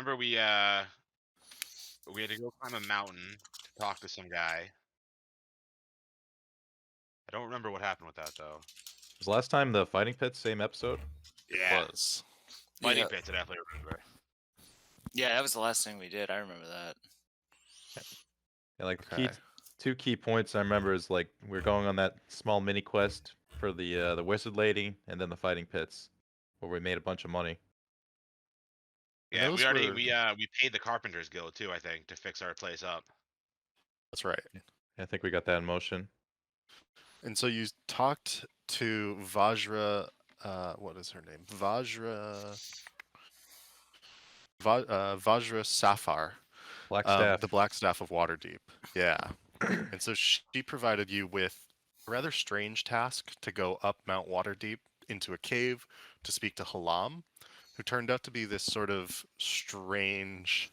remember we had to go climb a mountain to talk to some guy. I don't remember what happened with that though. Was last time the fighting pit same episode? Yeah, Was. fighting Yeah. pits. I definitely remember. Yeah, that was the last thing we did. I remember that. Yeah, like Okay. two key points I remember is like we're going on that small mini quest for the wizard lady, and then the fighting pits, where we made a bunch of money. And Yeah, we those already were- we paid the Carpenters Guild too. I think to fix our place up. That's right. I think we got that in motion. And so you talked to Vajra. What is her name? Vajra Safar, Black staff. the Black Staff of Waterdeep. Yeah. And so she provided you with a rather strange task to go up Mount Waterdeep into a cave to speak to Halam, who turned out to be this sort of strange,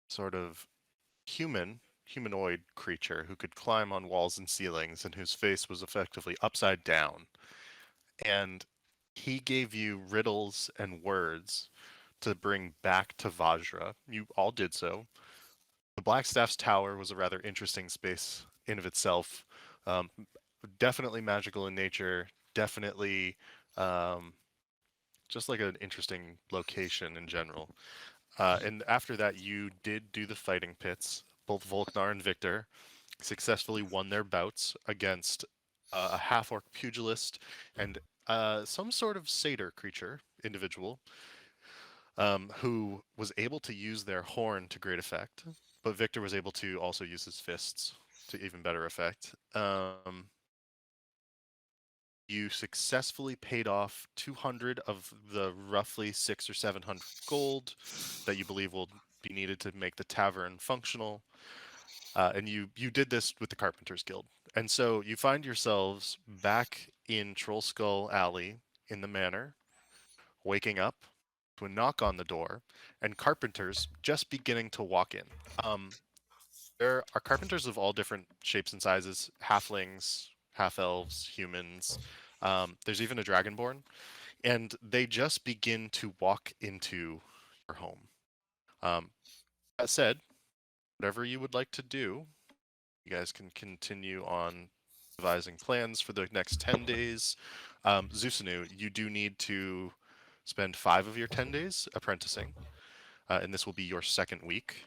sort of humanoid creature who could climb on walls and ceilings and whose face was effectively upside down. And he gave you riddles and words to bring back to Vajra. You all did so. The Blackstaff's tower was a rather interesting space in of itself. Definitely magical in nature. Definitely just like an interesting location in general. And after that, you did do the fighting pits. Both Volknar and Victor successfully won their bouts against a half-orc pugilist and some sort of satyr creature individual who was able to use their horn to great effect, but Victor was able to also use his fists to even better effect. You successfully paid off 200 of the roughly 600 or 700 gold that you believe will be needed to make the tavern functional. And you did this with the Carpenters Guild. And so you find yourselves back in Troll Skull Alley in the manor, waking up to a knock on the door, and carpenters just beginning to walk in. There are carpenters of all different shapes and sizes, halflings, half-elves, humans. There's even a dragonborn. And they just begin to walk into your home. That said, whatever you would like to do, you guys can continue on devising plans for the next 10 days. Zusanu, you do need to spend 5 of your 10 days apprenticing, and this will be your second week,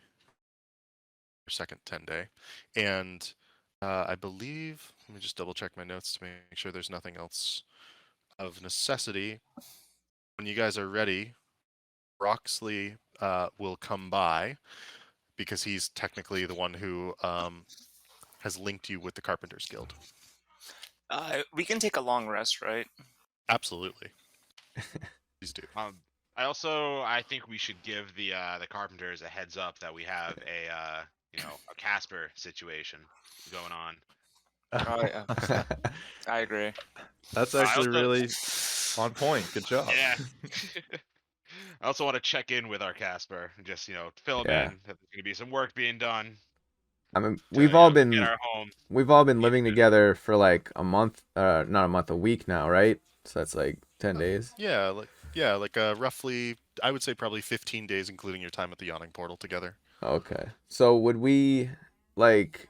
your second 10 day. And I believe, let me just double check my notes to make sure there's nothing else of necessity. When you guys are ready, Roxley will come by because he's technically the one who has linked you with the Carpenters Guild. We can take a long rest, right? Absolutely. Please do. I think we should give the Carpenters a heads up that we have a Casper situation going on. Oh, yeah. I agree. That's actually really on point. Good job. Yeah. I also want to check in with our Casper and just fill him in that there's going to be some work being done. I mean, to, we've all get been our home. living together for like a month, not a month, a week now, right? So that's like 10 days. Yeah, like roughly, I would say probably 15 days, including your time at the Yawning Portal together. Okay. So would we, like,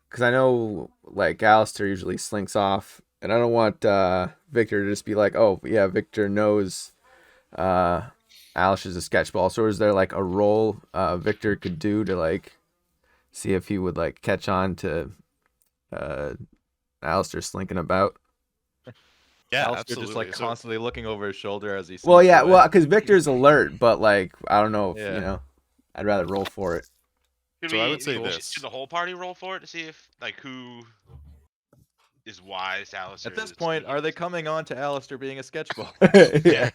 because I know, like, Alistair usually slinks off, and I don't want Victor to just be like, oh, yeah, Victor knows Alistair's a sketchball. So is there, like, a role Victor could do to, like, see if he would, like, catch on to Alistair slinking about? Yeah, Alistair absolutely. just like So- constantly looking over his shoulder as he. Well, sneaks yeah, away. well, because Victor's alert, but, like, I don't know if, Yeah. I'd rather roll for it. So I would say this. Should the whole party roll for it to see if who is wise to Alistair? At this point, are they coming on to Alistair being a sketchball? Yeah.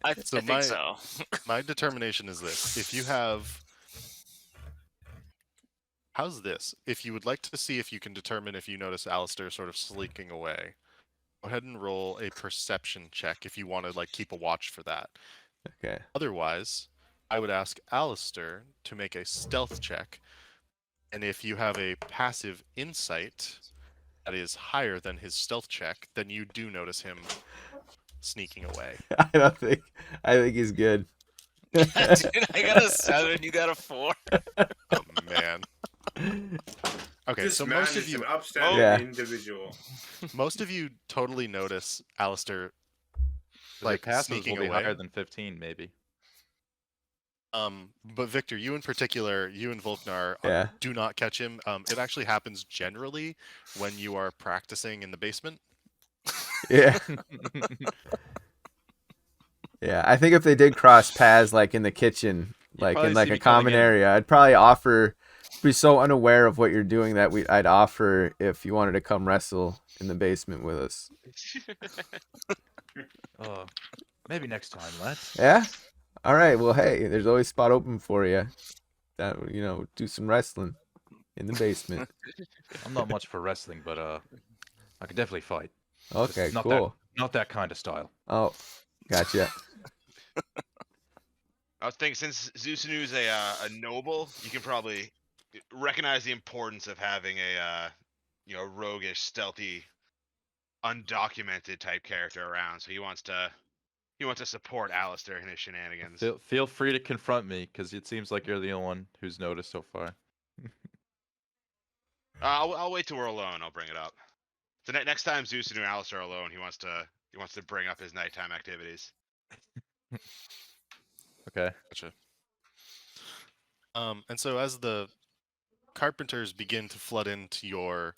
I So think so. My determination is this. If you have... How's this? If you would like to see if you can determine if you notice Alistair sort of slinking away, go ahead and roll a perception check if you want to like keep a watch for that. Okay. Otherwise, I would ask Alistair to make a stealth check. And if you have a passive insight that is higher than his stealth check, then you do notice him sneaking away. I think he's good. Dude, I got a 7. You got a 4. Oh man. Okay, This so man most of is you an upstanding Yeah. individual. most of you totally notice Alistair Your like passives sneaking will be away. higher than 15, maybe. But Victor, you in particular, you and Volknar Yeah. do not catch him. It actually happens generally when you are practicing in the basement. Yeah. Yeah. I think if they did cross paths like in the kitchen, You like probably in see like me a coming common in. area, I'd probably offer be so unaware of what you're doing that I'd offer if you wanted to come wrestle in the basement with us. Maybe next time, lads. Yeah? All right. Well, hey, there's always a spot open for you. That do some wrestling in the basement. I'm not much for wrestling, but I could definitely fight. Just Okay, not cool. not that kind of style. Oh, gotcha. I was thinking, since Zusanu's a noble, you can probably recognize the importance of having a roguish, stealthy, undocumented type character around. So he wants to support Alistair in his shenanigans. Feel free to confront me, because it seems like you're the only one who's noticed so far. I'll wait till we're alone. I'll bring it up. So next time Zusanu and Alistair are alone, he wants to bring up his nighttime activities. Okay. Gotcha. And so as the carpenters begin to flood into your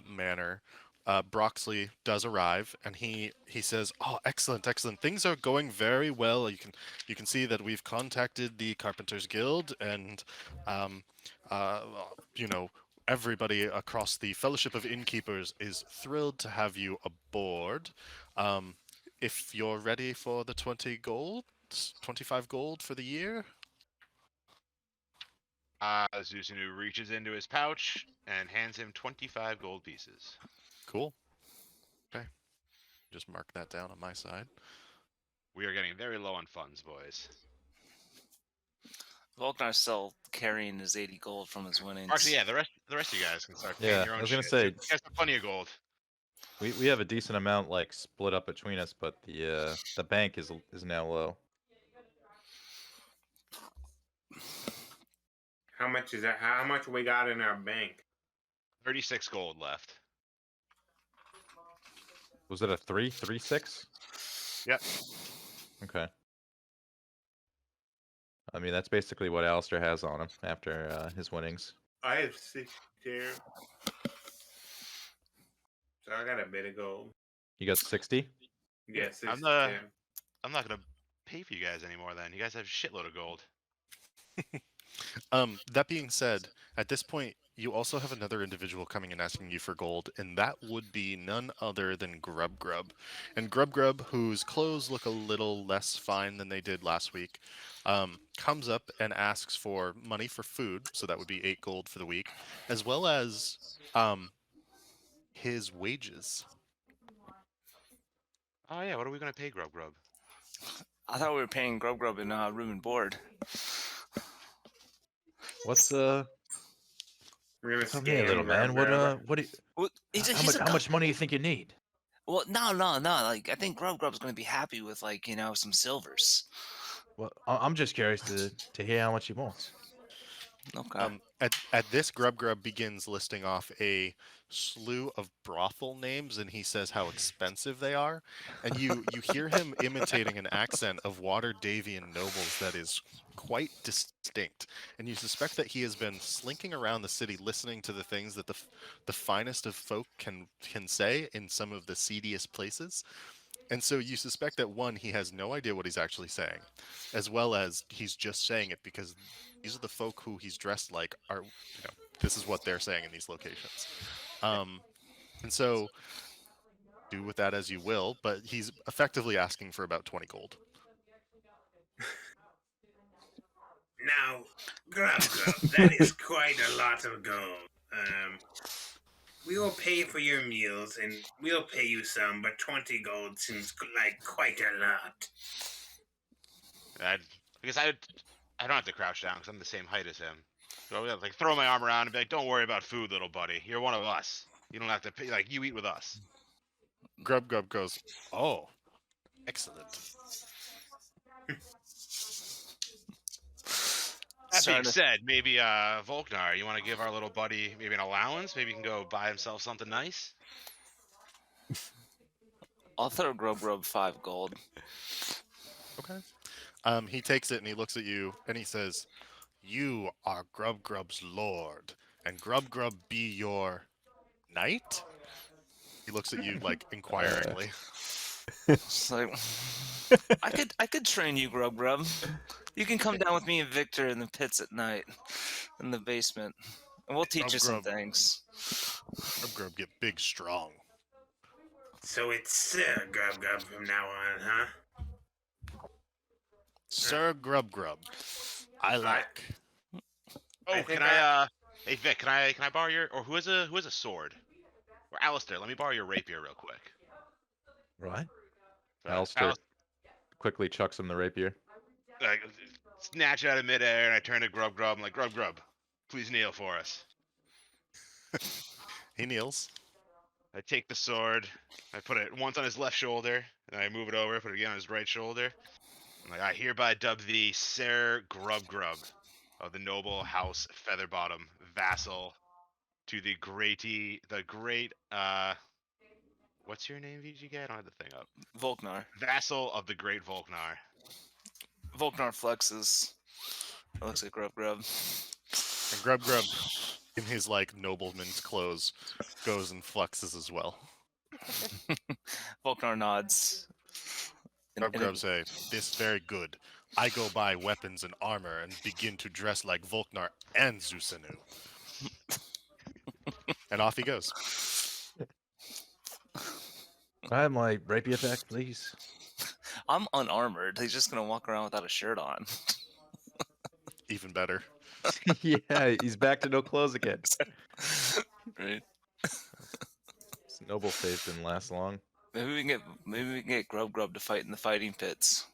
manor, Broxley does arrive, and he says, "Oh, excellent, excellent! Things are going very well. You can see that we've contacted the Carpenters Guild, and um, uh, you know everybody across the Fellowship of Innkeepers is thrilled to have you aboard. If you're ready for the 20 gold, 25 gold for the year." Zusanu reaches into his pouch and hands him 25 gold pieces. Cool. Okay. Just mark that down on my side. We are getting very low on funds, boys. Volknar's still carrying his 80 gold from his winnings. Actually, yeah, the rest of you guys can start paying Yeah, your own I was gonna shit. say- You guys have plenty of gold. We have a decent amount like split up between us, but the bank is now low. How much is that? How much we got in our bank? 36 gold left. Was it a 3-3-6? Yep. Okay. I mean, that's basically what Alistair has on him after his winnings. I have 6 here. So I got a bit of gold. You got 60? Yeah, 6 I'm not gonna pay for you guys anymore. Then you guys have a shitload of gold. That being said, at this point, you also have another individual coming and asking you for gold, and that would be none other than Grub Grub. And Grub Grub, whose clothes look a little less fine than they did last week, comes up and asks for money for food, so that would be 8 gold for the week, as well as his wages. Oh yeah, what are we gonna pay Grub Grub? I thought we were paying Grub Grub in room and board. What's We're gonna come here, scam little man. Grub. What do you, Well, how much money do you think you need? Well, no. Like, I think Grub Grub's going to be happy with, like, some silvers. Well, I'm just curious to hear how much he wants. Okay. At this, Grub Grub begins listing off a slew of brothel names, and he says how expensive they are. And you hear him imitating an accent of Waterdavian nobles that is quite distinct. And you suspect that he has been slinking around the city, listening to the things that the finest of folk can say in some of the seediest places. And so you suspect that, one, he has no idea what he's actually saying, as well as he's just saying it because these are the folk who he's dressed like are, this is what they're saying in these locations. And so do with that as you will, but he's effectively asking for about 20 gold. Now, Grub Grub, that is quite a lot of gold. We will pay for your meals, and we'll pay you some, but 20 gold seems like quite a lot. Because I don't have to crouch down because I'm the same height as him. So I'll like throw my arm around and be like, "Don't worry about food, little buddy. You're one of us. You don't have to pay. Like, you eat with us." Grub Grub goes, "Oh, excellent." That being starting to, said, maybe Volknar, you want to give our little buddy maybe an allowance? Maybe he can go buy himself something nice. I'll throw Grub 5 gold. Okay. He takes it and he looks at you and he says, "You are Grub's lord, and Grub be your knight?" He looks at you like inquiringly. It's like, I could train you, Grub. You can come down with me and Victor in the pits at night, in the basement, and we'll teach you some Grub. things. Grub get big strong. So it's Sir Grub from now on, huh? Sir Grub. I like. Oh, think can I? Hey Vic, can I borrow your? Or who has a sword? Or Alistair, let me borrow your rapier real quick. Right. Uh, Alistair quickly chucks him the rapier. I snatch it out of midair, and I turn to Grub. I'm like, Grub, please kneel for us. He kneels. I take the sword, I put it once on his left shoulder, and I move it over, put it again on his right shoulder. I'm like, I hereby dub thee Sir Grub of the noble house Featherbottom, vassal to the great, what's your name, VGK? I don't have the thing up. Volknar. Vassal of the great Volknar. Volknar flexes. It looks like Grub. And Grub, in his like nobleman's clothes, goes and flexes as well. Volknar nods. Grub say, "This very good. I go buy weapons and armor and begin to dress like Volknar and Zusanu." And off he goes. Can I have my rapier back, please? I'm unarmored. He's just gonna walk around without a shirt on. Even better. Yeah, he's back to no clothes again. Right. This noble phase didn't last long. Maybe we can get Grub to fight in the fighting pits.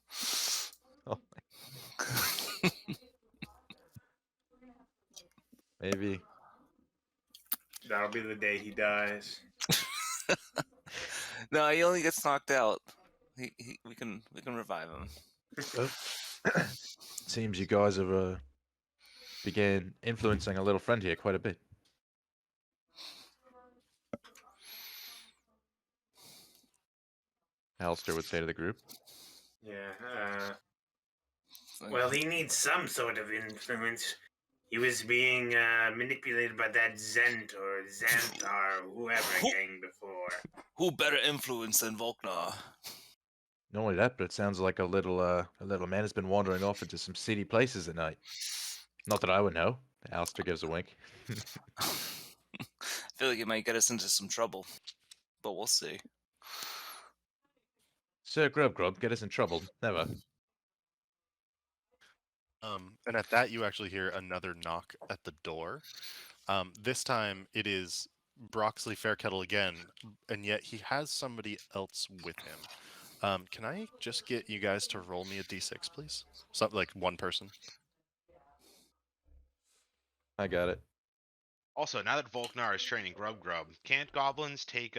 Oh, maybe. That'll be the day he dies. No, he only gets knocked out. We can revive him. Seems you guys have began influencing a little friend here quite a bit. Alistair would say to the group. Yeah, well, he needs some sort of influence. He was being manipulated by that Zent or Xanthar or whoever came before. Who better influence than Volknar? Not only that, but it sounds like a little man has been wandering off into some seedy places at night. Not that I would know. Alistair gives a wink. I feel like it might get us into some trouble, but we'll see. Sir Grub, get us in trouble. Never. And at that, you actually hear another knock at the door. This time, it is Broxley Fairkettle again, and yet he has somebody else with him. Can I just get you guys to roll me a d6, please? Something like one person. I got it. Also, now that Volknar is training Grub, can't goblins take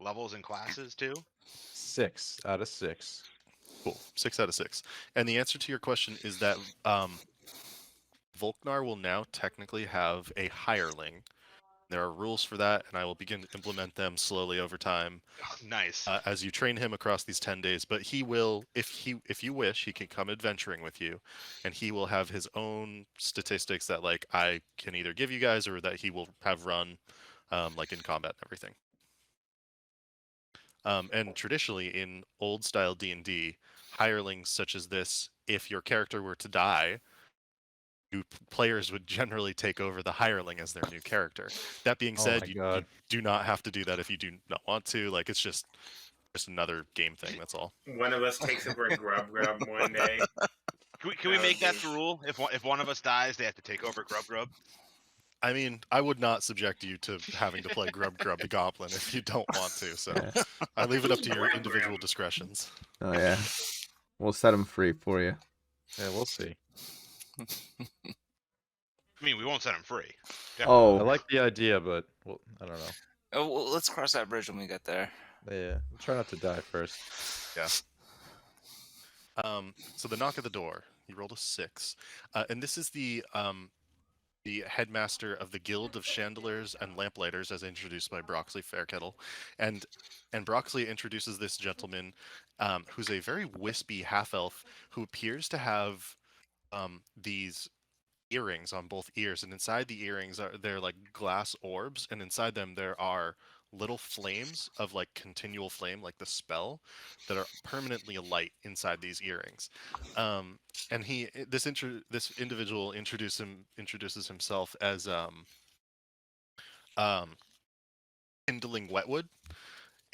levels and classes too? 6 out of 6. Cool. 6 out of 6. And the answer to your question is that Volknar will now technically have a hireling. There are rules for that, and I will begin to implement them slowly over time. Oh, nice. As you train him across these 10 days. But he will, if you wish, he can come adventuring with you, and he will have his own statistics that like I can either give you guys or that he will have run, like in combat and everything. And traditionally in old style D&D, hirelings such as this, if your character were to die, players would generally take over the hireling as their new character. That being said, you do not have to do that if you do not want to. Like, it's just another game thing, that's all. One of us takes over Grub one day. Can we make that the rule? If one of us dies, they have to take over Grub? I mean, I would not subject you to having to play Grub the Goblin if you don't want to, so Yeah. I leave it up to your individual discretions. Oh yeah, we'll set him free for you. Yeah, we'll see. I mean, we won't set him free. Oh, I like the idea, but well, I don't know. Oh, well, let's cross that bridge when we get there. Yeah, try not to die first. Yeah. So the knock at the door. You rolled a 6, and this is the headmaster of the Guild of Chandeliers and Lamplighters, as introduced by Broxley Fairkettle, and Broxley introduces this gentleman, who's a very wispy half elf who appears to have these earrings on both ears, and inside the earrings they're like glass orbs, and inside them there are little flames of like continual flame, like the spell, that are permanently alight inside these earrings. And this individual introduces himself as um, Kindling Wetwood,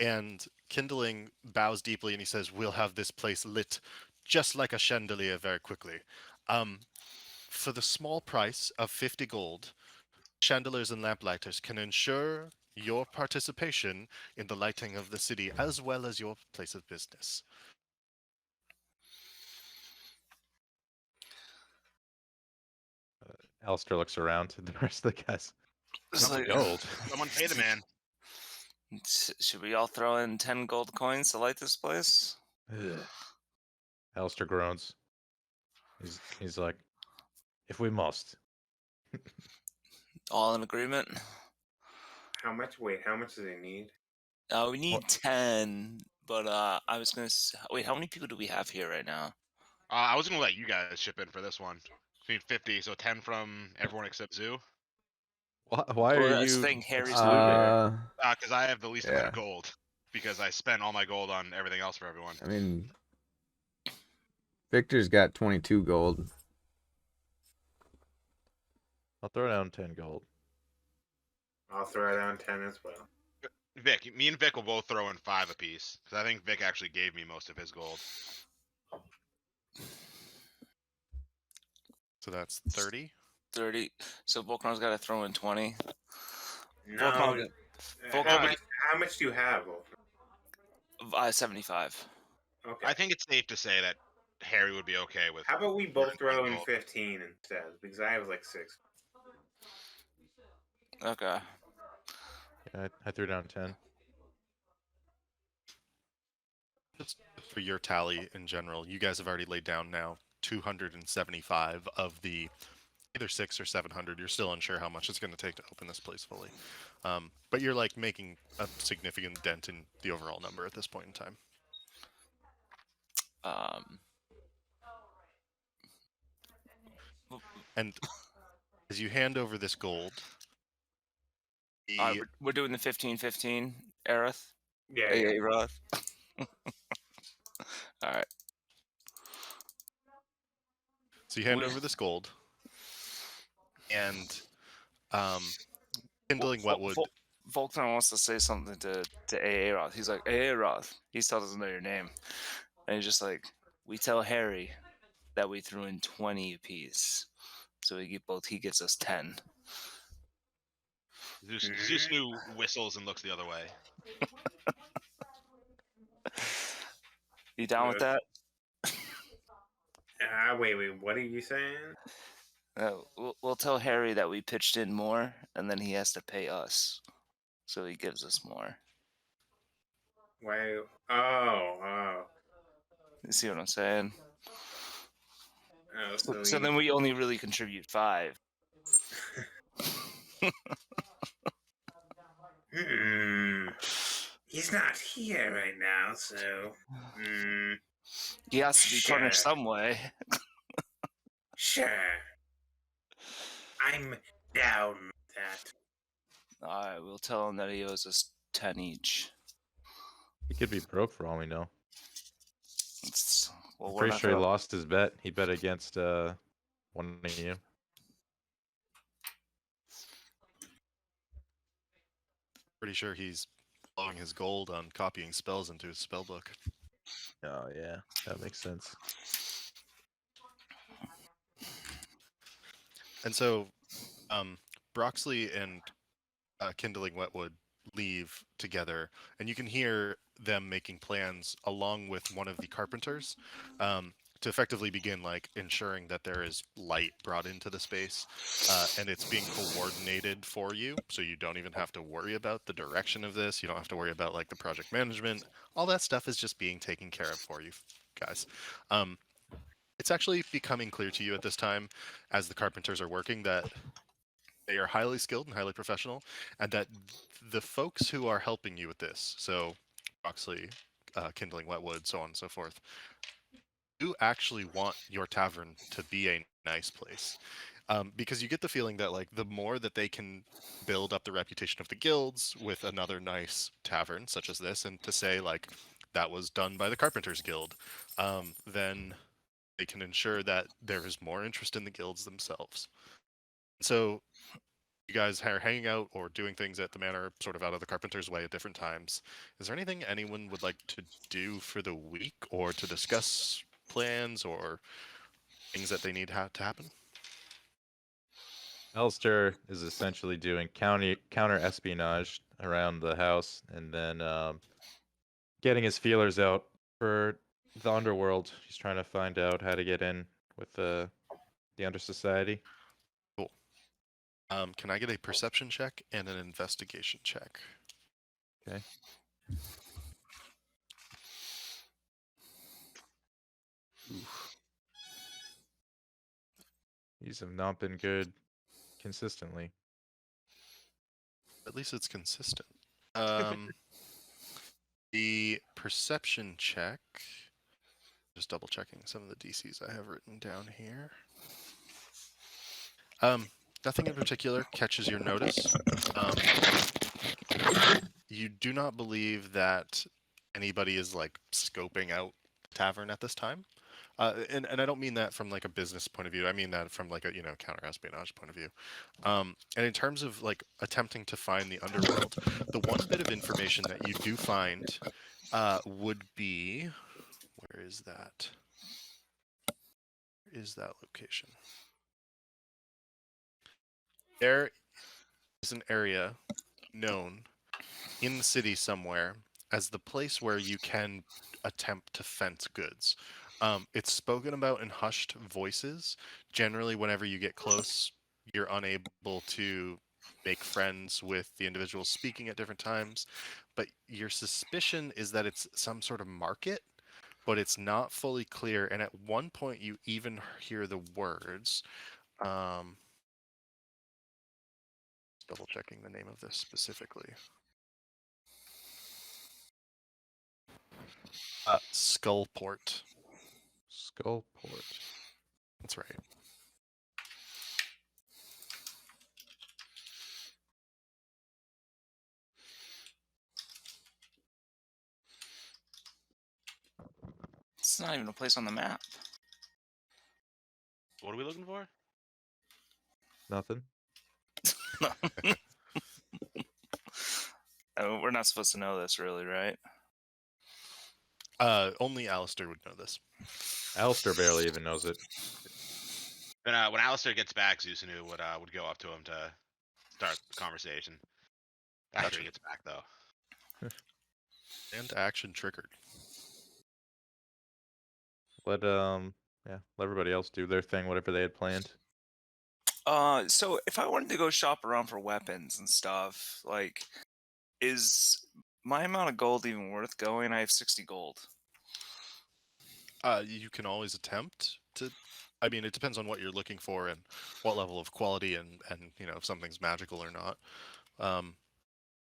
and Kindling bows deeply and he says, "We'll have this place lit just like a chandelier very quickly. Um, for the small price of 50 gold, chandeliers and lamplighters can ensure your participation in the lighting of the city as well as your place of business." Alistair looks around at the rest of the guys. It's like, Gold. Someone pay the man. should we all throw in 10 gold coins to light this place? Ugh. Alistair groans. He's like, if we must. All in agreement? How much? Wait, how much do they need? We need 10, but I was gonna wait. How many people do we have here right now? I was gonna let you guys chip in for this one. We need 50, so 10 from everyone except Zoo. Why Well, are that's the you thing, Harry's excluding it? Because I have the least amount Yeah. of gold. Because I spent all my gold on everything else for everyone. I mean, Victor's got 22 gold. I'll throw down 10 gold. I'll throw down 10 as well. Vic, me and Vic will both throw in 5 apiece. Because I think Vic actually gave me most of his gold. So that's 30. 30. So Volcron's got to throw in 20. No. Volcron, How much do you have? Wolf? 75. Okay. I think it's safe to say that Harry would be okay with. How about we both throw in gold. 15 instead? Because I have like 6. Okay. Yeah, I threw down 10. Just for your tally in general, you guys have already laid down now 275 of the either 600 or 700. You're still unsure how much it's going to take to open this place fully, but you're like making a significant dent in the overall number at this point in time. And as you hand over this gold, We're doing the 15-15, Aerith. Yeah. Hey, Roth. All right. so you hand over this gold, and Kindling Wetwood. Volcron wants to say something to AA Roth. He's like, AA Roth. He still doesn't know your name. And he's just like, we tell Harry that we threw in 20 apiece. So he gets us 10. Zeus knew whistles and looks the other way. You down with that? Wait, what are you saying? We'll tell Harry that we pitched in more, and then he has to pay us. So he gives us more. Why? Oh. You see what I'm saying? Oh, So then we only really contribute 5. He's not here right now, so. He has to be punished Sure. some way. Sure. I'm down with that. Alright, we'll tell him that he owes us 10 each. He could be broke for all we know. Well, I'm we're pretty not sure he gonna- lost his bet. He bet against one of you. Pretty sure he's blowing his gold on copying spells into his spell book. Oh yeah, that makes sense. And so, Broxley and Kindling Wetwood leave together, and you can hear them making plans along with one of the carpenters to effectively begin like ensuring that there is light brought into the space, and it's being coordinated for you, so you don't even have to worry about the direction of this. You don't have to worry about like the project management. All that stuff is just being taken care of for you. guys. It's actually becoming clear to you at this time, as the carpenters are working, that they are highly skilled and highly professional, and that the folks who are helping you with this, so Oxley, kindling wet wood, so on and so forth, do actually want your tavern to be a nice place. Because you get the feeling that like the more that they can build up the reputation of the guilds with another nice tavern such as this, and to say like that was done by the Carpenters Guild, then they can ensure that there is more interest in the guilds themselves. So you guys are hanging out or doing things at the manor, sort of out of the Carpenter's way at different times. Is there anything anyone would like to do for the week, or to discuss plans or things that they need to happen? Alistair is essentially doing counter espionage around the house, and then getting his feelers out for the underworld. He's trying to find out how to get in with the Under Society. Cool. Can I get a perception check and an investigation check? Okay. Oof. These have not been good consistently. At least it's consistent. The perception check. Just double checking some of the DCs I have written down here. Nothing in particular catches your notice. You do not believe that anybody is like scoping out the tavern at this time. And I don't mean that from like a business point of view. I mean that from like a counter espionage point of view. And in terms of like attempting to find the underworld, the one bit of information that you do find would be, where is that? Where is that location? There is an area known in the city somewhere as the place where you can attempt to fence goods. It's spoken about in hushed voices. Generally, whenever you get close, you're unable to make friends with the individuals speaking at different times. But your suspicion is that it's some sort of market, but it's not fully clear. And at one point, you even hear the words. Double checking the name of this specifically. Skullport. Skullport. That's right. It's not even a place on the map. What are we looking for? Nothing. We're not supposed to know this, really, right? Only Alistair would know this. Alistair barely even knows it. Then when Alistair gets back, Zusanu would go up to him to start the conversation. After Gotcha. he gets back, though. And action triggered. Let everybody else do their thing, whatever they had planned. So if I wanted to go shop around for weapons and stuff, like, is my amount of gold even worth going? I have 60 gold. You can always attempt to. I mean, it depends on what you're looking for and what level of quality, and if something's magical or not.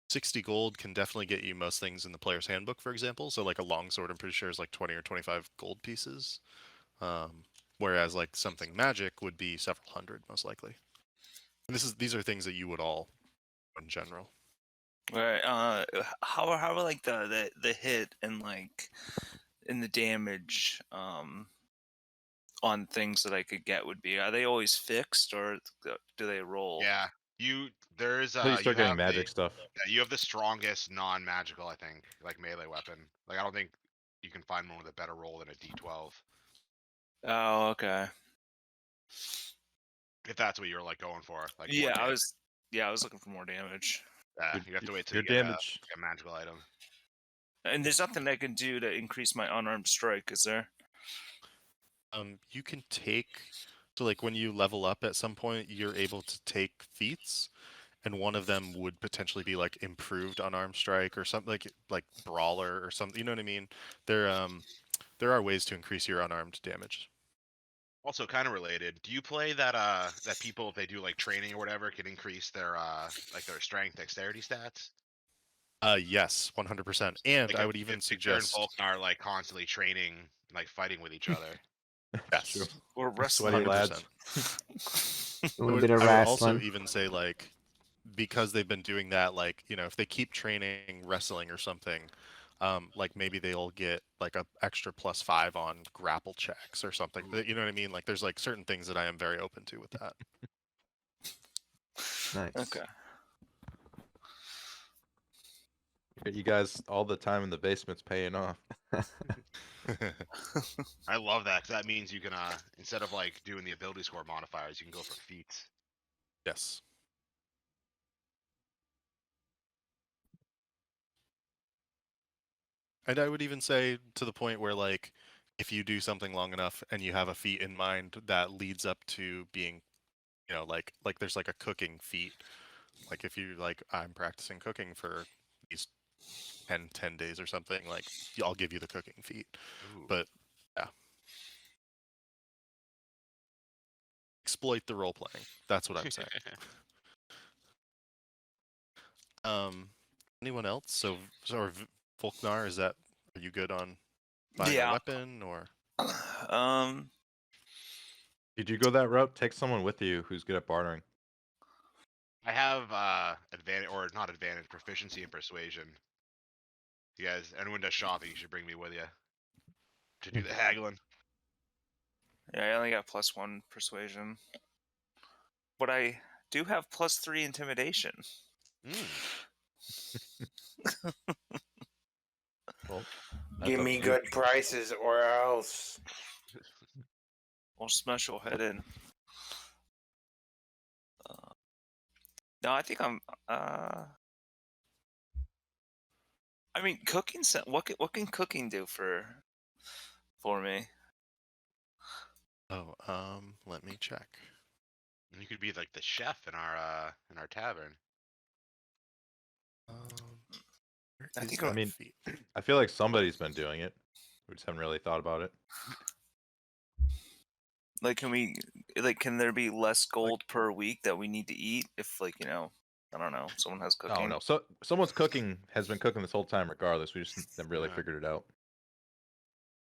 60 gold can definitely get you most things in the player's handbook, for example. So like a longsword, I'm pretty sure is like 20 or 25 gold pieces. Whereas like something magic would be several hundred, most likely. And these are things that you would all in general. Right. How are like the hit and like in the damage on things that I could get would be? Are they always fixed, or do they roll? Yeah, there's Until you start getting have magic stuff. you have the strongest non-magical, I think, like melee weapon. Like I don't think you can find one with a better roll than a D12. Oh, okay. If that's what you're like going for, like more Yeah, damage. I was looking for more damage. You have to wait till Your you get damage. a magical item. And there's nothing I can do to increase my unarmed strike, is there? You can take, so like when you level up at some point, you're able to take feats, and one of them would potentially be like improved unarmed strike or something like brawler or something. You know what I mean? They're there are ways to increase your unarmed damage. Also, kind of related. Do you play that that people, if they do like training or whatever, can increase their like their strength, dexterity stats? Yes, 100%. And Like I if, would even if Victor and suggest Vulcan are like constantly training, like fighting with each other. That's true. yes, Or wrestling. Sweaty lads. 100%. A little bit of I would also wrestling. even say like because they've been doing that, like if they keep training wrestling or something, like maybe they'll get like a extra +5 on grapple checks or something. You know what I mean? Like there's like certain things that I am very open to with that. Nice. Okay. You guys, all the time in the basement's paying off. I love that 'cause that means you can instead of like doing the ability score modifiers, you can go for feats. Yes. And I would even say to the point where like if you do something long enough and you have a feat in mind that leads up to being, like there's like a cooking feat. Like if you like I'm practicing cooking for these 10 days or something, like I'll give you the cooking feat. Ooh. But yeah. Exploit the role playing. That's what I'm saying. Anyone else? So Volknar, are you good on buying a Yeah. weapon or? Did you go that route? Take someone with you who's good at bartering. I have advantage or not advantage, proficiency in persuasion. You guys, anyone does shopping, you should bring me with you to do the haggling. Yeah, I only got +1 persuasion. But I do have +3 intimidation. Well, Give me good prices or else. We'll smash your head in. No, I think I'm. I mean, cooking. What can cooking do for me? Oh, let me check. You could be like the chef in our tavern. Where I is think that I mean- feat? I feel like somebody's been doing it. We just haven't really thought about it. Like, can there be less gold per week that we need to eat if, like, I don't know, someone has cooking? Oh no, so someone's cooking has been cooking this whole time regardless. We just never really Yeah. figured it out.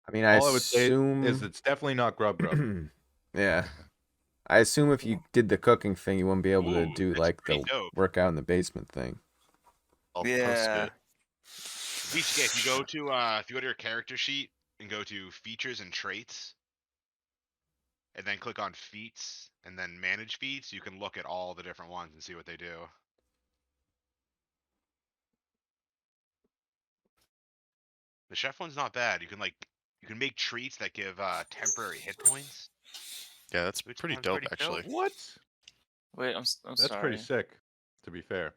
I mean, I All I would say assume. is it's definitely not grub grub. Yeah. I assume if you did the cooking thing, you wouldn't be able to Ooh, do that's like pretty the dope. workout in the basement thing. I'll Yeah. post it. If you go to your character sheet and go to features and traits, and then click on feats and then manage feats, you can look at all the different ones and see what they do. The chef one's not bad. You can make treats that give temporary hit points. Yeah, that's Which pretty sounds dope pretty actually. dope. What? Wait, I'm That's sorry. pretty sick, to be fair.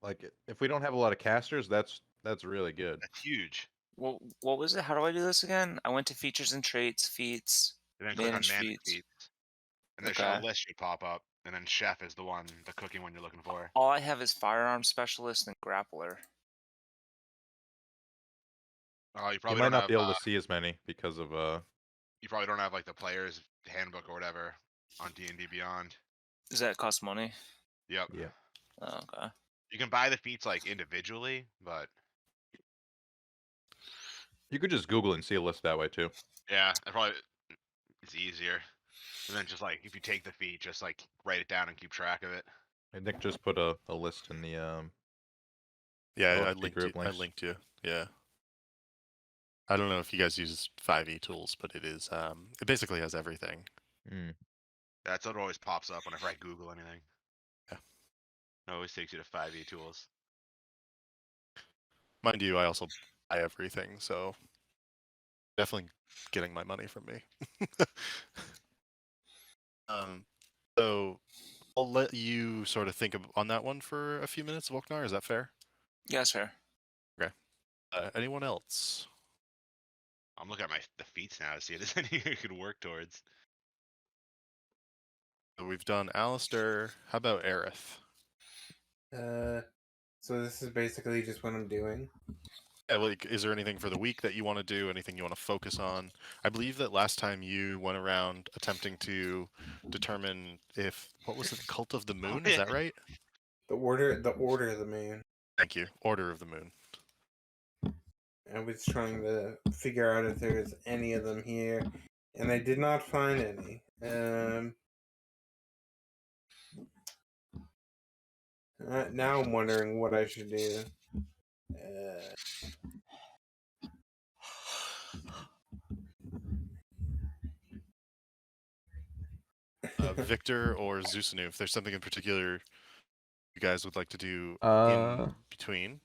Like if we don't have a lot of casters, that's really good. That's huge. What was it? How do I do this again? I went to features and traits, feats, And then click on manage manage feats. feats. And then Okay. a list should pop up. And then chef is the cooking one you're looking for. All I have is firearm specialist and grappler. Oh, you You probably might don't not have be able to see as many because of you probably don't have like the player's handbook or whatever on D&D Beyond. Does that cost money? Yep. yeah. Oh, okay. You can buy the feats like individually, but You could just Google it and see a list that way too. yeah, it's easier. And then just like if you take the feat, just like write it down and keep track of it. And Nick just put a list in the Yeah, Oh, I the linked group you. I links. linked you. Yeah. I don't know if you guys use 5e tools, but it is it basically has everything. That's what always pops up whenever I Google anything. Yeah. It always takes you to 5e tools. Mind you, I also buy everything, so definitely getting my money from me. So I'll let you sort of think on that one for a few minutes, Volknar. Is that fair? Yeah, that's fair. Anyone else? I'm looking at the feats now to see if there's anything you could work towards. So we've done Alistair. How about Aerith? So this is basically just what I'm doing. like, is there anything for the week that you want to do? Anything you want to focus on? I believe that last time you went around attempting to determine if what was it, Cult of the Moon? Is that right? The order of the moon. Thank you. Order of the Moon. I was trying to figure out if there's any of them here, and I did not find any. Now I'm wondering what I should do. Victor or Zusanu, if there's something in particular you guys would like to do Uh, in between.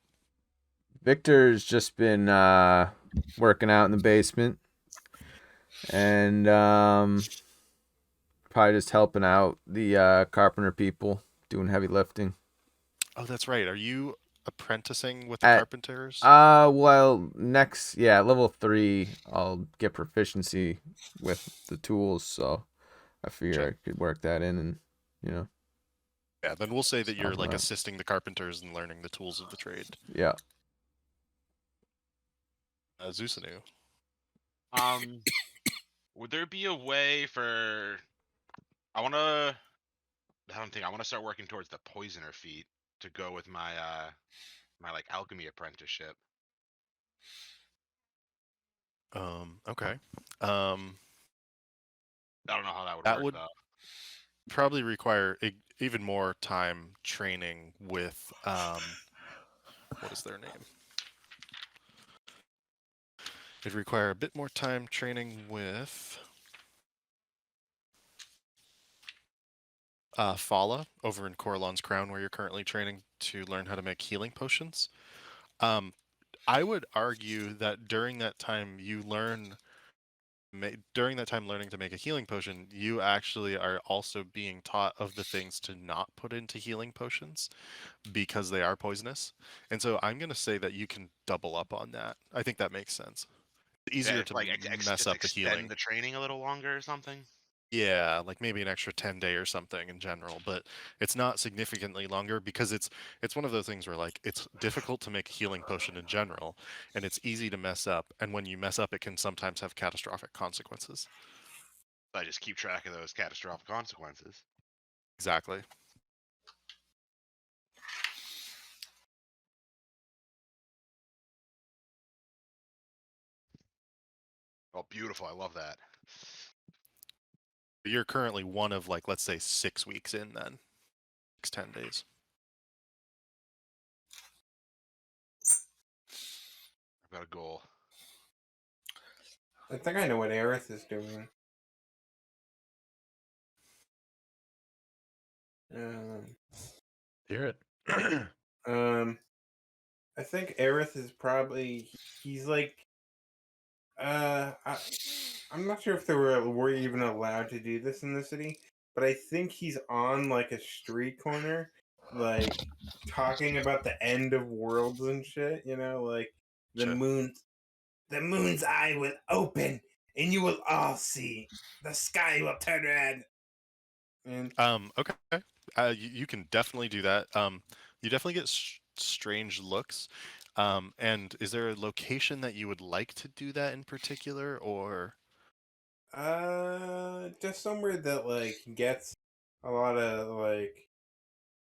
Victor's just been working out in the basement, and probably just helping out the carpenter people doing heavy lifting. Oh, that's right. Are you apprenticing with the At- carpenters? Well, next, level 3, I'll get proficiency with the tools, so I figure Sure. I could work that in, and Yeah, then we'll say that you're Help like out. assisting the carpenters and learning the tools of the trade. yeah. Zusanu. Would there be a way for? I want to start working towards the poisoner feat to go with my my like alchemy apprenticeship. Okay. I don't know how that would That work would though. probably require even more time training with what is their name? It'd require a bit more time training with Fala over in Coralon's Crown, where you're currently training to learn how to make healing potions. I would argue that during that time learning to make a healing potion, you actually are also being taught of the things to not put into healing potions because they are poisonous. And so I'm going to say that you can double up on that. I think that makes sense. It's easier to like mess just up the extend healing. the training a little longer or something. Yeah, like maybe an extra 10-day or something in general, but it's not significantly longer because it's one of those things where like it's difficult to make a healing potion in general and it's easy to mess up, and when you mess up it can sometimes have catastrophic consequences. I just keep track of those catastrophic consequences. Exactly. Oh, beautiful! I love that. You're currently one of like, let's say 6 weeks in then. 10 days. I've got a goal. I think I know what Aerith is doing. Hear it. I think Aerith is probably he's like I'm not sure if we're even allowed to do this in the city, but I think he's on like a street corner, like talking about the end of worlds and shit. You know, like the Sure. moon's eye will open, and you will all see. The sky will turn red. And Okay. You can definitely do that. You definitely get strange looks. And is there a location that you would like to do that in particular, or? just somewhere that like gets a lot of like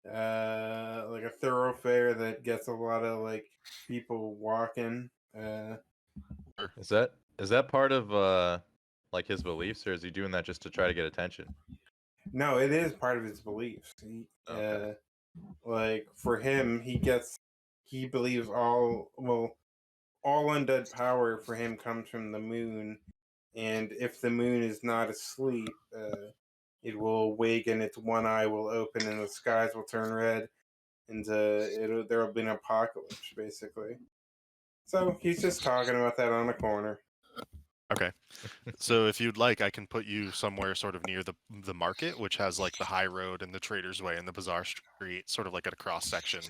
a thoroughfare that gets a lot of like people walking. Is that part of like his beliefs, or is he doing that just to try to get attention? No, it is part of his beliefs. Okay. Like for him, he believes all undead power for him comes from the moon, and if the moon is not asleep, it will awake and its one eye will open and the skies will turn red, and there will be an apocalypse basically. So he's just talking about that on the corner. Okay. So if you'd like, I can put you somewhere sort of near the market, which has like the high road and the Trader's Way and the Bazaar Street, sort of like at a cross section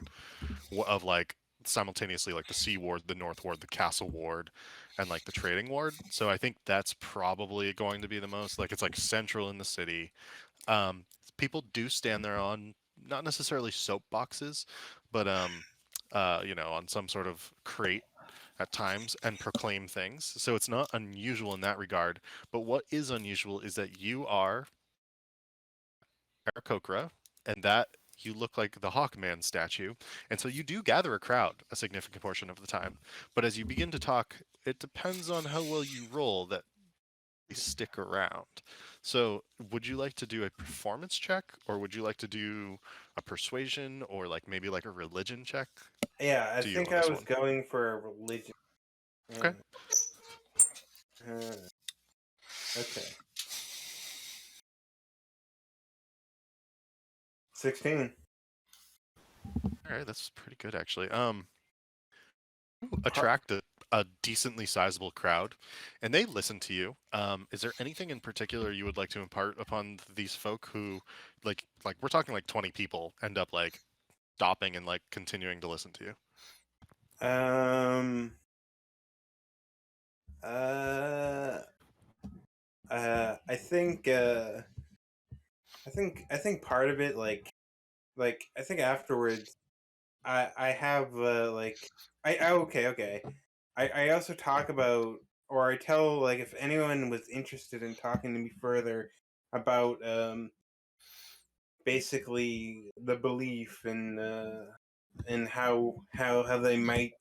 of like simultaneously like the Sea Ward, the North Ward, the Castle Ward, and like the Trading Ward. So I think that's probably going to be the most like it's like central in the city. People do stand there on not necessarily soapboxes, but on some sort of crate at times and proclaim things. So it's not unusual in that regard. But what is unusual is that you are Aarakocra, and that you look like the Hawkman statue. And so you do gather a crowd a significant portion of the time. But as you begin to talk, it depends on how well you roll that they stick around. So would you like to do a performance check, or would you like to do a persuasion, or like maybe like a religion check? Yeah, I Do you think on I this was one? going for a religion. Okay. Okay. 16. All right, that's pretty good actually. Attract a decently sizable crowd, and they listen to you. Is there anything in particular you would like to impart upon these folk who, like we're talking like 20 people end up like stopping and like continuing to listen to you? Um. Uh. I think. I think part of it, I think afterwards, I have like I okay. I also talk about, or I tell, like, if anyone was interested in talking to me further about basically the belief and how they might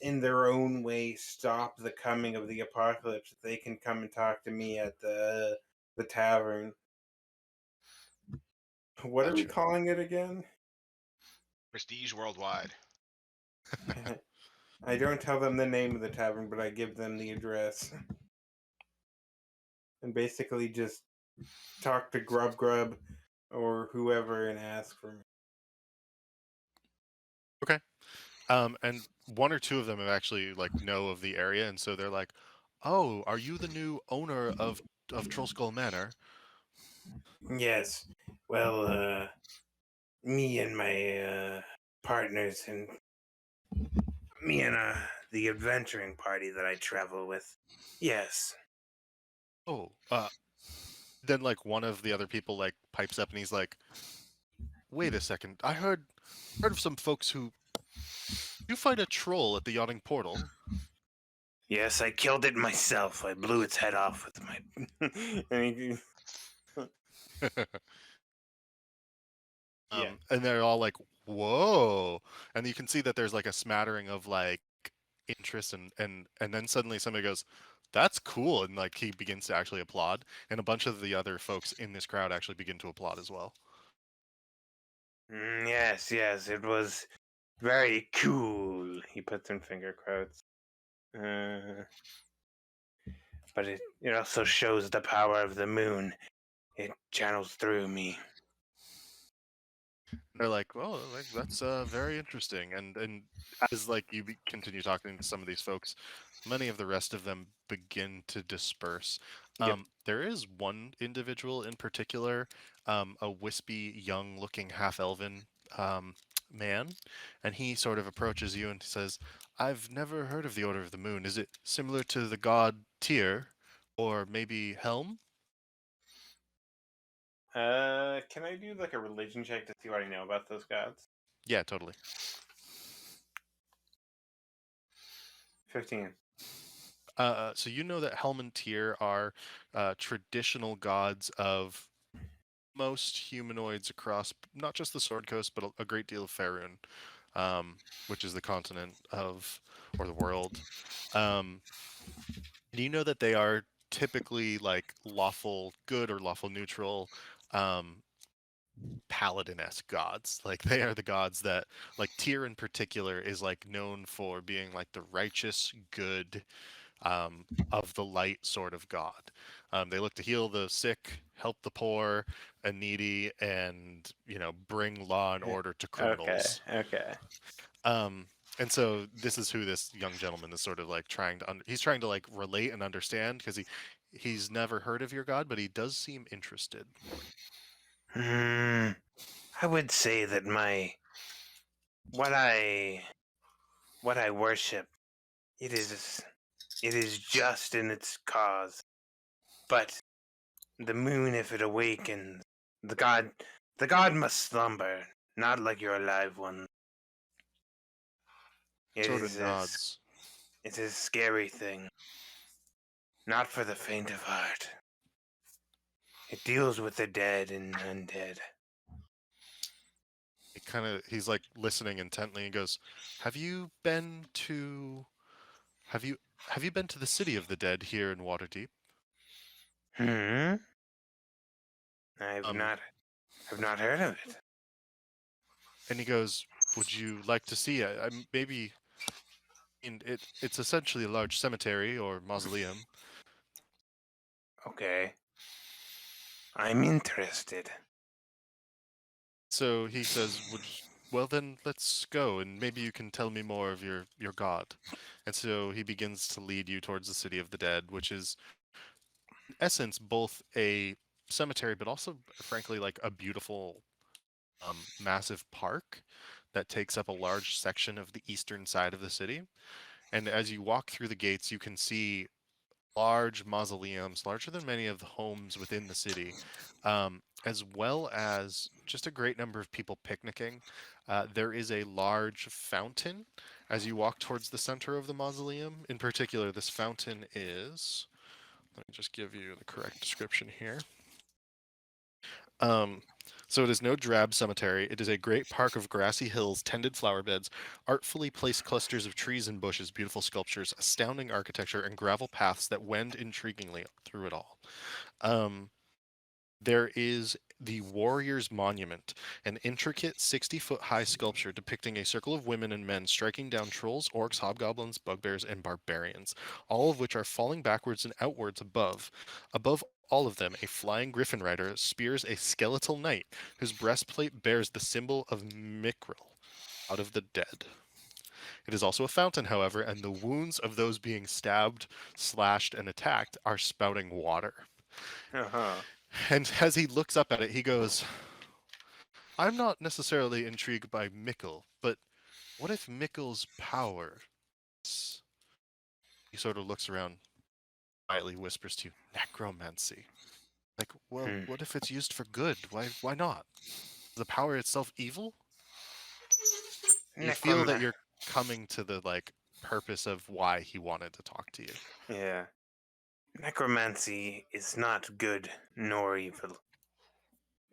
in their own way stop the coming of the apocalypse, if they can come and talk to me at the tavern. What are we Gotcha. calling it again? Prestige worldwide. I don't tell them the name of the tavern, but I give them the address. And basically just talk to Grub Grub or whoever and ask for me. Okay. And one or two of them have actually like know of the area, and so they're like, "Oh, are you the new owner of Trollskull Manor?" Yes. Well, me and my partners and me and the adventuring party that I travel with. Yes. Oh, then like one of the other people like pipes up and he's like, "Wait a second, I heard of some folks who you fight a troll at the yachting portal." Yes, I killed it myself. I blew its head off with my. Yeah. And they're all like, "Whoa!" And you can see that there's like a smattering of like interest, and then suddenly somebody goes, "That's cool," and like he begins to actually applaud, and a bunch of the other folks in this crowd actually begin to applaud as well. Yes, yes, it was very cool. He puts in finger quotes. But it also shows the power of the moon. It channels through me. They're like, "Well, like that's very interesting," and as like you continue talking to some of these folks, many of the rest of them begin to disperse. Yep. There is one individual in particular, a wispy, young-looking half-elven man, and he sort of approaches you and says, "I've never heard of the Order of the Moon. Is it similar to the god Tyr, or maybe Helm?" Can I do like a religion check to see what I know about those gods? Yeah, totally. 15. So you know that Helm and Tyr are traditional gods of most humanoids across not just the Sword Coast, but a great deal of Faerun, which is the continent of, or the world. Do you know that they are typically like lawful good or lawful neutral, um, paladin-esque gods? Like they are the gods that, like Tyr in particular, is like known for being like the righteous, good, of the light sort of God. They look to heal the sick, help the poor and needy, and bring law and order to Okay, criminals. okay. Um, and so this is who this young gentleman is sort of like trying to. He's trying to like relate and understand because he's never heard of your God, but he does seem interested. I would say that what I what I worship, it is just in its cause. But the moon, if it awakens, the god must slumber, not like your alive one. It Sort of is as nods. It's a scary thing. Not for the faint of heart. It deals with the dead and undead. He's like listening intently and goes, Have you been to have you been to the city of the dead here in Waterdeep? Hmm? I've Um not heard of it. and he goes, Would you like to see it? Maybe it's essentially a large cemetery or mausoleum. Okay. I'm interested. So he says, well then let's go and maybe you can tell me more of your god. And so he begins to lead you towards the city of the dead, which is in essence both a cemetery but also frankly like a beautiful massive park that takes up a large section of the eastern side of the city. And as you walk through the gates, you can see large mausoleums, larger than many of the homes within the city, as well as just a great number of people picnicking. There is a large fountain as you walk towards the center of the mausoleum. In particular, this fountain is. Let me just give you the correct description here. So it is no drab cemetery. It is a great park of grassy hills, tended flower beds, artfully placed clusters of trees and bushes, beautiful sculptures, astounding architecture, and gravel paths that wend intriguingly through it all. There is the Warrior's Monument, an intricate 60-foot high sculpture depicting a circle of women and men striking down trolls, orcs, hobgoblins, bugbears, and barbarians, all of which are falling backwards and outwards above. Above all of them, a flying griffin rider spears a skeletal knight whose breastplate bears the symbol of Mikril, out of the dead. It is also a fountain, however, and the wounds of those being stabbed, slashed, and attacked are spouting water. Uh-huh. And as he looks up at it, he goes, I'm not necessarily intrigued by Mikkel, but what if Mikkel's power? He sort of looks around, quietly whispers to you, necromancy. Like, well, Hmm. what if it's used for good? Why not? Is the power itself evil? You feel that Necrom- you're coming to the like purpose of why he wanted to talk to you. yeah. Necromancy is not good nor evil.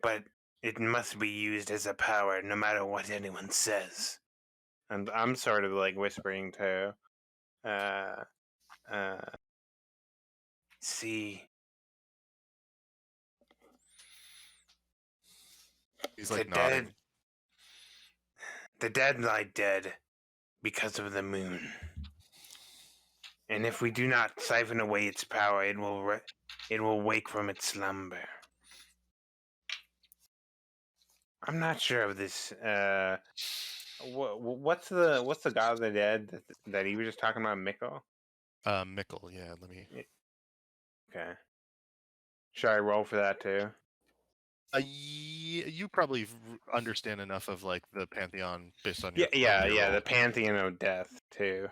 But it must be used as a power no matter what anyone says. And I'm sort of like whispering to uh see He's the like dead nodding. the dead lie dead because of the moon. And if we do not siphon away its power, it will wake from its slumber. I'm not sure of this. What's the god of the dead that he was just talking about, Mikkel? Mikkel, yeah, let me. Okay. Should I roll for that too? You probably understand enough of like the pantheon based on Yeah, your earlier yeah. roll. The pantheon of death too.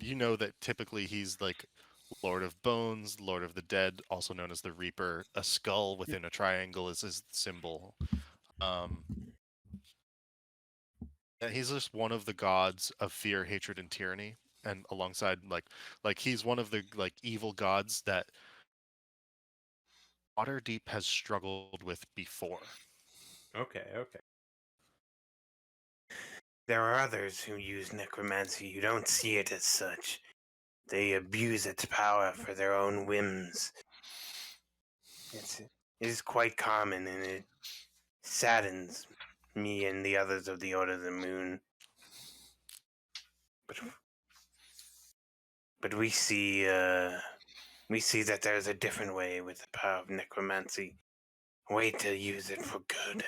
You know that typically he's like Lord of Bones, Lord of the Dead, also known as the Reaper. A skull within a triangle is his symbol. Um, and he's just one of the gods of fear, hatred, and tyranny. And alongside, like he's one of the like evil gods that Waterdeep has struggled with before. Okay. There are others who use necromancy who don't see it as such. They abuse its power for their own whims. It is quite common, and it saddens me and the others of the Order of the Moon. But we see that there's a different way with the power of necromancy. A way to use it for good.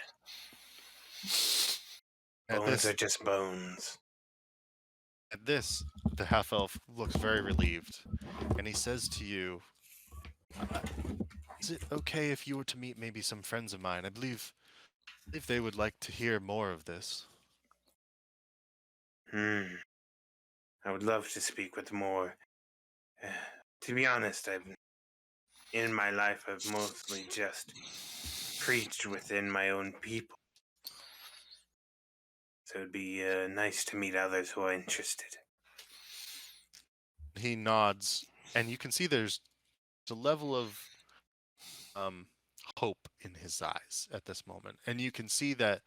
Bones are just bones. At this, the half elf looks very relieved, and he says to you, "Is it okay if you were to meet maybe some friends of mine? I believe they would like to hear more of this." I would love to speak with more. To be honest, in my life I've mostly just preached within my own people. So it'd be nice to meet others who are interested. He nods, and you can see there's a level of hope in his eyes at this moment, and you can see that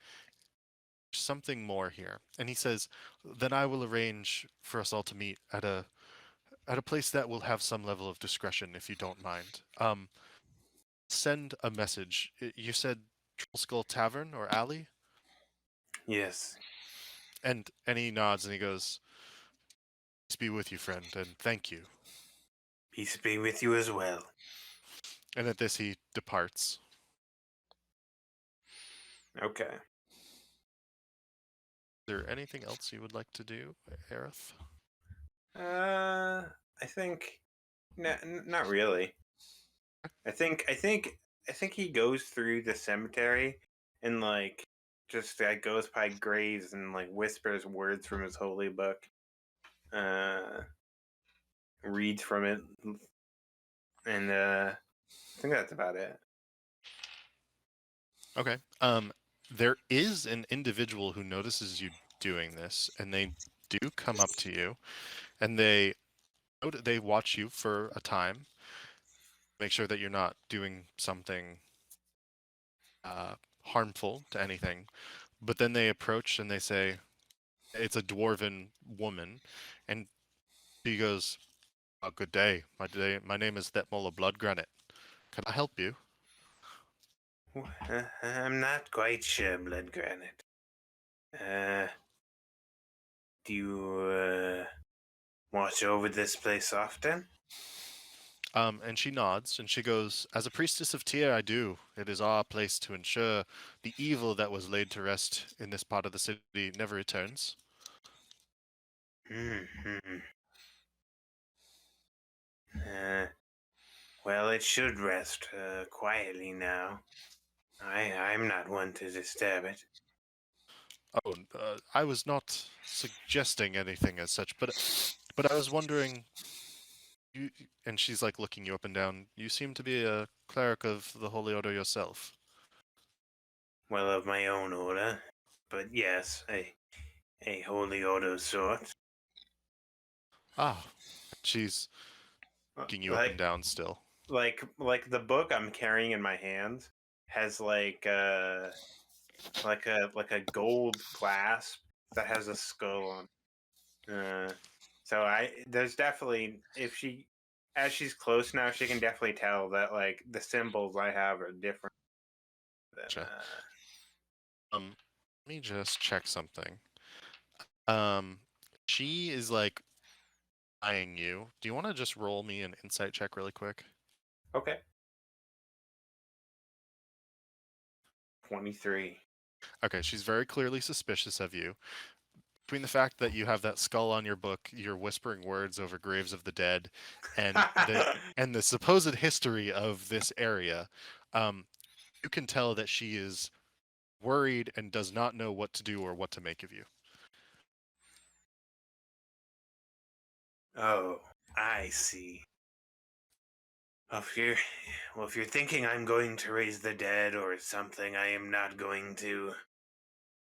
there's something more here. And he says, "Then I will arrange for us all to meet at a place that will have some level of discretion, if you don't mind. Send a message. You said Troll Skull Tavern or Alley?" Yes. And he nods and he goes, "Peace be with you, friend, and thank you." Peace be with you as well. And at this, he departs. Okay. Is there anything else you would like to do, Aerith? I think not really. I think he goes through the cemetery and like just goes by graves and like whispers words from his holy book. Reads from it, and I think that's about it. Okay. There is an individual who notices you doing this, and they do come up to you, and they watch you for a time, make sure that you're not doing something harmful to anything. But then they approach and they say, it's a dwarven woman, and she goes, "Oh, good day. My name is Thetmola Bloodgranite. Can I help you?" I'm not quite sure, Blood Granite. Do you watch over this place often? And she nods and she goes, "As a priestess of Tyr, I do. It is our place to ensure the evil that was laid to rest in this part of the city never returns." Hmm. Well, it should rest quietly now. I'm not one to disturb it. Oh, I was not suggesting anything as such, but I was wondering. You and she's like looking you up and down. You seem to be a cleric of the Holy Order yourself. Well, of my own order, but yes, a holy order sort. Ah, she's looking you up and Like down still. like the book I'm carrying in my hands has like a gold clasp that has a skull on. So there's definitely, if she, as she's close now, she can definitely tell that like the symbols I have are different than Gotcha. Let me just check something. Um, she is like eyeing you. Do you want to just roll me an insight check really quick? Okay. 23. Okay, she's very clearly suspicious of you. Between the fact that you have that skull on your book, you're whispering words over graves of the dead, and the supposed history of this area, you can tell that she is worried and does not know what to do or what to make of you. Oh, I see. If you're thinking I'm going to raise the dead or something, I am not going to.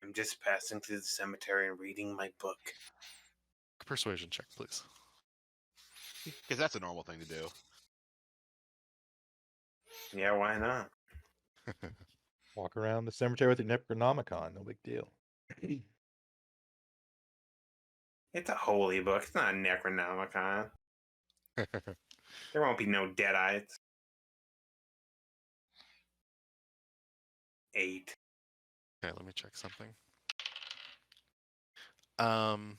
I'm just passing through the cemetery and reading my book. Persuasion check, please. Because that's a normal thing to do. Yeah, why not? Walk around the cemetery with your Necronomicon, no big deal. It's a holy book. It's not a Necronomicon. There won't be no Deadites. 8. Okay, let me check something. So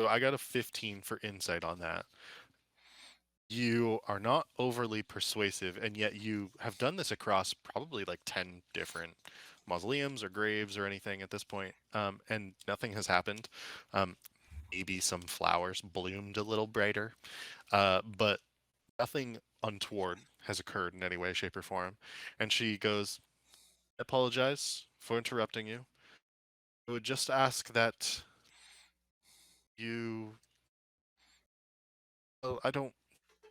I got a 15 for insight on that. You are not overly persuasive, and yet you have done this across probably like 10 different mausoleums or graves or anything at this point, and nothing has happened. Maybe some flowers bloomed a little brighter, but nothing untoward has occurred in any way, shape, or form. And she goes, "I apologize for interrupting you. I would just ask that you. Oh, I don't.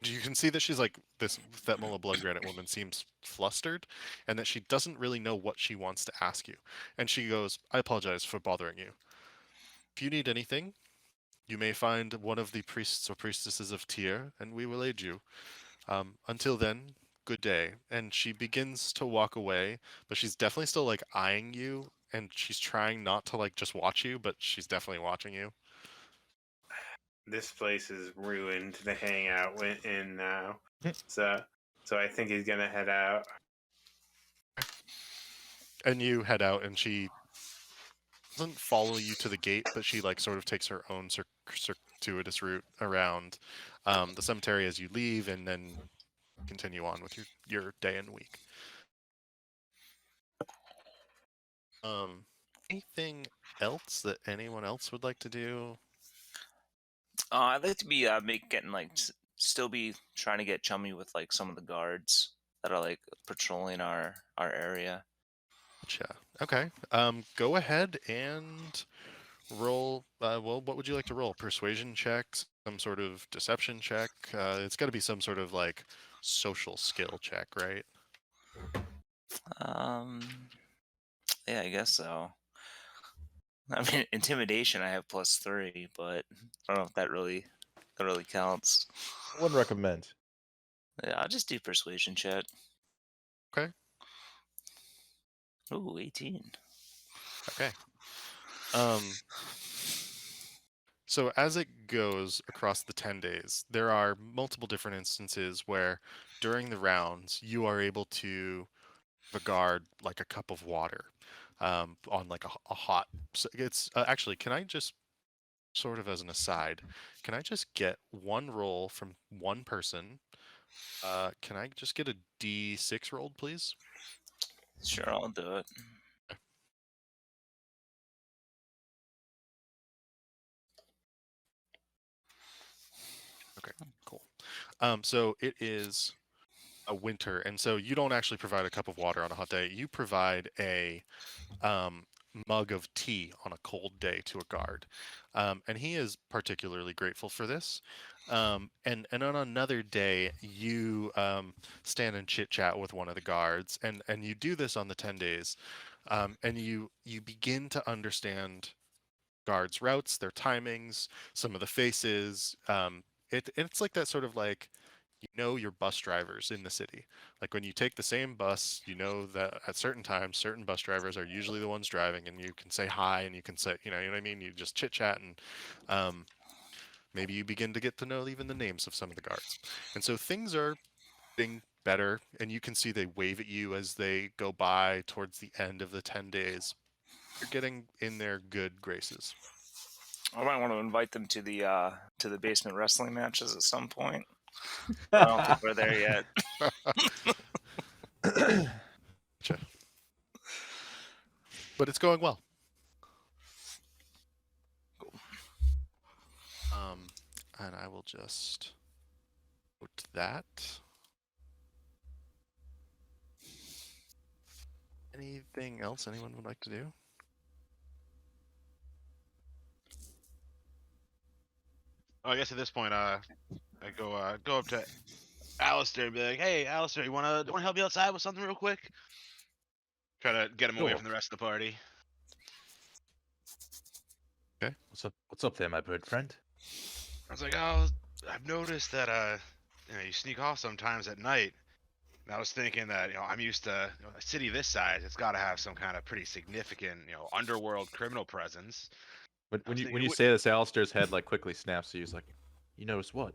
You can see that she's like this. That Mola Blood Granite woman seems flustered, and that she doesn't really know what she wants to ask you. And she goes, "I apologize for bothering you. If you need anything, You may find one of the priests or priestesses of Tyr, and we will aid you. Until then, good day. And she begins to walk away, but she's definitely still like eyeing you, and she's trying not to like just watch you, but she's definitely watching you. This place is ruined to hang out in now. So I think he's gonna head out. And you head out, and she doesn't follow you to the gate, but she like sort of takes her own circuitous route around the cemetery as you leave, and then continue on with your day and week. Anything else that anyone else would like to do? I'd like to be getting like still be trying to get chummy with like some of the guards that are like patrolling our area. Gotcha. Okay. Go ahead and roll. Well, what would you like to roll? Persuasion check, some sort of deception check. It's got to be some sort of like social skill check, right? Yeah, I guess so. I mean, intimidation I have +3, but I don't know if that really counts. I wouldn't recommend. Yeah, I'll just do persuasion check. Okay. Ooh, 18. Okay. So as it goes across the 10 days, there are multiple different instances where during the rounds you are able to guard like a cup of water on like a hot. So it's actually, can I just sort of as an aside, can I just get one roll from one person? Can I just get a D6 rolled, please? Sure, I'll do it. Okay, cool. So it is a winter, and so you don't actually provide a cup of water on a hot day. You provide a mug of tea on a cold day to a guard, and he is particularly grateful for this. And on another day, you stand and chit chat with one of the guards, and you do this on the 10 days, and you begin to understand guards' routes, their timings, some of the faces. It's like that sort of like your bus drivers in the city. Like when you take the same bus, you know that at certain times, certain bus drivers are usually the ones driving, and you can say hi, and you can say, you know what I mean. You just chit chat, and maybe you begin to get to know even the names of some of the guards. And so things are getting better, and you can see they wave at you as they go by towards the end of the 10 days. You're getting in their good graces. I might want to invite them to the basement wrestling matches at some point. I don't think we're there yet. Gotcha. But it's going well. Cool. And I will just note that. Anything else anyone would like to do? Oh, I guess at this point, I go up to Alistair and be like, "Hey, Alistair, you wanna help you outside with something real quick?" Try to get him away Sure. from the rest of the party. Okay. What's up there, my bird friend? I was like, "Oh, I've noticed that you sneak off sometimes at night." And I was thinking that I'm used to a city this size. It's got to have some kind of pretty significant underworld criminal presence. When I was you thinking, when you say this, Alistair's head like quickly snaps to you. He's like, "You notice what?"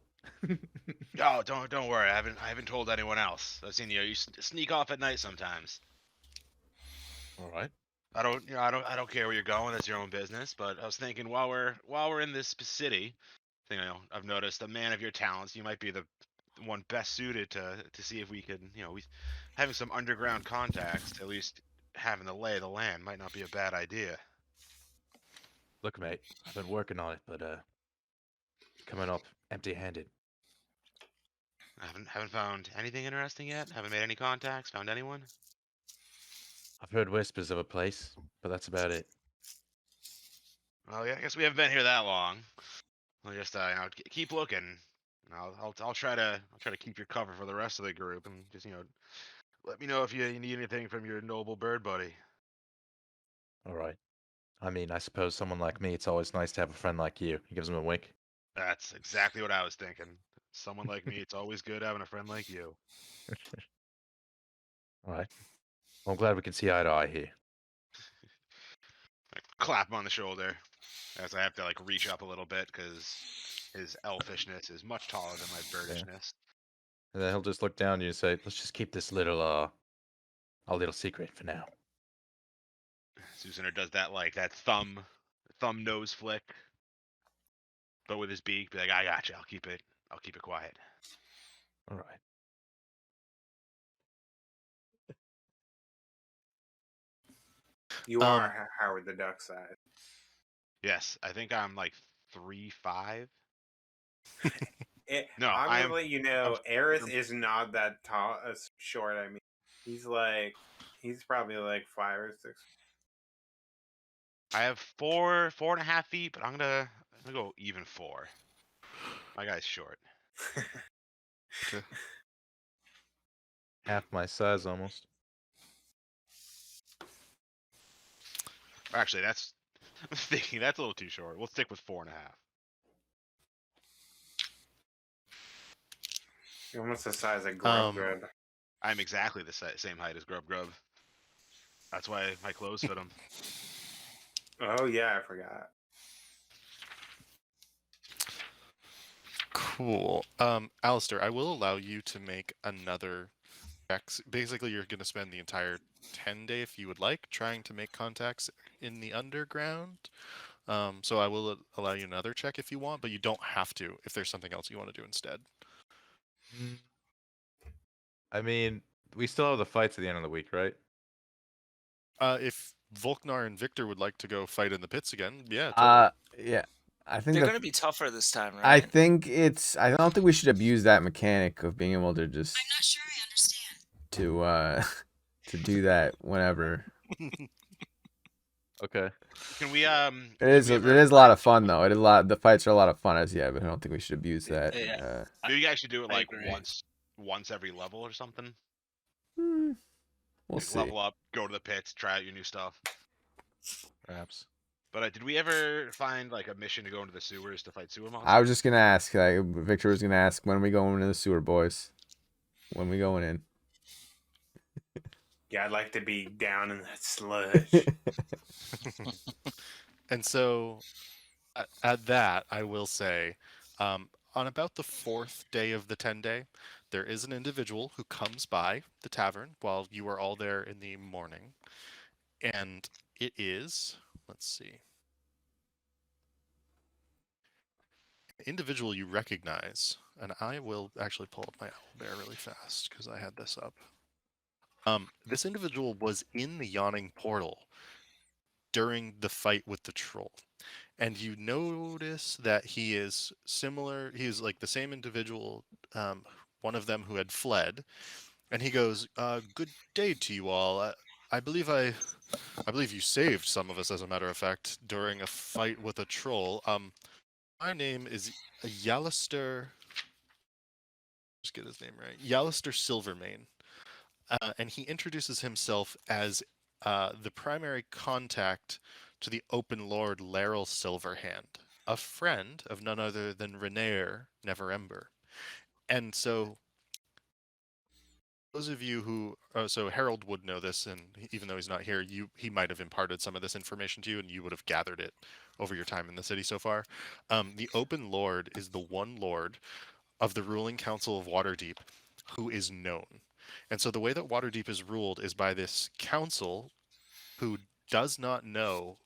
"Oh, don't worry. I haven't told anyone else. I've seen you sneak off at night sometimes. All right. I don't care where you're going. That's your own business. But I was thinking while we're in this city, I've noticed a man of your talents. You might be the one best suited to see if we could, having some underground contacts, at least having the lay of the land might not be a bad idea." Look, mate, I've been working on it, but coming up empty-handed. I haven't found anything interesting yet. Haven't made any contacts. Found anyone? I've heard whispers of a place, but that's about it. Well, yeah, I guess we haven't been here that long. We'll just keep looking. I'll try to keep your cover for the rest of the group, and just let me know if you need anything from your noble bird buddy. All right. I mean, I suppose someone like me, it's always nice to have a friend like you. He gives him a wink. That's exactly what I was thinking. Someone like me, it's always good having a friend like you. All right. Well, I'm glad we can see eye to eye here. I clap him on the shoulder as I have to like reach up a little bit because his elfishness is much taller than my birdishness. And then he'll just look down at you and say, "Let's just keep this little a little secret for now." Susaner does that like that thumb nose flick, but with his beak. Be like, I got you. I'll keep it quiet. All right. You are Howard the Duck size. Yes, I think I'm like 3'5". No, I'm I gonna am. let you know, Aerith is not that tall, short. I mean, he's probably like 5 or 6. I have 4.5 feet, but I'm gonna go even 4. My guy's short. Half my size almost. Actually, that's I'm thinking that's a little too short. We'll stick with 4.5. You're almost the size of Grub. I'm exactly the same height as Grub Grub. That's why my clothes fit him. Oh yeah, I forgot. Cool. Alistair, I will allow you to make another check. Basically, you're going to spend the entire 10-day, if you would like, trying to make contacts in the underground. So I will allow you another check if you want, but you don't have to if there's something else you want to do instead. I mean, we still have the fights at the end of the week, right? If Volknar and Victor would like to go fight in the pits again, yeah, totally. Yeah. I think They're gonna be tougher this time, right? I think I don't think we should abuse that mechanic of being able to just I'm not sure I understand. to do that whenever. Okay. Can we It is a lot of fun though. The fights are a lot of fun as but I don't think we should abuse that. Yeah. maybe you guys should do it I like agree. once every level or something? We'll Like, see. level up, go to the pits, try out your new stuff. Perhaps. But did we ever find like a mission to go into the sewers to fight sewer monsters? I was just gonna ask. Victor was gonna ask, when are we going into the sewer, boys? When we going in? Yeah, I'd like to be down in that sludge. And so, at that, I will say, on about the 4th day of the 10-day, there is an individual who comes by the tavern while you are all there in the morning. And it is, let's see, an individual you recognize. And I will actually pull up my owlbear really fast because I had this up. This individual was in the yawning portal during the fight with the troll. And you notice that he is similar. He is like the same individual, one of them who had fled. And he goes, "Good day to you all. I believe you saved some of us, as a matter of fact, during a fight with a troll. My name is Yalister. Just get his name right. Yalister Silvermane." And he introduces himself as the primary contact to the Open Lord Laryl Silverhand, a friend of none other than Renaer Neverember. And so, those of you who, so Harold would know this, and even though he's not here, he might have imparted some of this information to you, and you would have gathered it over your time in the city so far. The Open Lord is the one lord of the ruling council of Waterdeep who is known. And so the way that Waterdeep is ruled is by this council who does not know,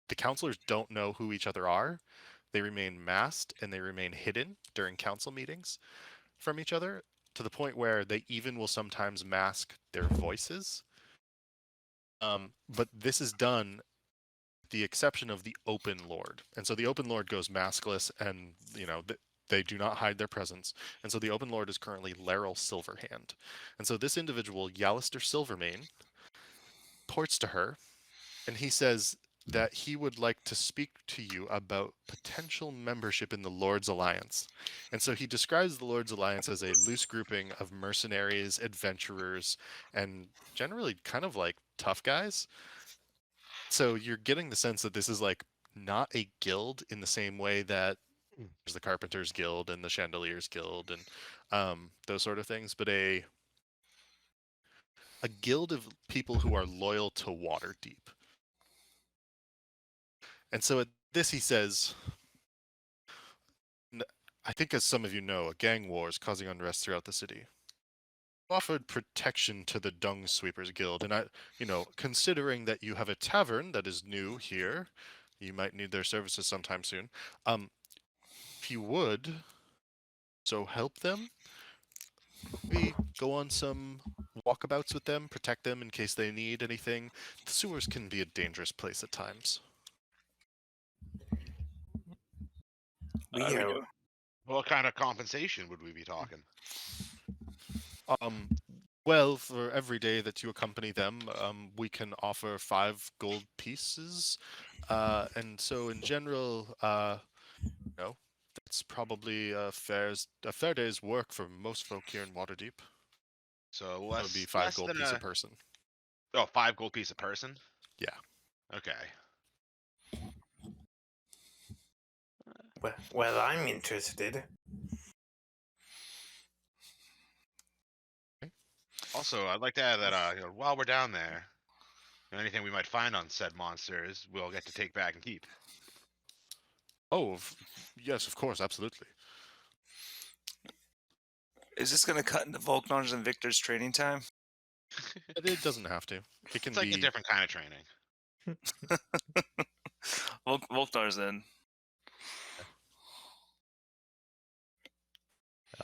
the counselors don't know who each other are. They remain masked and they remain hidden during council meetings from each other, to the point where they even will sometimes mask their voices. But this is done with the exception of the Open Lord. And so the Open Lord goes maskless, and they do not hide their presence. And so the Open Lord is currently Laryl Silverhand. And so this individual, Yalister Silvermane, ports to her, and he says that he would like to speak to you about potential membership in the Lord's Alliance. And so he describes the Lord's Alliance as a loose grouping of mercenaries, adventurers, and generally kind of like tough guys. So you're getting the sense that this is like not a guild in the same way that there's the Carpenters Guild and the Chandeliers Guild and those sort of things, but a guild of people who are loyal to Waterdeep. And so at this he says, I think as some of you know, a gang war is causing unrest throughout the city. Offered protection to the Dung Sweepers Guild, and considering that you have a tavern that is new here, you might need their services sometime soon. If you would, so help them. Maybe go on some walkabouts with them, protect them in case they need anything. The sewers can be a dangerous place at times. We we are do. What kind of compensation would we be talking? Well, for every day that you accompany them, we can offer 5 gold pieces. And so in general, that's probably a fair day's work for most folk here in Waterdeep. So That would be less 5 gold than piece a a person. 5 gold piece a person. Yeah. Okay. well, I'm interested. Also, I'd like to add that while we're down there, anything we might find on said monsters, we'll get to take back and keep. Oh, yes, of course, absolutely. Is this going to cut into Volknar's and Victor's training time? It doesn't have to. It can It's like be a different kind of training. Volknar's in.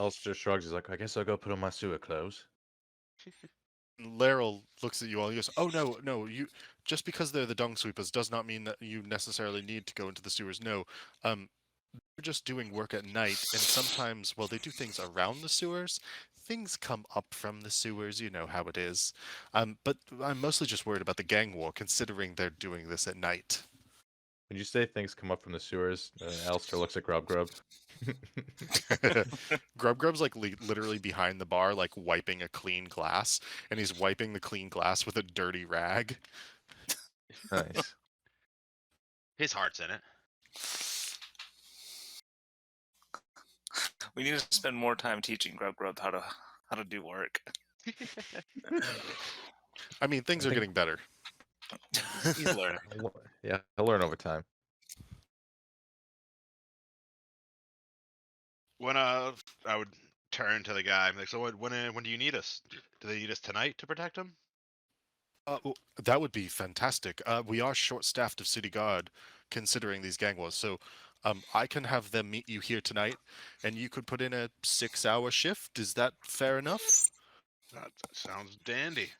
Alistair shrugs. He's like, I guess I'll go put on my sewer clothes. Laryl looks at you all. He goes, "Oh no! You just because they're the dung sweepers does not mean that you necessarily need to go into the sewers. No, they're just doing work at night, and sometimes, well, they do things around the sewers. Things come up from the sewers. You know how it is. But I'm mostly just worried about the gang war, considering they're doing this at night." When you say things come up from the sewers, Alistair looks at Grub Grub. Grub's like literally behind the bar, like wiping a clean glass, and he's wiping the clean glass with a dirty rag. Nice. His heart's in it. We need to spend more time teaching Grub how to do work. I mean, things are think- getting better. He's learning. Yeah, he'll learn over time. When I would turn to the guy, I'm like, so when do you need us? Do they need us tonight to protect him? That would be fantastic. We are short-staffed of city guard, considering these gang wars. So, I can have them meet you here tonight, and you could put in a 6-hour shift. Is that fair enough? That sounds dandy.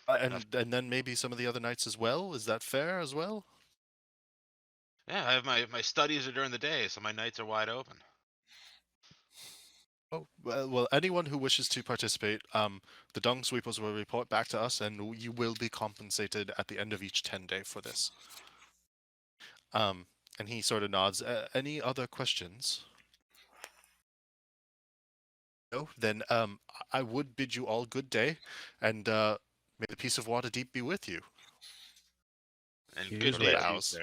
And then maybe some of the other nights as well. Is that fair as well? Yeah, I have my studies are during the day, so my nights are wide open. Oh, well, anyone who wishes to participate, the dung sweepers will report back to us, and you will be compensated at the end of each 10-day for this. And he sort of nods. Any other questions? No? Then I would bid you all good day, and may the peace of Waterdeep be with you. And He good usually day, bows.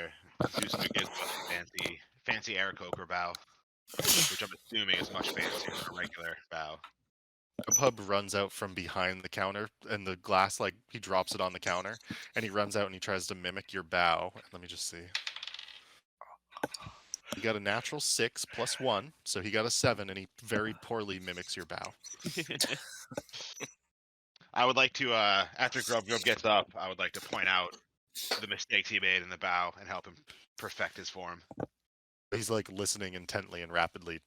Zeus gives a fancy Aarakocra bow, which I'm assuming is much fancier than a regular bow. A pub runs out from behind the counter, and the glass, like, he drops it on the counter, and he runs out and he tries to mimic your bow. Let me just see. He got a natural 6 plus 1, so he got a 7, and he very poorly mimics your bow. I would like to, after Grub gets up, I would like to point out the mistakes he made in the bow and help him perfect his form. He's like listening intently and rapidly,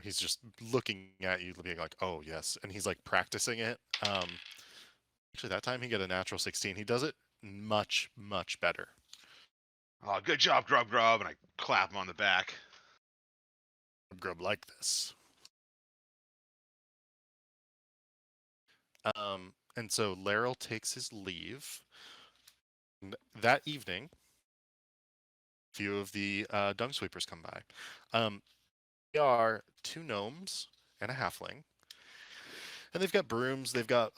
he's just looking at you, being like, "Oh yes," and he's like practicing it. Actually, that time he got a natural 16. He does it much, much better. Oh, good job, Grub, and I clap him on the back. Grub like this. And so Laryl takes his leave. And that evening, a few of the dung sweepers come by. They are 2 gnomes and a halfling. And they've got brooms, they've got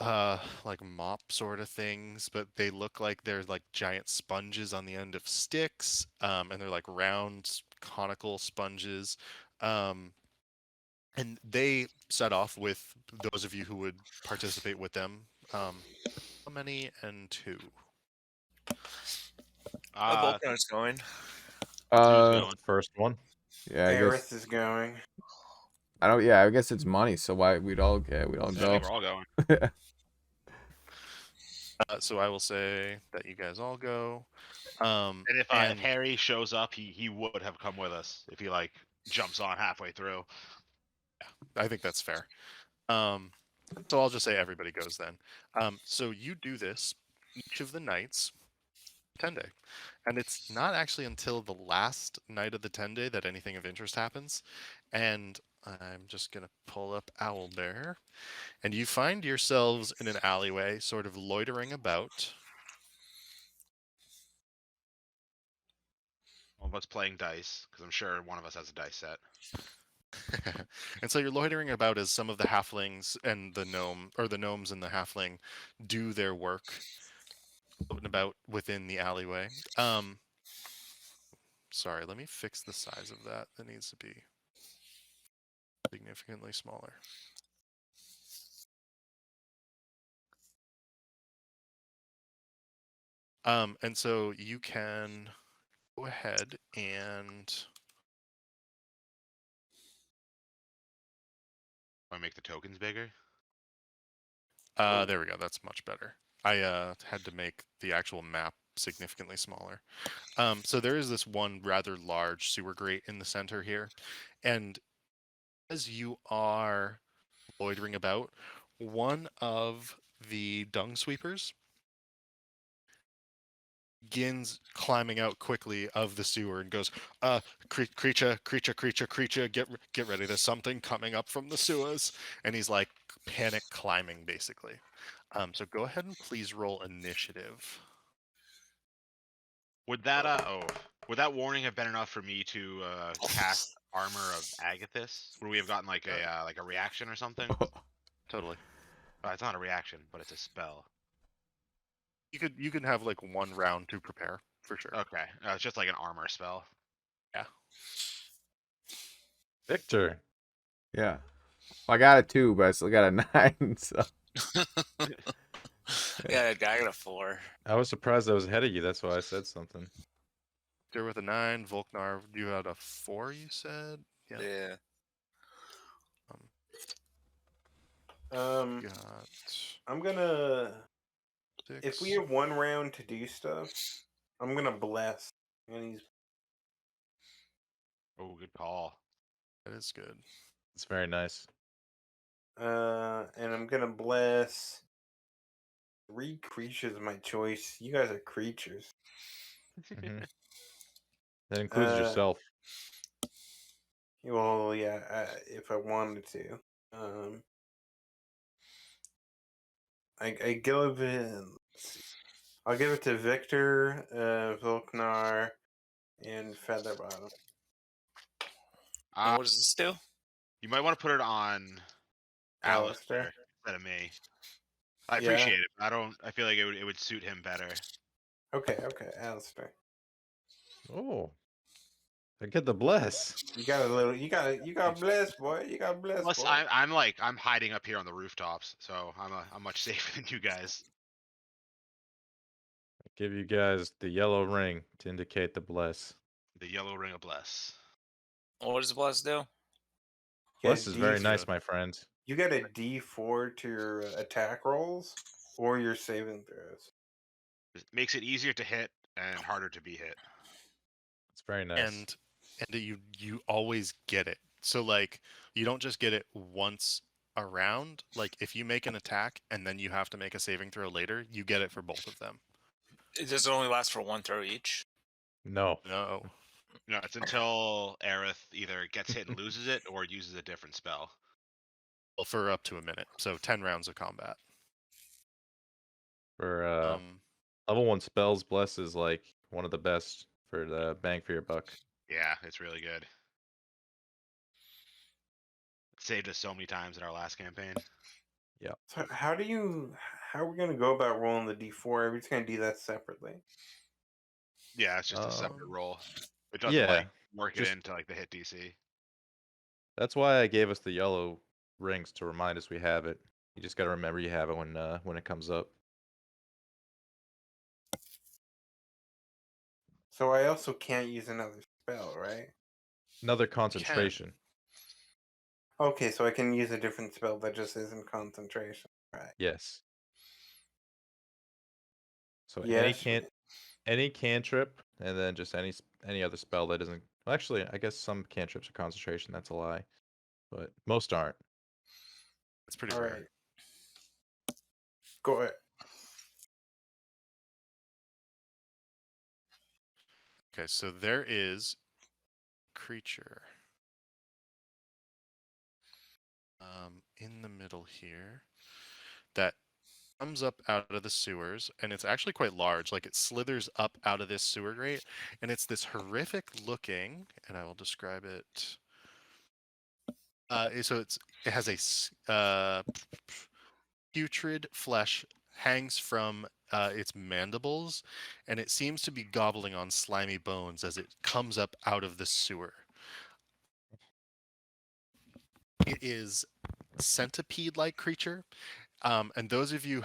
like mop sort of things, but they look like they're like giant sponges on the end of sticks, and they're like round conical sponges. Um, and they set off with those of you who would participate with them. How many and two? Volkmar's going. Who's Uh, going? First one. yeah, I guess Aerith is going. I don't. Yeah, I guess it's money. So why we'd all I go. think we're all going. So I will say that you guys all go. And if Harry shows up, he would have come with us if he like jumps on halfway through. I think that's fair. So I'll just say everybody goes then. So you do this each of the nights, 10-day. And it's not actually until the last night of the 10-day that anything of interest happens. And I'm just going to pull up Owlbear. And you find yourselves in an alleyway, sort of loitering about. One of us playing dice, because I'm sure one of us has a dice set. And so you're loitering about as some of the halflings and the gnome, or the gnomes and the halfling, do their work out and about within the alleyway. Sorry, let me fix the size of that. That needs to be significantly smaller. And so you can go ahead and Want to make the tokens bigger? there we go. That's much better. I had to make the actual map significantly smaller. So there is this one rather large sewer grate in the center here, and as you are loitering about, one of the dung sweepers begins climbing out quickly of the sewer and goes, creature, get ready. There's something coming up from the sewers. And he's like panic climbing basically. So go ahead and please roll initiative. Would that would that warning have been enough for me to cast Armor of Agathis? Would we have gotten like a reaction or something? Totally. It's not a reaction, but it's a spell. You can have like one round to prepare for sure. Okay, it's just like an armor spell. Yeah. Victor. Yeah. Well, I got a 2, but I still got a 9. So Yeah, I got a 4. I was surprised I was ahead of you. That's why I said something. There with a 9, Volknar, you had a 4, you said? Yeah. Got I'm gonna. 6. If we have one round to do stuff, I'm gonna bless. And he's Oh, good call. That is good. It's very nice. and I'm gonna bless 3 creatures. My choice. You guys are creatures. Hmm. That includes Uh, yourself. Well, yeah. If I wanted to, I give it. Let's see. I'll give it to Victor, Volknar, and Featherbottom. And what does this do? You might want to put it on Alistair instead of me. I Yeah. appreciate it. I feel like it would suit him better. Okay, Alistair. Oh. I get the bless. You got a little. You got blessed, boy. You got blessed, Plus, boy. I'm hiding up here on the rooftops, so I'm much safer than you guys. I give you guys the yellow ring to indicate the bless. The yellow ring of bless. What does Bless do? You Bless get is a very D- nice, my friend. You get a D4 to your attack rolls or your saving throws. It makes it easier to hit and harder to be hit. It's very nice. And you always get it. So like you don't just get it once around. Like if you make an attack and then you have to make a saving throw later, you get it for both of them. Does it only last for 1 throw each? No. No. No, it's until Aerith either gets hit and loses it or uses a different spell. Well, for up to a minute. So 10 rounds of combat. For level 1 spells, bless is like one of the best for the bang for your buck. Yeah, it's really good. It saved us so many times in our last campaign. So how are we gonna go about rolling the d4? Are we just gonna do that separately? Yeah, it's just a separate roll. It doesn't Yeah, like work it just- into like the hit DC. That's why I gave us the yellow rings to remind us we have it. You just got to remember you have it when it comes up. So I also can't use another spell, right? Another concentration. Okay, so I can use a different spell that just isn't concentration, right? Yes. So Yes. any cantrip, and then just any other spell that isn't. Well, actually, I guess some cantrips are concentration. That's a lie, but most aren't. It's pretty All rare. right. Go ahead. Okay, so there is creature in the middle here that comes up out of the sewers, and it's actually quite large. Like it slithers up out of this sewer grate, and it's this horrific looking, and I will describe it. So it has a putrid flesh hangs from its mandibles, and it seems to be gobbling on slimy bones as it comes up out of the sewer. It is centipede-like creature, and those of you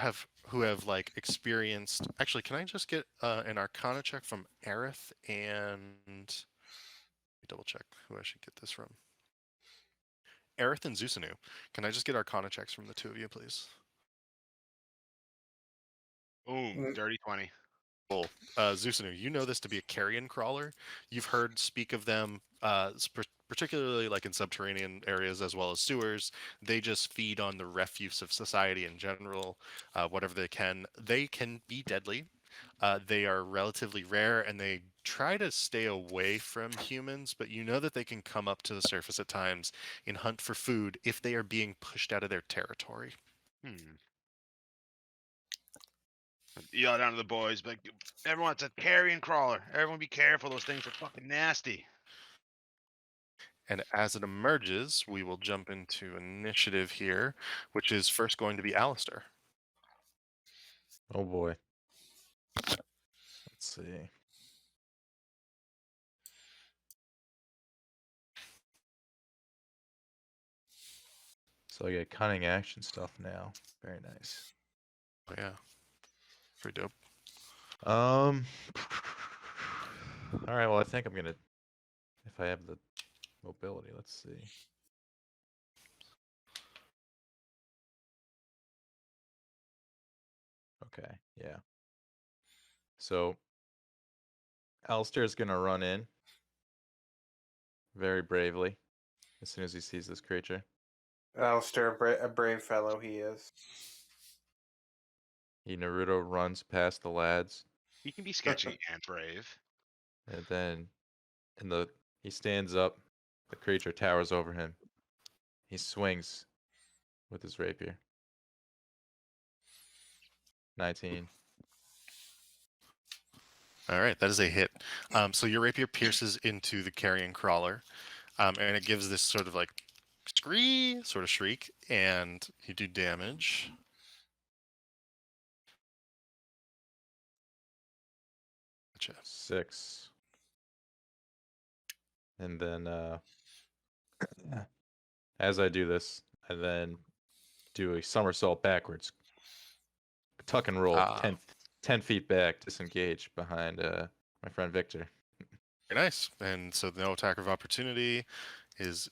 who have like experienced. Actually, can I just get an Arcana check from Aerith and let me double check who I should get this from? Aerith and Zusanu. Can I just get Arcana checks from the two of you, please? Boom, dirty 20. Cool. Zusanu, you know this to be a carrion crawler. You've heard speak of them, particularly like in subterranean areas as well as sewers. They just feed on the refuse of society in general, whatever they can. They can be deadly. They are relatively rare, and they try to stay away from humans, but you know that they can come up to the surface at times and hunt for food if they are being pushed out of their territory. Yell down to the boys, but everyone, it's a carrion crawler. Everyone be careful. Those things are fucking nasty. And as it emerges, we will jump into initiative here, which is first going to be Alistair. Oh boy. Let's see. So I get cunning action stuff now. Very nice. Oh, yeah. Pretty dope. All right. Well, I think I'm gonna, if I have the mobility. Let's see. Okay. Yeah. So Alistair's gonna run in very bravely as soon as he sees this creature. Alistair, a brave fellow he is. He Naruto runs past the lads, He can be sketchy and brave. and then he stands up. The creature towers over him. He swings with his rapier. 19. All right, that is a hit. So your rapier pierces into the carrion crawler, and it gives this sort of like scree sort of shriek, and you do damage. Gotcha. 6. And then as I do this, I then do a somersault backwards. Tuck and roll 10 feet back, disengage behind my friend Victor. Very nice. And so no attack of opportunity is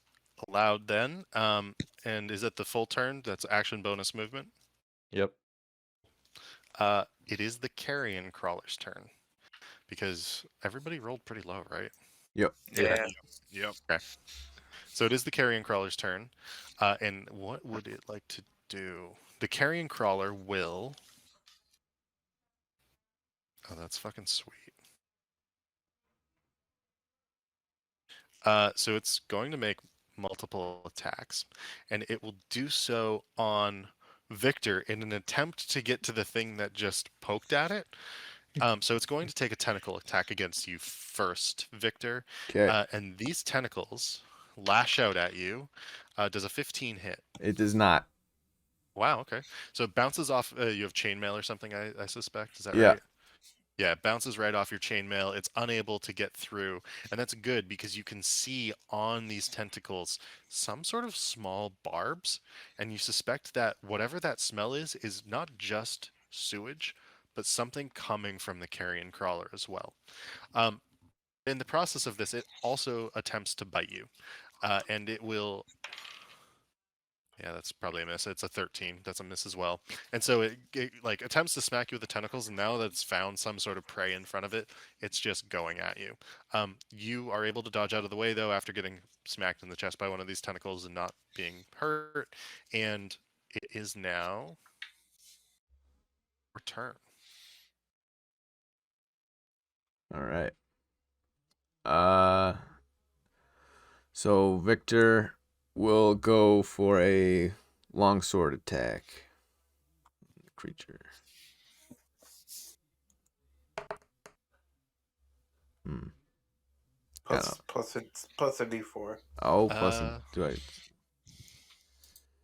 allowed then. And is it the full turn? That's action bonus movement. Yep. It is the carrion crawler's turn because everybody rolled pretty low, right? Yep. Yeah. Yep. Okay. So it is the carrion crawler's turn. And what would it like to do? The carrion crawler will. Oh, that's fucking sweet. So it's going to make multiple attacks, and it will do so on Victor in an attempt to get to the thing that just poked at it. So it's going to take a tentacle attack against you first, Victor. Okay. And these tentacles lash out at you. Does a 15 hit? It does not. Wow. Okay. So it bounces off. You have chainmail or something, I suspect. Is that Yeah. right? Yeah, it bounces right off your chainmail. It's unable to get through, and that's good because you can see on these tentacles some sort of small barbs, and you suspect that whatever that smell is not just sewage, but something coming from the carrion crawler as well. Um, in the process of this, it also attempts to bite you, and it will. Yeah, that's probably a miss. It's a 13. That's a miss as well. And so it like attempts to smack you with the tentacles, and now that it's found some sort of prey in front of it, it's just going at you. You are able to dodge out of the way though after getting smacked in the chest by one of these tentacles and not being hurt. And it is now your turn. All right. So Victor will go for a longsword attack. Creature. Hmm. Plus a d4. Oh, plus a do I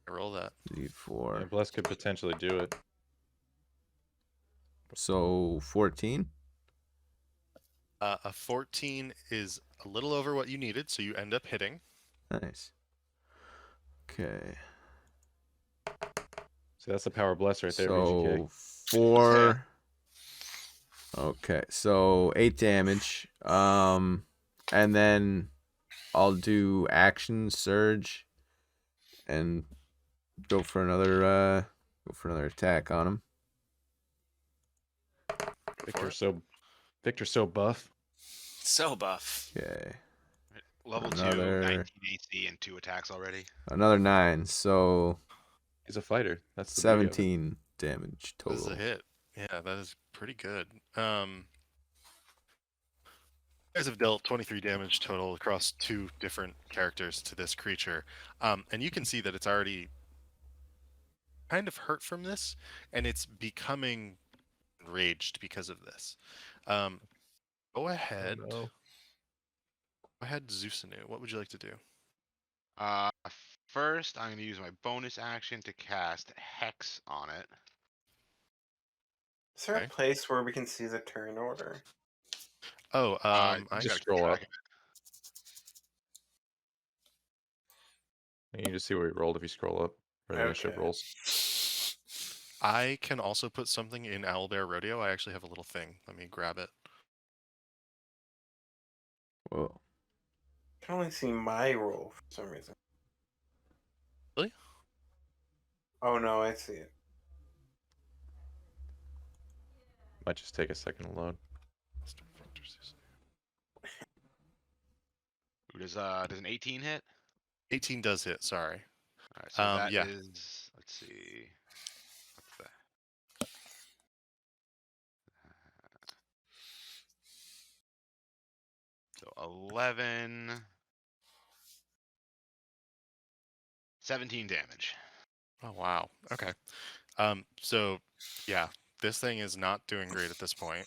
Roll that. Yeah, D4? Bless could potentially do it. So 14. A 14 is a little over what you needed, so you end up hitting. Nice. Okay. So that's the power bless right there, So VGK. 4. Okay, so 8 damage. And then I'll do action surge and go for another attack on him. Go for it. Victor's so buff. So buff. Okay. Level 2, Another- 19 AC, and 2 attacks already. Another 9. So He's a fighter. That's the beauty of it. 17 damage This is total. a hit. Yeah, that is pretty good. You guys have dealt 23 damage total across 2 different characters to this creature. And you can see that it's already kind of hurt from this, and it's becoming enraged because of this. Go ahead. Oh, no. Go ahead, Zeusanu. What would you like to do? First, I'm going to use my bonus action to cast Hex on it. Is there Okay. a place where we can see the turn order? Oh, I I just gotta keep scroll track up. of it. You can just see where he rolled if you scroll up. Or the initiative Okay. rolls. I can also put something in Owlbear Rodeo. I actually have a little thing. Let me grab it. Whoa. I can only see my roll for some reason. Really? Oh no, I see it. Might just take a second to load. Ooh, does an 18 hit? 18 does hit. Sorry. Alright, so that yeah. is, let's see. What's that? So 11. 17 damage. Oh wow. Okay. So yeah, this thing is not doing great at this point.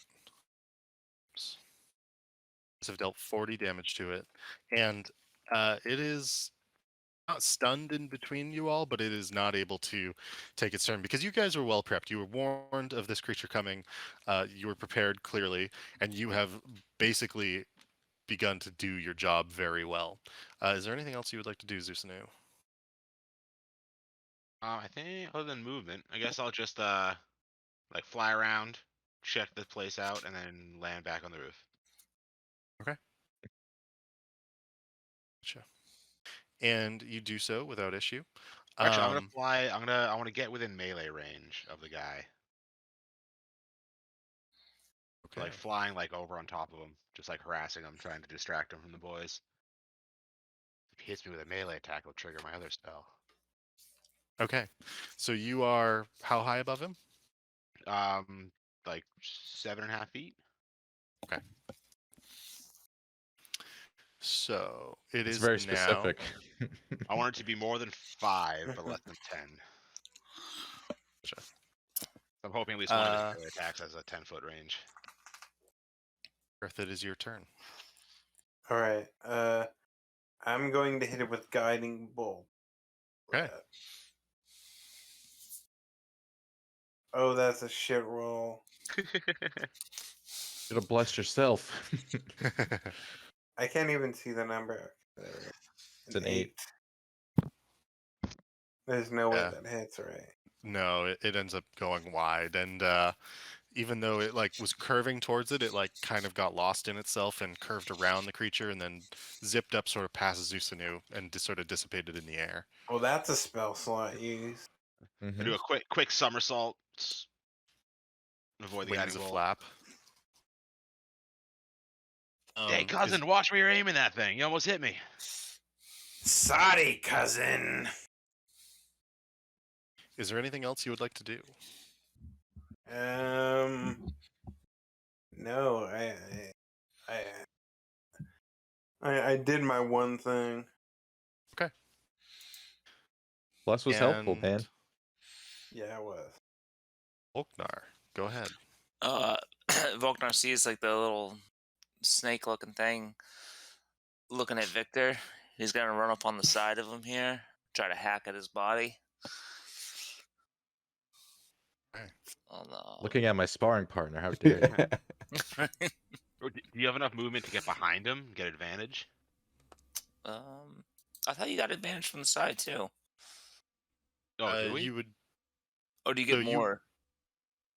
Have dealt 40 damage to it, and it is not stunned in between you all, but it is not able to take its turn because you guys were well prepped. You were warned of this creature coming. You were prepared clearly, and you have basically begun to do your job very well. Is there anything else you would like to do, Zeusanu? I think other than movement, I guess I'll just like fly around, check the place out, and then land back on the roof. Okay. Gotcha. And you do so without issue. Actually, I'm gonna fly. I want to get within melee range of the guy. Okay. Like flying like over on top of him, just like harassing him, trying to distract him from the boys. If he hits me with a melee attack, it'll trigger my other spell. Okay. So you are how high above him? Like 7.5 feet. Okay. So it It's is very now. specific. I want it to be more than 5, but less than 10. Gotcha. So I'm hoping at least one of his melee attacks has a 10-foot range. Earth, it is your turn. All right. I'm going to hit it with guiding bolt. Okay. Oh, that's a shit roll. You'll bless yourself. I can't even see the number. There we go. It's an 8. There's no way Yeah. that hits, right? No, it ends up going wide, and even though it like was curving towards it, it like kind of got lost in itself and curved around the creature, and then zipped up sort of past Zusanu and sort of dissipated in the air. Well, that's a spell slot used. I do a quick somersault. Avoid the Wings guiding a bolt. flap. Hey, cousin, watch where you're aiming that thing. You almost hit me. Sorry, cousin. Is there anything else you would like to do? No, I did my one thing. Okay. Bless was helpful, man. Yeah, it was. Volknar, go ahead. Volknar sees like the little snake-looking thing looking at Victor. He's gonna run up on the side of him here, try to hack at his body. Okay. Oh no! Looking at my sparring partner, how dare you? Do you have enough movement to get behind him, get advantage? I thought you got advantage from the side too. Oh, do we? You would. Or do you get So more?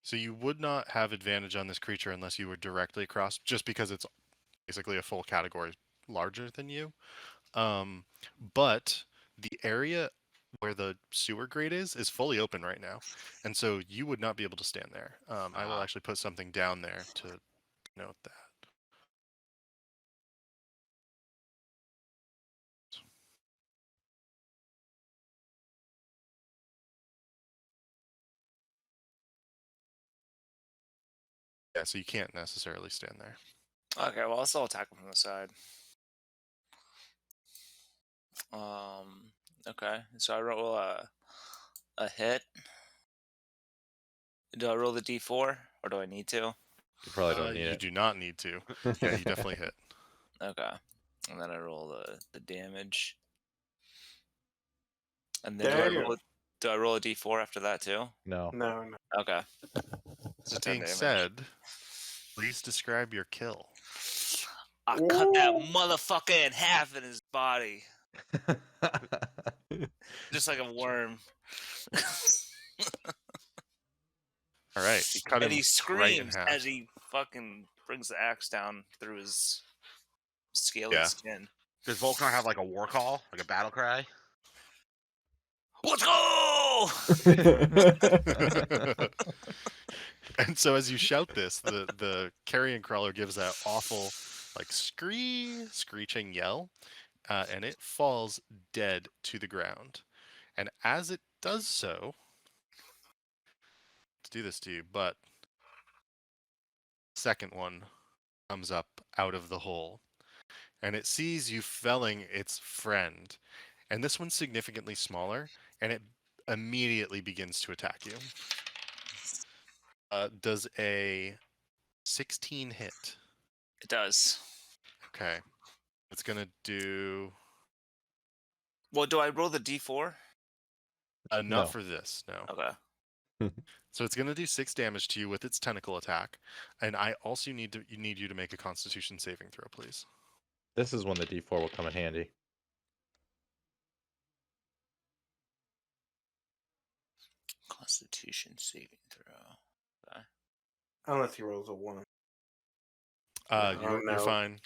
So you would not have advantage on this creature unless you were directly across, just because it's basically a full category larger than you. But the area where the sewer grate is fully open right now, and so you would not be able to stand there. I will actually put something down there to note that. Yeah, so you can't necessarily stand there. Okay, well I'll still attack him from the side. Okay, so I roll a hit. Do I roll the d4 or do I need to? You probably don't need You it. do not need to. Yeah, you definitely hit. Okay, and then I roll the damage. And then do I roll a d4 after that too? No. No. Okay. That being said, please describe your kill. I cut that motherfucker in half in his body. Just like a worm. All right, you cut him And he right in screams half. as he fucking brings the axe down through his scaly skin. Does Volknar have like a war call, like a battle cry? Let's go! And so as you shout this, the carrion crawler gives that awful, like, screeching yell, and it falls dead to the ground. And as it does so, to do this to you, but second one comes up out of the hole, and it sees you felling its friend. And this one's significantly smaller, and it immediately begins to attack you. Does a 16 hit? It does. Okay. It's going to do... Well, do I roll the d4? Not No. for this, no. Okay. So it's going to do 6 damage to you with its tentacle attack. And I also need you to make a Constitution saving throw, please. This is when the D4 will come in handy. Constitution saving throw. Okay. Unless he rolls a 1. You're fine.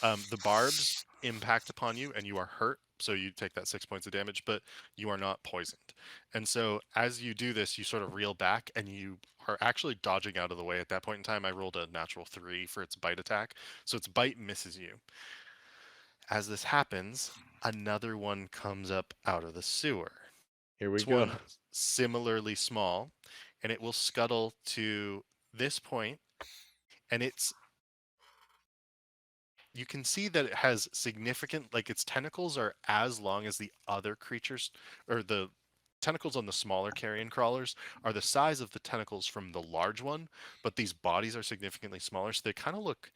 The barbs impact upon you, and you are hurt, so you take that 6 points of damage, but you are not poisoned. And so as you do this, you sort of reel back, and you are actually dodging out of the way. At that point in time, I rolled a natural 3 for its bite attack, so its bite misses you. As this happens, another one comes up out of the sewer. Here we This go. one similarly small, and it will scuttle to this point, and you can see that it has significant, like, its tentacles are as long as the other creatures, or the tentacles on the smaller carrion crawlers are the size of the tentacles from the large one, but these bodies are significantly smaller, so they kind of look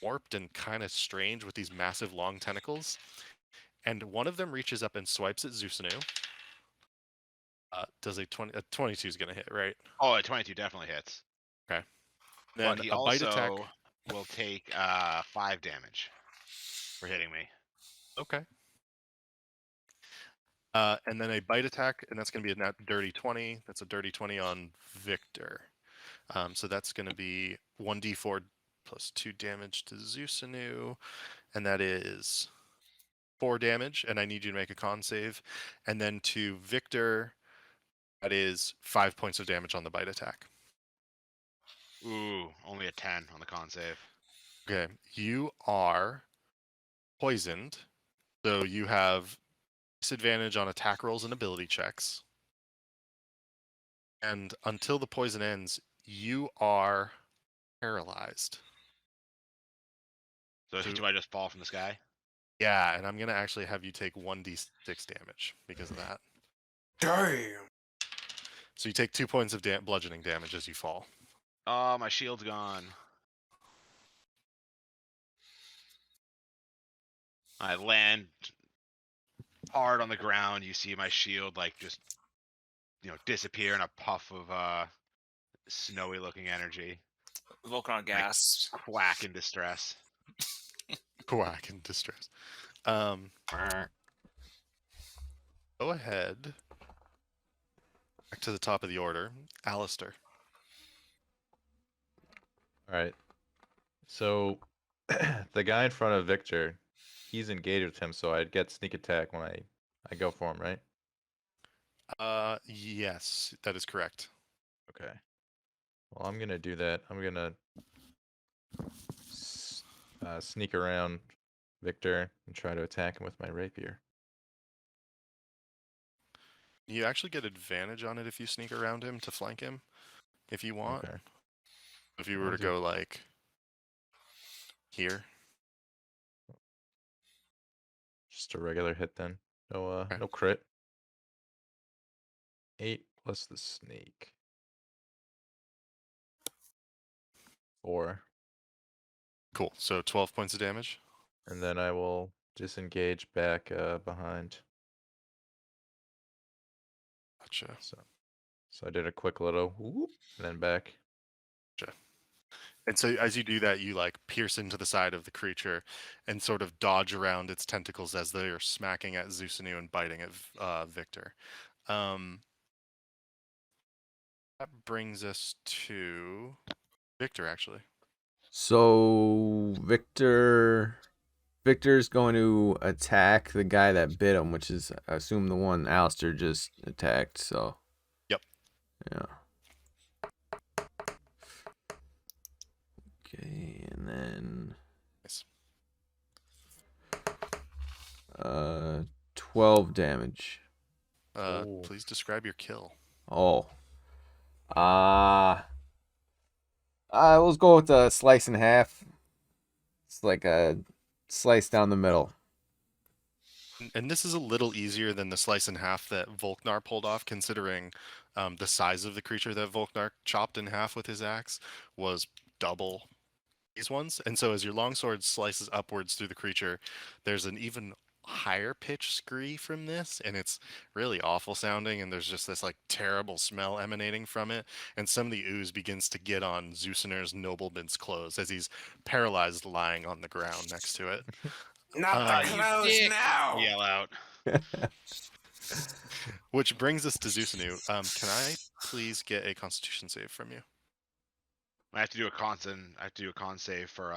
warped and kind of strange with these massive long tentacles. And one of them reaches up and swipes at Zusanu. Does a 22 is going to hit, right? Oh, a 22 definitely hits. Then But he a bite attack. also will take 5 damage for hitting me. Okay. And then a bite attack, and that's going to be a dirty 20. That's a dirty 20 on Victor. So that's going to be 1d4 plus 2 damage to Zusanu, and that is 4 damage, and I need you to make a con save. And then to Victor, that is 5 points of damage on the bite attack. Ooh, only a 10 on the con save. Okay, you are poisoned, so you have disadvantage on attack rolls and ability checks. And until the poison ends, you are paralyzed. So do I just fall from the sky? Yeah, and I'm going to actually have you take 1d6 damage because of that. Damn. So you take 2 points of bludgeoning damage as you fall. Oh, my shield's gone. I land hard on the ground. You see my shield like just disappear in a puff of snowy looking energy. Volcron gasps. Quack in distress. Quack in distress. Go ahead. Back to the top of the order. Alistair. All right. So the guy in front of Victor, he's engaged with him, so I'd get sneak attack when I go for him, right? Yes, that is correct. Okay. Well, I'm gonna do that. I'm gonna sneak around Victor and try to attack him with my rapier. You actually get advantage on it if you sneak around him to flank him, if you want. Okay. If you were to I'll do- go like here. Just a regular hit then. No Okay. no crit. 8 plus the sneak. 4. Cool. So 12 points of damage. And then I will disengage back behind. Gotcha. So I did a quick little whoop and then back. And so as you do that, you like pierce into the side of the creature and sort of dodge around its tentacles as they are smacking at Zusanu and biting at Victor. That brings us to Victor, actually. So Victor's going to attack the guy that bit him, which is, I assume, the one Alistair just attacked. So. Yep. Yeah. Okay, and then Nice. 12 damage. Please describe your kill. Oh. Let's go with a slice in half. It's like a slice down the middle. And this is a little easier than the slice in half that Volknar pulled off, considering the size of the creature that Volknar chopped in half with his axe was double these ones. And so as your longsword slices upwards through the creature, there's an even higher pitch scree from this, and it's really awful sounding, and there's just this like terrible smell emanating from it, and some of the ooze begins to get on Zusaner's nobleman's clothes as he's paralyzed lying on the ground next to it. Not the clothes now. Yell out. Which brings us to Zusanu. Can I please get a constitution save from you? I have to do a con save for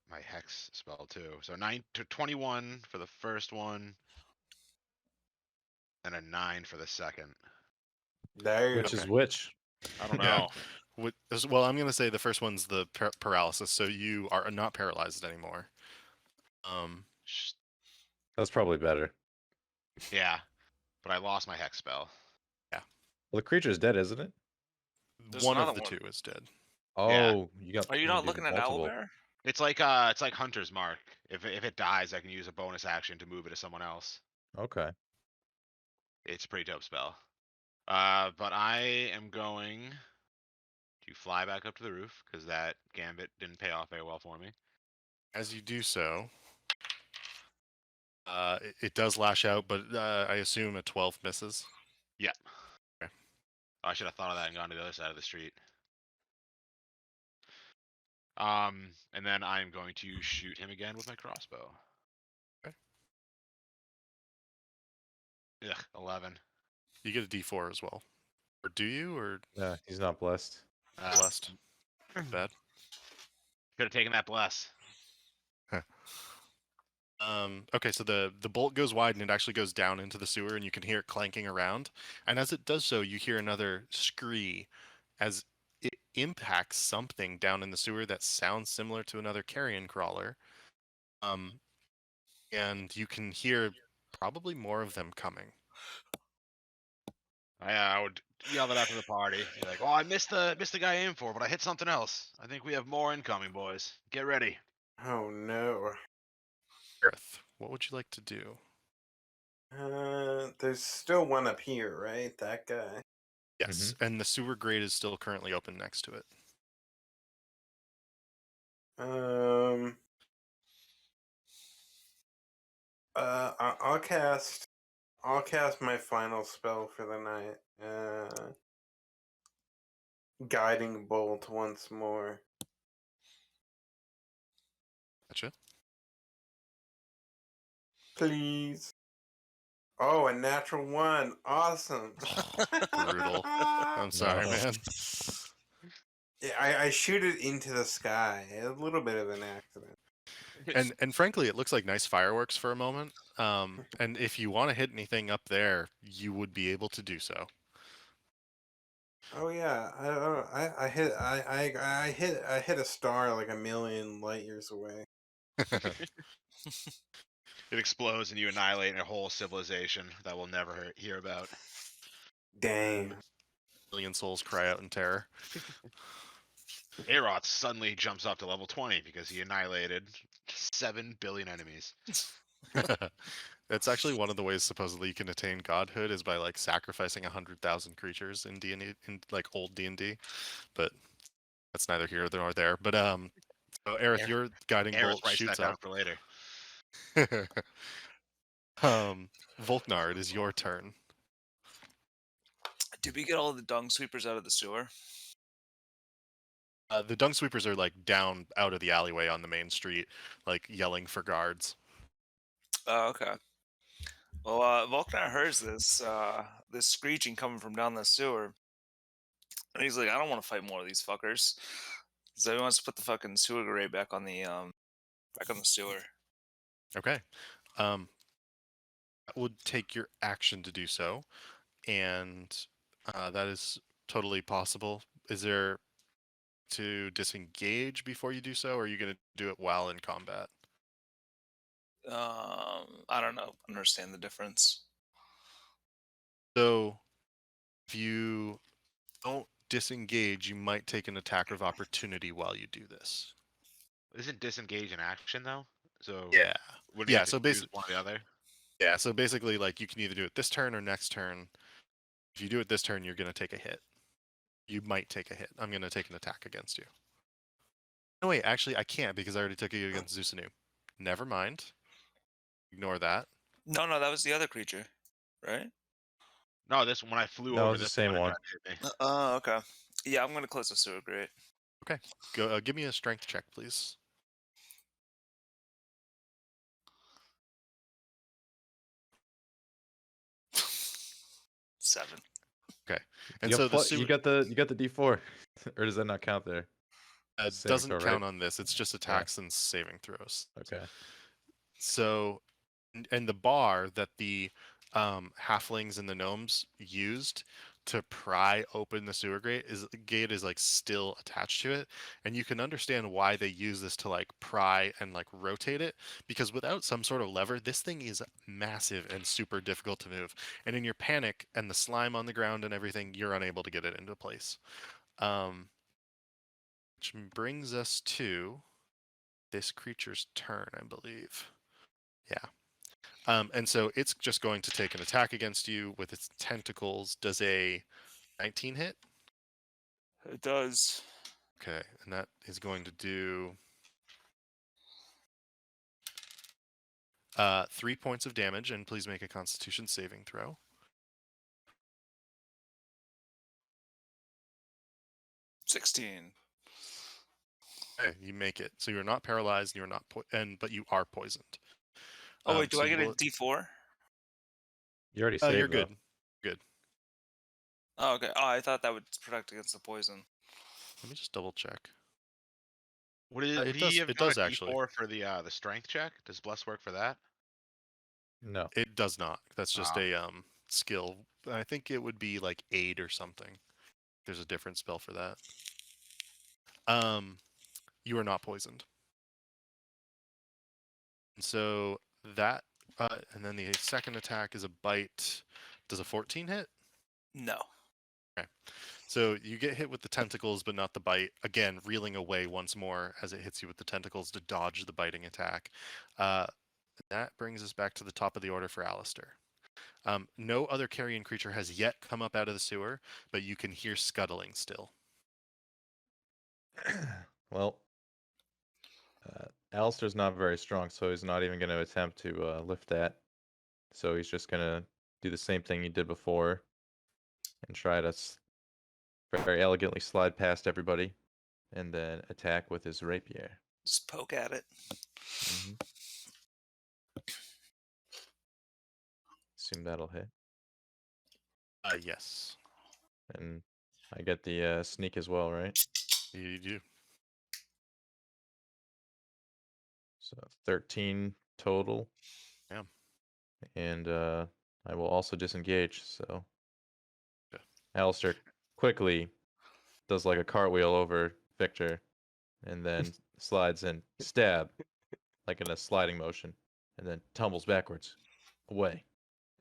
my hex spell too. So 9 to 21 for the first one, and a 9 for the second. Damn. Which is which? I don't Yeah. know. Well, I'm going to say the first one's the paralysis, so you are not paralyzed anymore. That's probably better. Yeah, but I lost my hex spell. Well, the creature's dead, isn't it? There's One of another the one. two is dead. Oh, you got. Are you you not did looking at multiple. Owlbear? It's like Hunter's Mark. If it dies, I can use a bonus action to move it to someone else. Okay. It's a pretty dope spell. But I am going to fly back up to the roof because that gambit didn't pay off very well for me. As you do so, it does lash out, but I assume a 12 misses. Yeah. Okay. I should have thought of that and gone to the other side of the street. And then I'm going to shoot him again with my crossbow. Okay. Ugh, 11. You get a D4 as well. Or do you? Or Yeah, he's not blessed. blessed? Bad. Could have taken that bless. Okay, so the bolt goes wide and it actually goes down into the sewer, and you can hear it clanking around. And as it does so, you hear another scree as it impacts something down in the sewer that sounds similar to another carrion crawler. And you can hear probably more of them coming. I would yell that out to the party. Be like, "Oh, I missed the guy I aimed for, but I hit something else. I think we have more incoming, boys. Get ready." Oh no. Earth, what would you like to do? There's still one up here, right? That guy. Yes, and the sewer grate is still currently open next to it. I'll cast my final spell for the night. Guiding bolt once more. Gotcha. Please. Oh, a natural 1. Awesome. Brutal. I'm sorry, No. man. Yeah, I shoot it into the sky. A little bit of an accident. And frankly, it looks like nice fireworks for a moment. And if you want to hit anything up there, you would be able to do so. Oh yeah, I hit a star like a million light years away. It explodes and you annihilate a whole civilization that we'll never hear about. Dang. Million souls cry out in terror. Aeroth suddenly jumps up to level 20 because he annihilated 7 billion enemies. That's actually one of the ways supposedly you can attain godhood is by like sacrificing 100,000 creatures in D&D, in like old D&D, but that's neither here nor there. But so Aerith, Aerith- your guiding Aerith bolt writes shoots that down up. for later. Volknar, it is your turn. Did we get all the dung sweepers out of the sewer? The dung sweepers are like down out of the alleyway on the main street, like yelling for guards. Oh, okay. Well, Volknar hears this screeching coming from down the sewer, and he's like, "I don't want to fight more of these fuckers." So he wants to put the fucking sewer grate back on the sewer. Okay. That would take your action to do so, and that is totally possible. Is there to disengage before you do so, or are you going to do it while in combat? I don't know. Understand the difference. So if you don't disengage, you might take an attack of opportunity while you do this. Isn't disengage an action though? So Yeah. wouldn't you have So to choose one or the other? Yeah, so basically, like, you can either do it this turn or next turn. If you do it this turn, you're going to take a hit. You might take a hit. I'm going to take an attack against you. No, wait, actually, I can't because I already took it against Zeusanu. Never mind. Ignore that. No, that was the other creature, right? No, this when I flew No, over it's the this same it one. tried to hit me. Oh, okay. Yeah, I'm gonna close the sewer grate. Okay. Go. Give me a strength check, please. Seven. Okay. And You so got the pl- sewer you got the D4, or does that not count there? saving doesn't throw, count right? on this. It's just attacks and saving throws. Okay. So, and the bar that the halflings and the gnomes used to pry open the sewer gate is like still attached to it, and you can understand why they use this to like pry and like rotate it, because without some sort of lever, this thing is massive and super difficult to move. And in your panic and the slime on the ground and everything, you're unable to get it into place. Which brings us to this creature's turn, I believe. Yeah. And so it's just going to take an attack against you with its tentacles. Does a 19 hit? It does. Okay, and that is going to do 3 points of damage, and please make a Constitution saving throw. 16. Okay, you make it. So you're not paralyzed. You're not but you are poisoned. Oh wait, do so I get a will- D4? You already You're saved, though. good. Good. Oh, okay. Oh, I thought that would protect against the poison. Let me just double check. Would he have It done a does actually. D4 for the strength check? Does bless work for that? No. It does not. That's just Ah. a skill. I think it would be like aid or something. There's a different spell for that. You are not poisoned. And so that, and then the second attack is a bite. Does a 14 hit? No. Okay. So you get hit with the tentacles, but not the bite. Again, reeling away once more as it hits you with the tentacles to dodge the biting attack. That brings us back to the top of the order for Alistair. No other carrion creature has yet come up out of the sewer, but you can hear scuttling still. Well, Alistair's not very strong, so he's not even going to attempt to lift that. So he's just going to do the same thing he did before and try to very elegantly slide past everybody and then attack with his rapier. Just poke at it. Mm-hmm. Assume that'll hit. Yes. And I get the sneak as well, right? You do. So 13 total. Yeah. And I will also disengage, so Yeah. Alistair quickly does like a cartwheel over Victor and then slides and stab like in a sliding motion and then tumbles backwards away.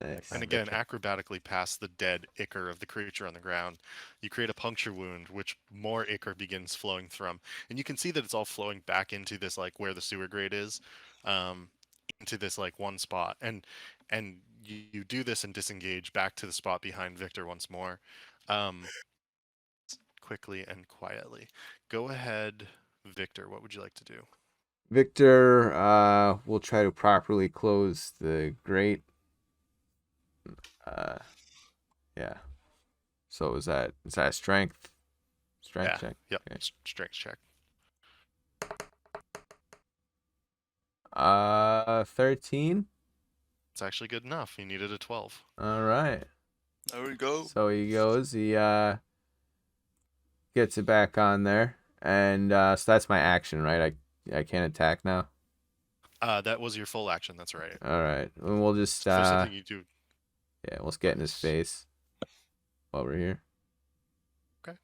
Nice. And again, acrobatically past the dead ichor of the creature on the ground, you create a puncture wound, which more ichor begins flowing from. And you can see that it's all flowing back into this, like, where the sewer grate is, into this, like, one spot. And you do this and disengage back to the spot behind Victor once more, quickly and quietly. Go ahead, Victor. What would you like to do? Victor will try to properly close the grate. Yeah. So is that a strength? Strength check? Yep. Okay. Strength check. 13. It's actually good enough. You needed a 12. All right. There we go. So he goes. He gets it back on there, and so that's my action, right? I can't attack now. That was your full action. That's right. All right. And we'll just So there's something you do. yeah, let's get in his face while we're here. Okay.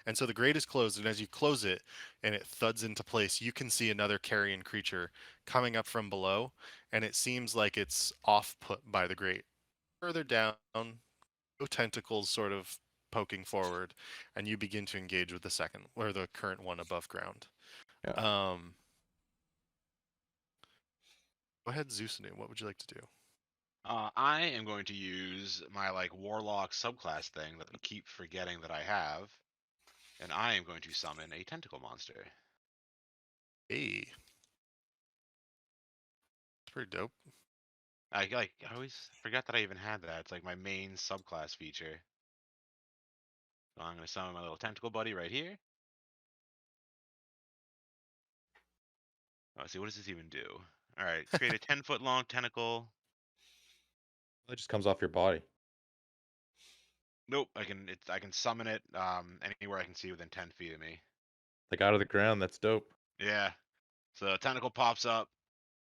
And so the grate is closed, and as you close it and it thuds into place, you can see another carrion creature coming up from below, and it seems like it's off put by the grate. Further down, no tentacles sort of poking forward, and you begin to engage with the second or the current one above ground. Yeah. Go ahead, Zeusanu. What would you like to do? I am going to use my warlock subclass thing that I keep forgetting that I have, and I am going to summon a tentacle monster. Hey. It's pretty dope. I always forgot that I even had that. It's like my main subclass feature. So I'm going to summon my little tentacle buddy right here. Oh, let's see, what does this even do? All right, create a 10-foot long tentacle. It just comes off your body. Nope, I can summon it anywhere I can see within 10 feet of me. Like out of the ground, that's dope. Yeah. So a tentacle pops up,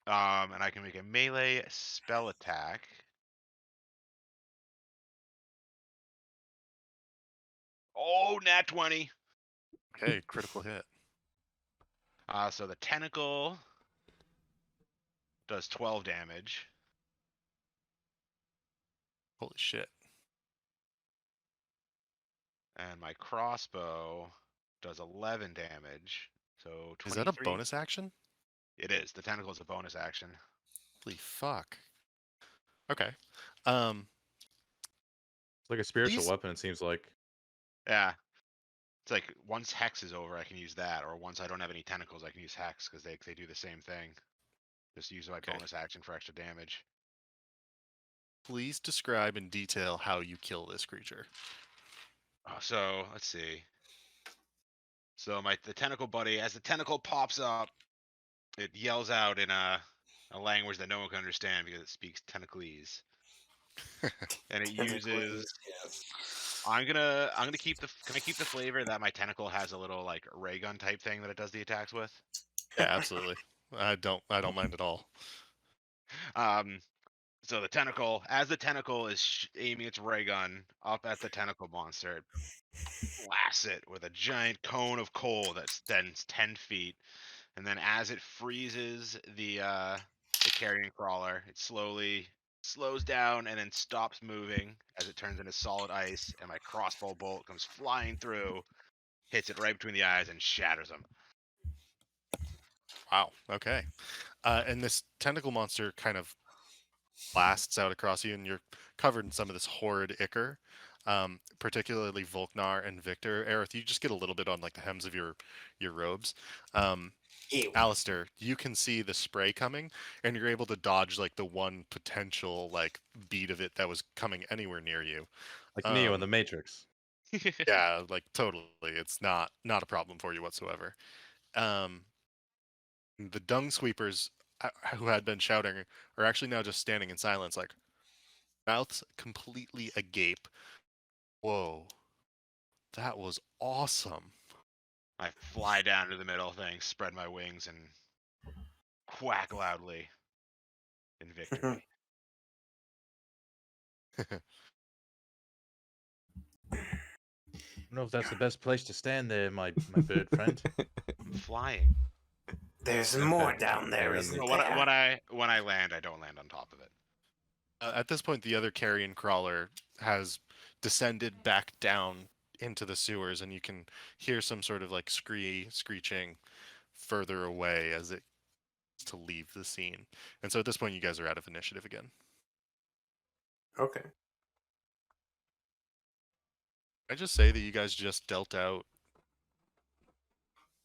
and I can make a melee spell attack. Oh, nat 20. Okay, critical hit. So the tentacle does 12 damage. Holy shit. And my crossbow does 11 damage. So 23. Is that a bonus action? It is. The tentacle is a bonus action. Holy fuck. Okay. It's like a spiritual These- weapon, it seems like. Yeah. It's like once Hex is over, I can use that. Or once I don't have any tentacles, I can use Hex because they do the same thing. Just use my Okay. bonus action for extra damage. Please describe in detail how you kill this creature. So let's see. So the tentacle buddy, as the tentacle pops up, it yells out in a language that no one can understand because it speaks tentaclese. And it uses. Yes. I'm gonna keep the. Can I keep the flavor that my tentacle has a little like ray gun type thing that it does the attacks with? Yeah, absolutely. I don't mind at all. So as the tentacle is aiming its ray gun up at the tentacle monster, it blasts it with a giant cone of coal that extends 10 feet, and then as it freezes the carrion crawler, it slowly slows down and then stops moving as it turns into solid ice, and my crossbow bolt comes flying through, hits it right between the eyes, and shatters him. Wow. Okay. And this tentacle monster kind of blasts out across you, and you're covered in some of this horrid ichor. Particularly Volknar and Victor. Aerith, you just get a little bit on like the hems of your robes. Ew. Alistair, you can see the spray coming, and you're able to dodge like the one potential like bead of it that was coming anywhere near you. Like Neo in the Matrix. Yeah, like totally. It's not a problem for you whatsoever. The dung sweepers who had been shouting are actually now just standing in silence, like mouths completely agape. Whoa, that was awesome. I fly down to the middle thing, spread my wings, and quack loudly in victory. I don't know if that's the best place to stand there, my bird friend. I'm flying. There's more down there, Aaron, isn't So there? when I land, I don't land on top of it. At this point, the other carrion crawler has descended back down into the sewers, and you can hear some sort of like screeching further away as it to leave the scene. And so at this point, you guys are out of initiative again. Okay. I just say that you guys just dealt out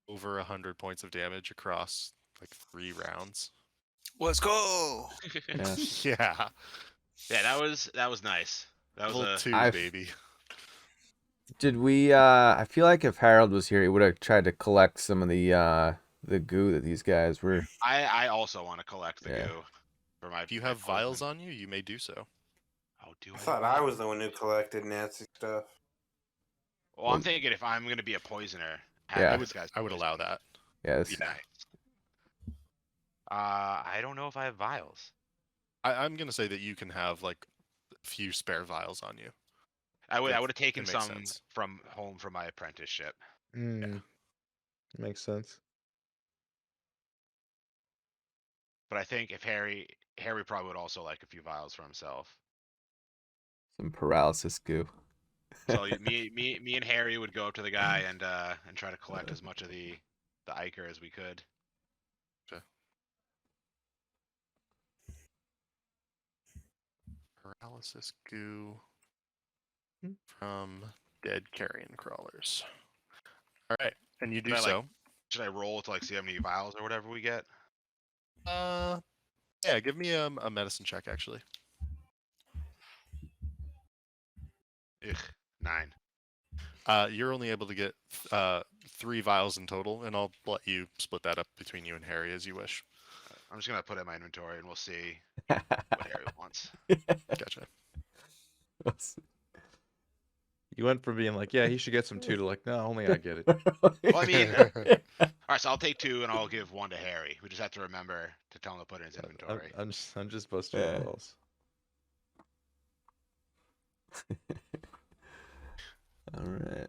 over 100 points of damage across like 3 rounds. Let's go. Yes. Yeah, Yeah, that was nice. That was level a 2, I've- baby. Did we? I feel like if Harold was here, he would have tried to collect some of the goo that these guys were. I also want to collect the Yeah. goo for my. If you my have vials poison. on you, you may do so. Oh, do I I? thought have I was vials? the one who collected Nancy stuff. Well, I'm thinking if I'm gonna be a poisoner, Yeah. having this guy's I would allow that. Yeah. This, Nice. I don't know if I have vials. I'm gonna say that you can have like a few spare vials on you. I would That have taken makes some sense. from home from my apprenticeship. Makes sense. But I think if Harry probably would also like a few vials for himself. some paralysis goo. So me and Harry would go up to the guy and try to collect as much of the ichor as we could. Paralysis goo Hmm. from dead carrion crawlers. All right, and you do Should I, so. Should I roll to like see how many vials or whatever we get? Yeah, give me a medicine check actually. Ugh, 9. You're only able to get 3 vials in total, and I'll let you split that up between you and Harry as you wish. I'm just gonna put it in my inventory and we'll see what Harry wants. Gotcha. You went from being like, yeah, he should get some too, to like, no, only I get it. Well, I mean, all right, so I'll take 2 and I'll give 1 to Harry. We just have to remember to tell him to put it in his inventory. I'm just busting Yeah. your balls. All right.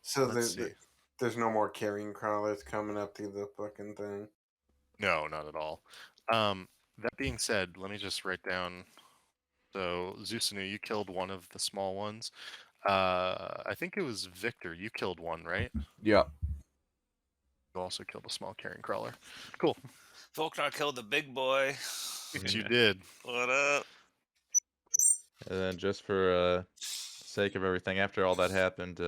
So there's let's see. there's no more carrion crawlers coming up to the fucking thing. No, not at all. That being said, let me just write down. So Zusanu, you killed one of the small ones. I think it was Victor. You killed one, right? Yeah. You also killed a small carrion crawler. Cool. Volknar killed the big boy. You did. What up? And then just for sake of everything, after all that happened,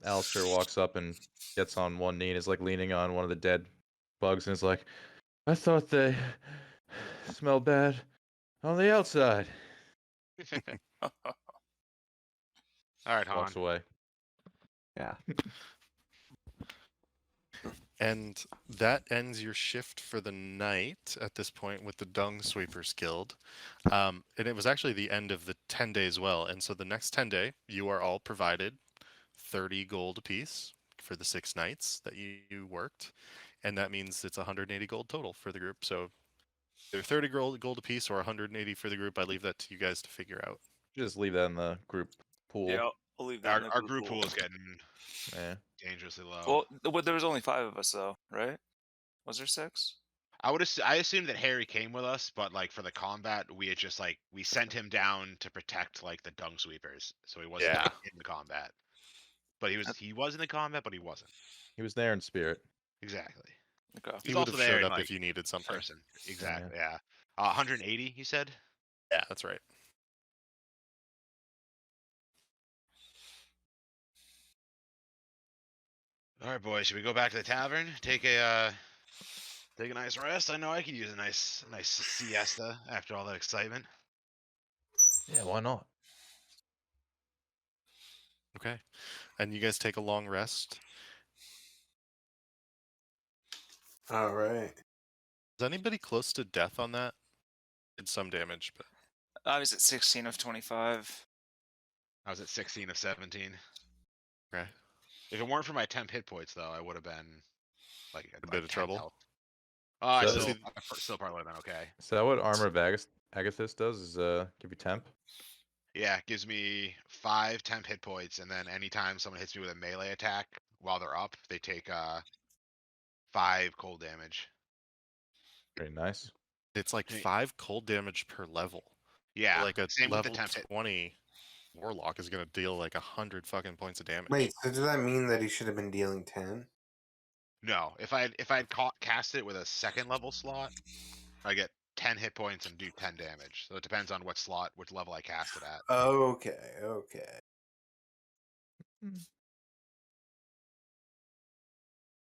Alistair walks up and gets on one knee and is like leaning on one of the dead bugs and is like, I thought they smelled bad on the outside. All right, Han. Walks away. Yeah. And that ends your shift for the night at this point with the Dung Sweepers Guild. And it was actually the end of the 10 day as well. And so the next 10 day, you are all provided 30 gold apiece for the 6 nights that you worked. And that means it's 180 gold total for the group. So either 30 gold apiece or 180 for the group. I leave that to you guys to figure out. Just leave that in the group pool. Yeah, I'll leave that in the Our group pool pool. is getting Yeah. dangerously low. Well, there was only 5 of us though, right? Was there 6? I assumed that Harry came with us, but like for the combat, we had just like we sent him down to protect like the dung sweepers, so he wasn't Yeah. in the combat. But he was in the combat, but he wasn't. He was there in spirit. Exactly. Okay. He's He would also have there showed in up like if you needed something. person. Exactly. Yeah. 180. You said. Yeah, that's right. All right, boys. Should we go back to the tavern? Take a nice rest. I know I could use a nice siesta after all that excitement. Yeah, why not? Okay. And you guys take a long rest. All right. Is anybody close to death on that? Did some damage, but I was at 16 of 25. I was at 16 of 17. okay. If it weren't for my temp hit points, though, I would have been like A bit of 10 trouble. health. Oh, I So- still probably would have been okay. So what Armor of Agathis does is give you temp. Yeah, it gives me 5 temp hit points, and then anytime someone hits me with a melee attack while they're up, they take 5 cold damage. Pretty nice. It's like Hey. 5 cold damage per level. Yeah, Like a same with the level temp hit. 20 warlock is gonna deal like 100 fucking points of damage. Wait, so does that mean that he should have been dealing 10? No, if I had cast it with a second level slot, I get 10 hit points and do 10 damage. So it depends on which level I cast it at. Okay.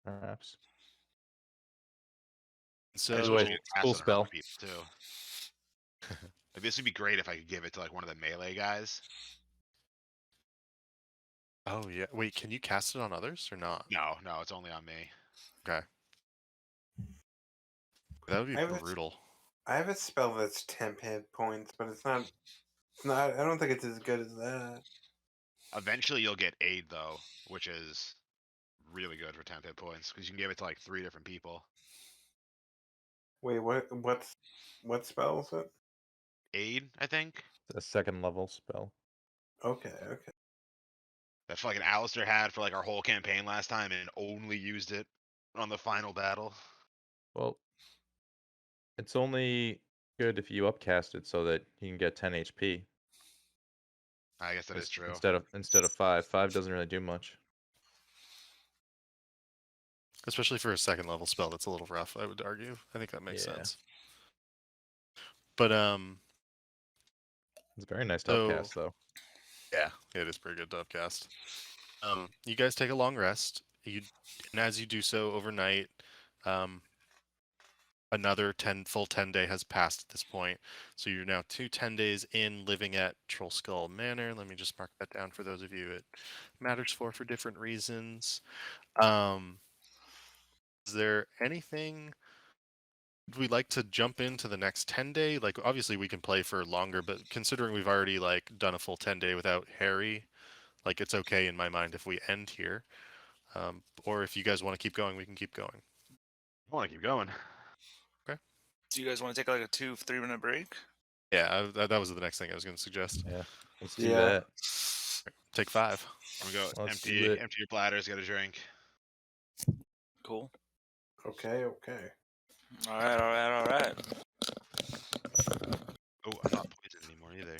Perhaps. I just So wish Anyway, I could cast cool it on spell. other people too. Like, this would be great if I could give it to like one of the melee guys. oh yeah. Wait, can you cast it on others or not? No, it's only on me. Okay. That would be I have a- brutal. I have a spell that's temp hit points, but it's not. I don't think it's as good as that. Eventually, you'll get aid though, which is really good for 10 hit points because you can give it to like 3 different people. Wait, what spell is it? Aid, I think. It's a second level spell. Okay. That fucking Alistair had for like our whole campaign last time and only used it on the final battle. Well, it's only good if you upcast it so that you can get 10 HP I guess that is true. instead of 5. 5 doesn't really do much. Especially for a second level spell, that's a little rough, I would argue. I think that makes Yeah. sense. But It's very nice to So- upcast though. yeah, it is pretty good to upcast. You guys take a long rest. And as you do so overnight, another full 10 day has passed at this point. So you're now 10 days in living at Troll Skull Manor. Let me just mark that down for those of you it matters for different reasons. Is there anything we'd like to jump into the next 10 day? Like obviously we can play for longer, but considering we've already like done a full 10 day without Harry, like it's okay in my mind if we end here. Or if you guys want to keep going, we can keep going. I want to keep going. Do you guys want to take like a 2-3 minute break? Yeah, that was the next thing I was going to suggest. Yeah. Let's do Yeah. that. Take 5. I'm gonna go Let's do it. empty your bladders, get a drink. Cool. Okay. All right. Oh, I'm not poisoned anymore either.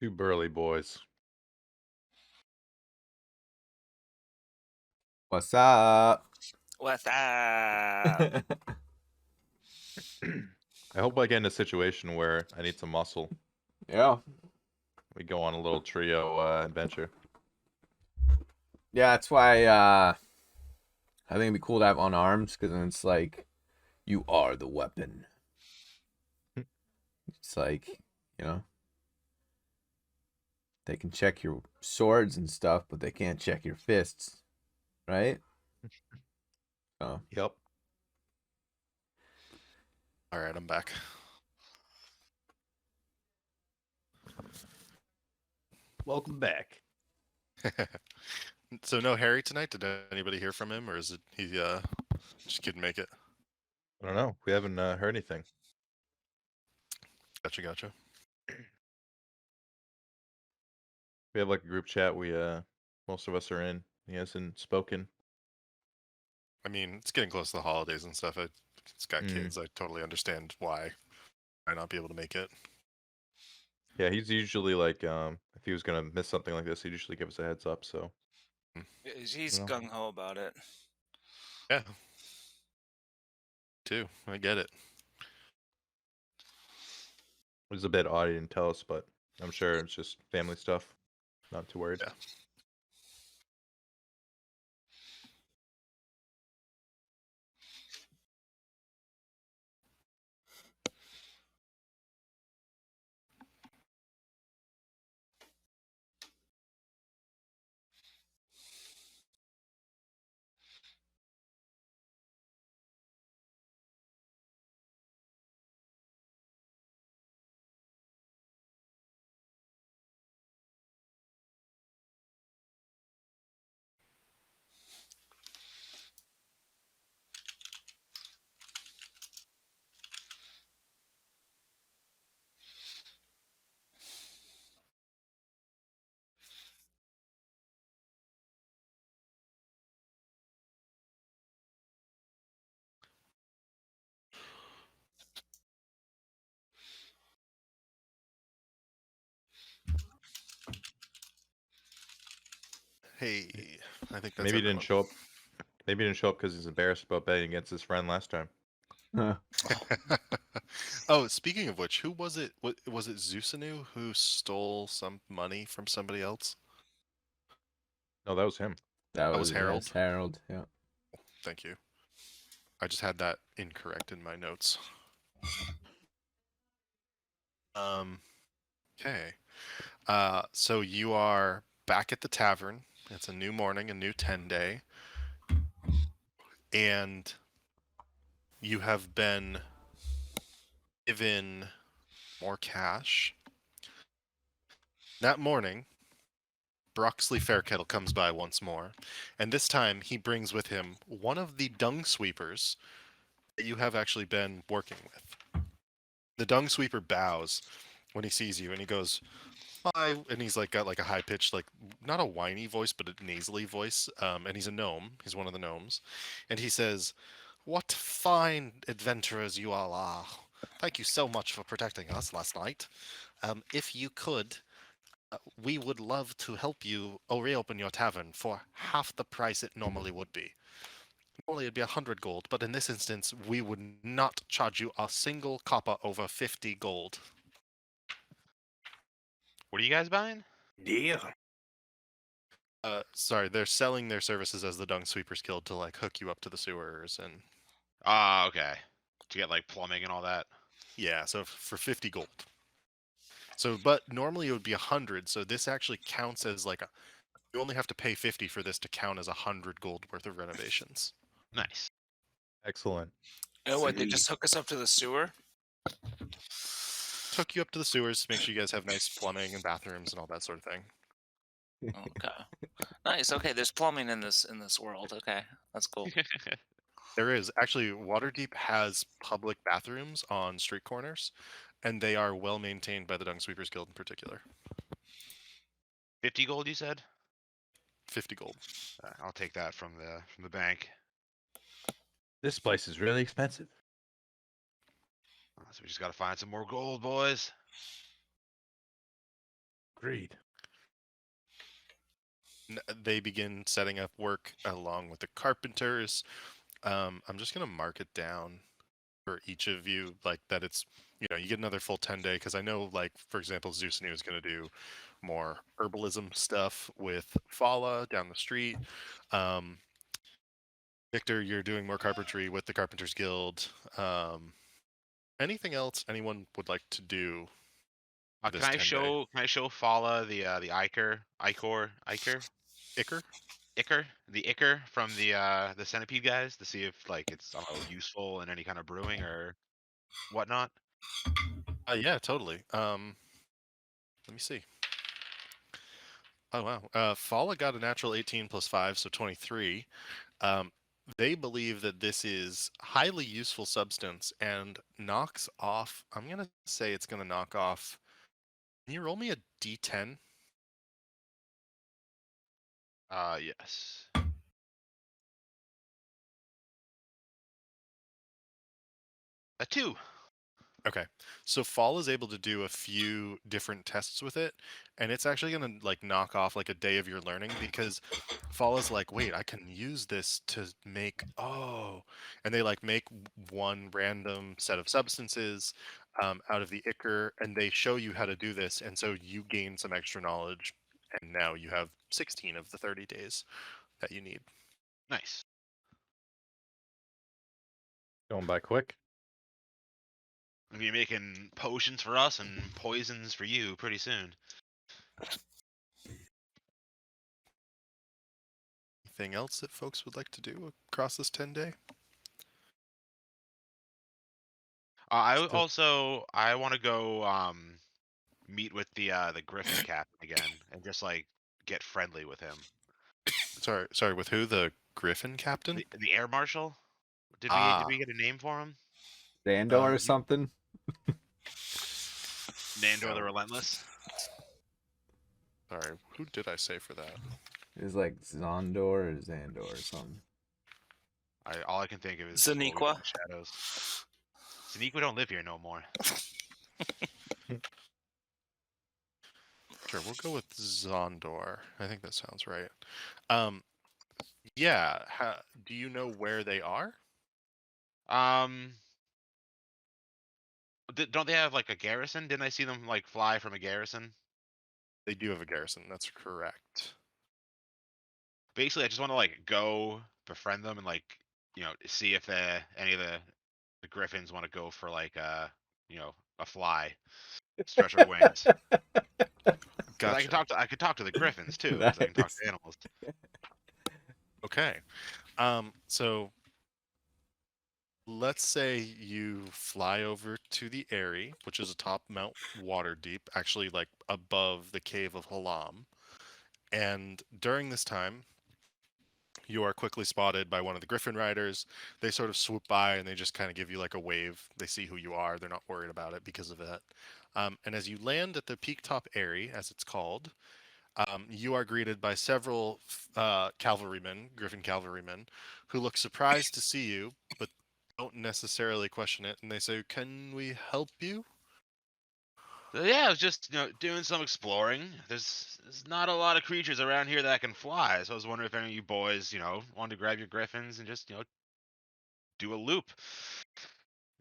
Two burly boys. What's up? What's up? I hope I get in a situation where I need some muscle. Yeah. We go on a little trio adventure. Yeah, that's why I think it'd be cool to have unarmed, because then it's like you are the weapon. It's like, you know, they can check your swords and stuff, but they can't check your fists, right? Oh, Yep. All right, I'm back. Welcome back. So no Harry tonight. Did anybody hear from him, or is it he just couldn't make it? I don't know. We haven't heard anything. Gotcha. We have like a group chat. We most of us are in. He hasn't spoken. I mean, it's getting close to the holidays and stuff. It's got kids. I totally understand why I not be able to make it. Yeah, he's usually like, if he was gonna miss something like this, he'd usually give us a heads up. So He's No. gung ho about it. Yeah. Too. I get it. it was a bit odd he didn't tell us, but I'm sure it's just family stuff. Not too worried. Yeah. Hey, I think that's Maybe he didn't everyone. show up. Maybe he didn't show up because he's embarrassed about betting against his friend last time. Oh, speaking of which, who was it? Was it Zusanu who stole some money from somebody else? No, that was him. that was was Harold? yes, Harold. Yeah. Thank you. I just had that incorrect in my notes. Okay. So you are back at the tavern. It's a new morning, a new 10 day. And you have been given more cash. That morning, Broxley Fairkettle comes by once more, and this time he brings with him one of the dung sweepers that you have actually been working with. The dung sweeper bows when he sees you, and he goes, "Hi," and he's like got like a high pitched, like not a whiny voice, but a nasally voice. And he's a gnome. He's one of the gnomes, and he says, "What fine adventurers you all are! Thank you so much for protecting us last night. If you could, we would love to help you reopen your tavern for half the price it normally would be. Normally it'd be 100 gold, but in this instance, we would not charge you a single copper over 50 gold." What are you guys buying? Deal. Sorry, they're selling their services as the Dung Sweepers Guild to like hook you up to the sewers and Ah, okay. To get like plumbing and all that. yeah, so for 50 gold. So, but normally it would be 100, so this actually counts as like a. You only have to pay 50 for this to count as 100 gold worth of renovations. Nice. Excellent. Oh, what? They Sweet. just hook us up to the sewer? Hook you up to the sewers, make sure you guys have nice plumbing and bathrooms and all that sort of thing. Okay. Nice. Okay, there's plumbing in this world. Okay, that's cool. There is actually Waterdeep has public bathrooms on street corners, and they are well maintained by the Dung Sweepers Guild in particular. 50 gold, you said? 50 gold. I'll take that from the bank. This place is really expensive. So we just gotta find some more gold, boys. Agreed. They begin setting up work along with the carpenters. I'm just gonna mark it down for each of you, like that it's you get another full 10-day because I know, like, for example, Zeus is going to do more herbalism stuff with Fala down the street. Um, Victor, you're doing more carpentry with the Carpenters Guild. Anything else anyone would like to do for Can this I 10-day? show Fala the Iker Iker? the Iker from the Centipede guys to see if like it's I don't know useful in any kind of brewing or whatnot? Yeah, totally. Let me see. Oh wow. Fala got a natural 18 plus 5, so 23. Um, they believe that this is highly useful substance and knocks off. I'm gonna say it's gonna knock off. Can you roll me a D10? Yes. A 2. Okay. So Fall is able to do a few different tests with it, and it's actually gonna like knock off like a day of your learning because Fall is like, wait, I can use this to make and they like make one random set of substances out of the ichor, and they show you how to do this, and so you gain some extra knowledge, and now you have 16 of the 30 days that you need. Nice. Going by quick. I'm gonna be making potions for us and poisons for you pretty soon. Anything else that folks would like to do across this 10-day? I want to go meet with the Griffin captain again and just like get friendly with him. Sorry, with who? The Griffin captain? The air marshal. Did Ah. we get a name for him? Dandor or You- something. Nandor the So- Relentless. Sorry, who did I say for that? It's like Zondor or Xandor or something. All I can think of is what we do in Zaniqua? the shadows. Zaniqua don't live here no more. Sure, we'll go with Zondor. I think that sounds right. Um, yeah. Do you know where they are? Um, don't they have like a garrison? Didn't I see them like fly from a garrison? They do have a garrison. That's correct. Basically, I just want to like go befriend them and like see if any of the griffins want to go for like a fly, stretch our wings. 'Cause Gotcha. I could talk to the griffins too, because I can talk Nice. to animals. Okay. So let's say you fly over to the Eyrie, which is atop Mount Waterdeep, actually like above the cave of Halam. And during this time, you are quickly spotted by one of the Griffin Riders. They sort of swoop by and they just kind of give you like a wave. They see who you are. They're not worried about it because of that. And as you land at the Peak Top Eyrie, as it's called, you are greeted by several cavalrymen, Griffin cavalrymen, who look surprised to see you, but don't necessarily question it. And they say, "Can we help you?" So yeah, I was just doing some exploring. There's not a lot of creatures around here that can fly, so I was wondering if any of you boys wanted to grab your griffins and just do a loop.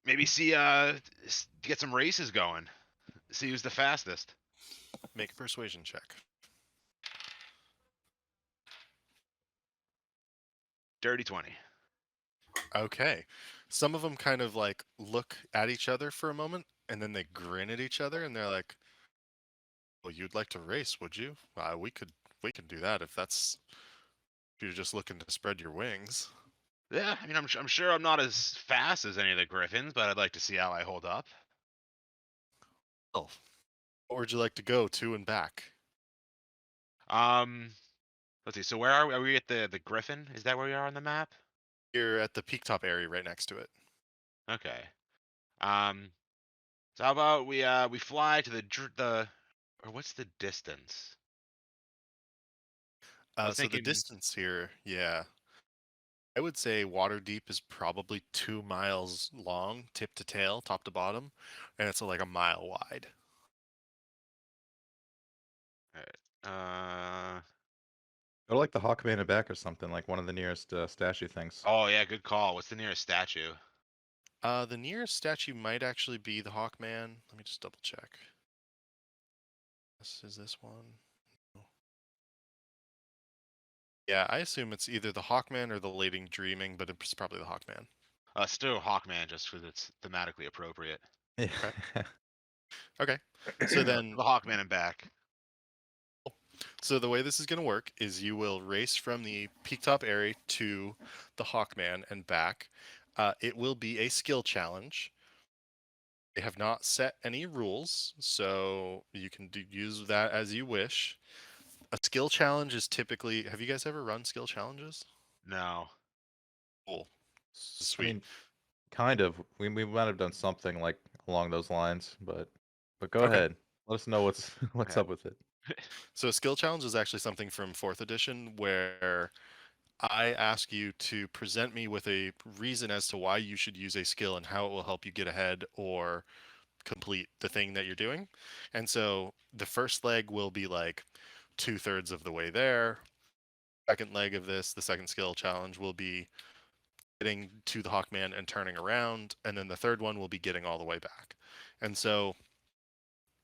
Maybe see get some races going. See who's the fastest. Make a persuasion check. Dirty 20. Okay. Some of them kind of like look at each other for a moment and then they grin at each other and they're like, "Well, you'd like to race, would you? We could do that if you're just looking to spread your wings." Yeah, I mean, I'm sure I'm not as fast as any of the griffins, but I'd like to see how I hold up. Oh. Or would you like to go to and back? Um, let's see. So where are we? Are we at the griffin? Is that where we are on the map? You're at the Peak Top area right next to it. Okay. Um, so how about we fly to or what's the distance? I was So the thinking. distance here, yeah, I would say Waterdeep is probably 2 miles long, tip to tail, top to bottom, and it's like a mile wide. Go to like the Hawkman and back or something, like one of the nearest statue things. Oh yeah, good call. What's the nearest statue? The nearest statue might actually be the Hawkman. Let me just double check. Is this one? No. Yeah, I assume it's either the Hawkman or the Lady Dreaming, but it's probably the Hawkman. Still Hawkman, just because it's thematically appropriate. Yeah. Okay. So then, the Hawkman and back. so the way this is going to work is you will race from the peak top area to the Hawkman and back. It will be a skill challenge. They have not set any rules, so you can use that as you wish. A skill challenge is typically. Have you guys ever run skill challenges? No. Cool. I Sweet. mean, kind of. We might have done something like along those lines, but go Okay. ahead. Let us know what's Okay. up with it. So a skill challenge is actually something from 4th edition where I ask you to present me with a reason as to why you should use a skill and how it will help you get ahead or complete the thing that you're doing. And so the first leg will be like 2/3 of the way there. Second leg of this, the second skill challenge, will be getting to the Hawkman and turning around, and then the third one will be getting all the way back. And so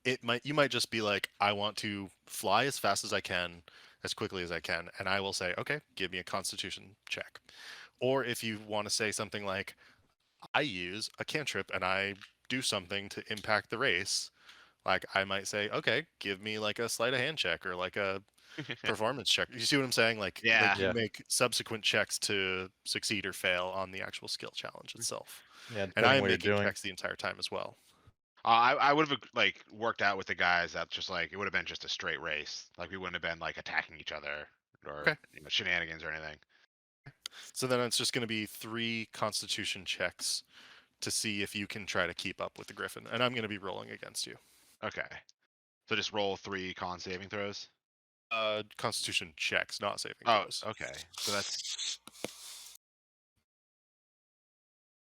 you might just be like, I want to fly as fast as I can, as quickly as I can, and I will say, okay, give me a Constitution check. Or if you want to say something like, I use a cantrip and I do something to impact the race, like I might say, okay, give me like a sleight of hand check or like a performance check. You see what I'm saying? Like Yeah. you Yeah. make subsequent checks to succeed or fail on the actual skill challenge itself. Yeah, And I depending am what you're making doing. checks the entire time as well. I would have like worked out with the guys that just like it would have been just a straight race. Like we wouldn't have been like attacking each other or Okay. shenanigans or anything. So then it's just going to be 3 Constitution checks to see if you can try to keep up with the Griffin, and I'm going to be rolling against you. Okay. So just roll 3 con saving throws. Constitution checks, not saving Oh, throws. okay. So that's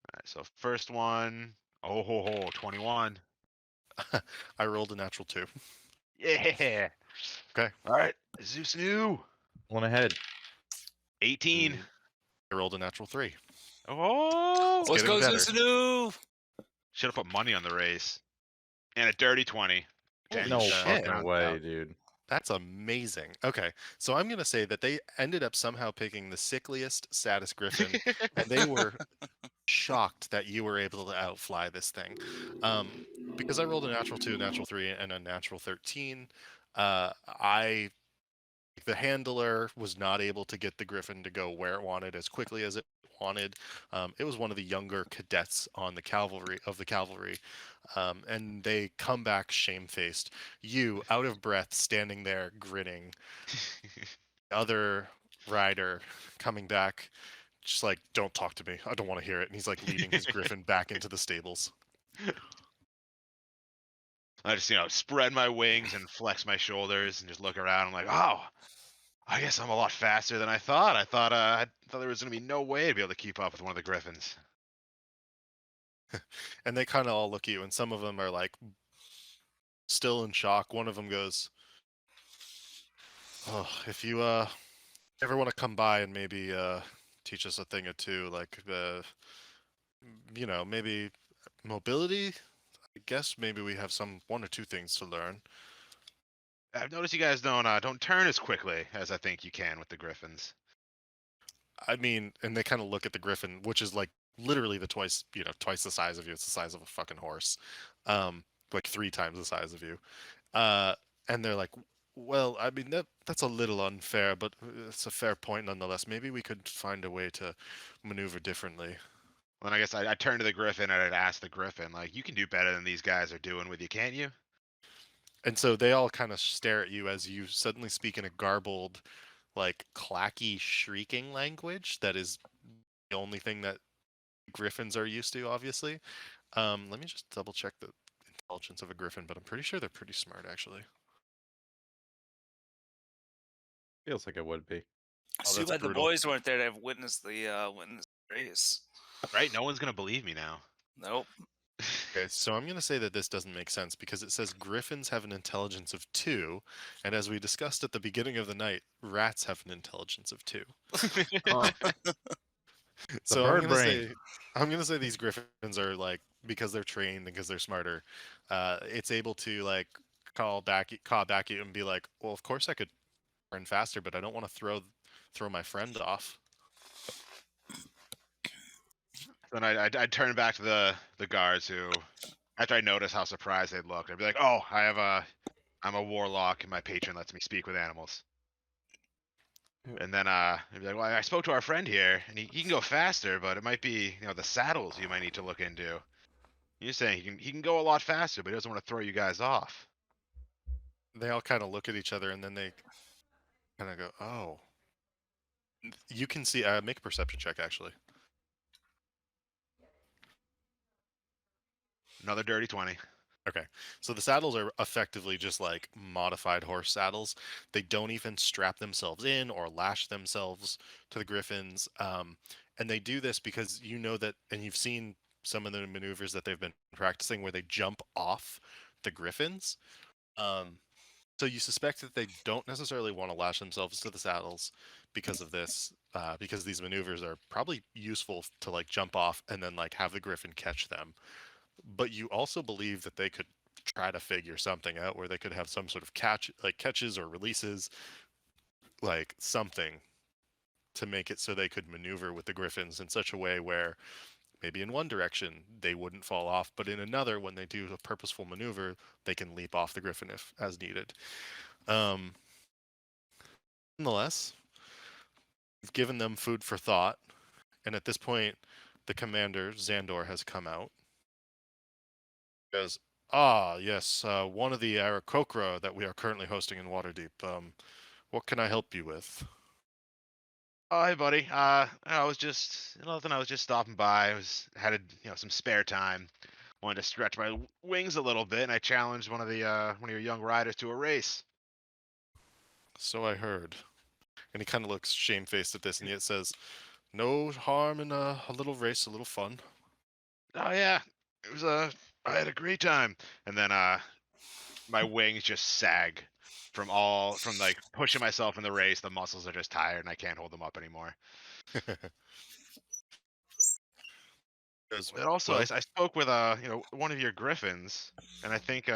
all right. So first one, 21. I rolled a natural 2. Yeah. Okay. All right. Zeus new. One ahead. 18. I rolled a natural 3. Oh. It's Let's getting go, better. Zusanu! Should have put money on the race. And a dirty 20. Holy No shit. fucking way, dude. That's amazing. Okay, so I'm gonna say that they ended up somehow picking the sickliest, saddest Griffin, and they were shocked that you were able to outfly this thing. Because I rolled a natural 2, a natural 3, and a natural 13. The handler was not able to get the Griffin to go where it wanted as quickly as it wanted. It was one of the younger cadets on the cavalry, and they come back shamefaced. You, out of breath, standing there grinning. Other rider coming back, just like, don't talk to me. I don't want to hear it. And he's like leading his Griffin back into the stables. I just, spread my wings and flex my shoulders and just look around. I'm like, oh, I guess I'm a lot faster than I thought. I thought there was gonna be no way to be able to keep up with one of the Griffins. And they kind of all look at you, and some of them are like still in shock. One of them goes, "Oh, if you ever want to come by and maybe teach us a thing or two, like maybe mobility. I guess maybe we have 1 or 2 things to learn." I've noticed you guys don't turn as quickly as I think you can with the Griffins. I mean, and they kind of look at the Griffin, which is like literally twice the size of you. It's the size of a fucking horse, like 3 times the size of you. And they're like, well, I mean that's a little unfair, but it's a fair point nonetheless. Maybe we could find a way to maneuver differently. Well, then I guess I turned to the Griffin and I'd ask the Griffin, like, you can do better than these guys are doing with you, can't you? And so they all kind of stare at you as you suddenly speak in a garbled, like clacky, shrieking language that is the only thing that Griffins are used to, obviously. Let me just double check the intelligence of a Griffin, but I'm pretty sure they're pretty smart, actually. Feels like it would be. Oh, Too that's bad the brutal. boys weren't there to have witnessed the race. Right? No one's gonna believe me now. Nope. Okay, so I'm going to say that this doesn't make sense because it says griffins have an intelligence of 2, and as we discussed at the beginning of the night, rats have an intelligence of 2. Huh. So bird brain. I'm gonna say these griffins are like, because they're trained and because they're smarter, it's able to like call back at you and be like, well, of course I could run faster, but I don't want to throw my friend off. Then I'd turn back to the guards who, after I notice how surprised they looked, I'd be like, "Oh, I'm a warlock, and my patron lets me speak with animals." And then I'd be like, "Well, I spoke to our friend here, and he can go faster, but it might be the saddles you might need to look into. You're saying he can go a lot faster, but he doesn't want to throw you guys off." They all kind of look at each other and then they kind of go, "Oh." You can see. Make a perception check, actually. Another dirty 20. Okay, so the saddles are effectively just like modified horse saddles. They don't even strap themselves in or lash themselves to the griffins, and they do this because you know that, and you've seen some of the maneuvers that they've been practicing where they jump off the griffins. So you suspect that they don't necessarily want to lash themselves to the saddles because of this, because these maneuvers are probably useful to like jump off and then like have the griffin catch them. But you also believe that they could try to figure something out where they could have some sort of catches or releases, like something to make it so they could maneuver with the griffins in such a way where maybe in one direction they wouldn't fall off, but in another, when they do a purposeful maneuver, they can leap off the griffin if as needed. Um, Nonetheless, we've given them food for thought, and at this point, the commander Xandor has come out. He goes, "Ah, yes, one of the Aarakocra that we are currently hosting in Waterdeep. What can I help you with?" Oh, hey, buddy. I was just nothing. I was just stopping by. Had some spare time. Wanted to stretch my wings a little bit, and I challenged one of your young riders to a race. "So I heard." And he kind of looks shamefaced at this, and yet says, "No harm in a little race, a little fun." Oh yeah, it was I had a great time. And then my wings just sag from like pushing myself in the race. The muscles are just tired, and I can't hold them up anymore. Goes, And also, "Well, I spoke with one of your griffins, and I think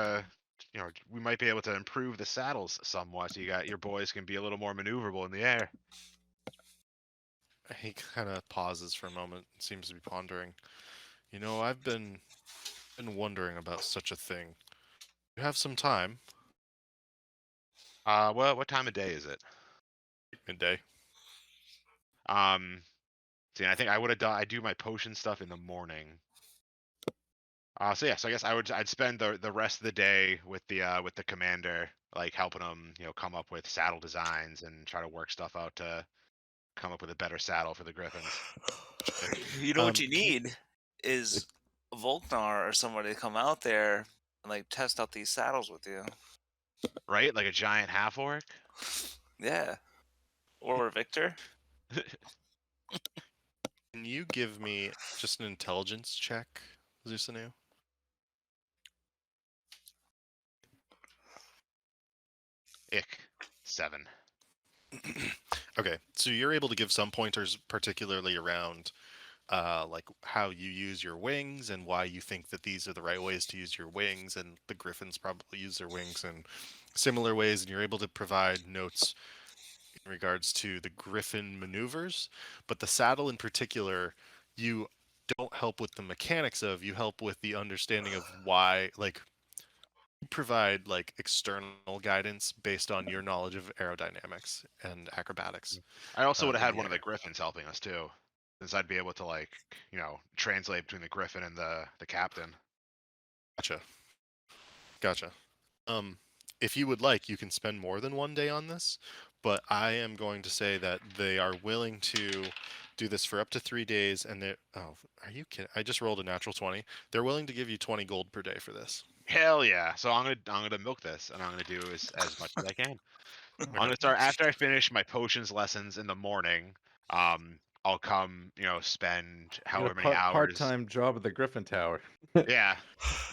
we might be able to improve the saddles somewhat. So your boys can be a little more maneuverable in the air." he kind of pauses for a moment, seems to be pondering. I've been wondering about such a thing. You have some time?" Well, what time of day is it? Midday. See, I think I would have done. I do my potion stuff in the morning. So yeah, so I guess I'd spend the rest of the day with the commander, like helping him, come up with saddle designs and try to work stuff out to come up with a better saddle for the griffins. You know what you Can you- need is Volknar or somebody to come out there and like test out these saddles with you. Right? Like a giant half orc? Yeah. Or Victor. Can you give me just an intelligence check, Zusanu? Ick. 7. Okay, so you're able to give some pointers, particularly around like how you use your wings and why you think that these are the right ways to use your wings, and the griffins probably use their wings in similar ways, and you're able to provide notes in regards to the griffin maneuvers, but the saddle in particular, you don't help with the mechanics of, you help with the understanding of why, like, you provide like external guidance based on your knowledge of aerodynamics and acrobatics I also would have in had the one of the air. griffins helping us too, since I'd be able to like, translate between the griffin and the captain. Gotcha. Gotcha. Um, if you would like, you can spend more than one day on this, but I am going to say that they are willing to do this for up to 3 days, and they oh, are you kidding? I just rolled a natural 20. They're willing to give you 20 gold per day for this. Hell yeah! So I'm gonna milk this, and I'm gonna do as much as I can. I'm Okay. gonna start after I finish my potions lessons in the morning. I'll come, spend Get a however many hours. part-time job at the Griffin Tower. Yeah,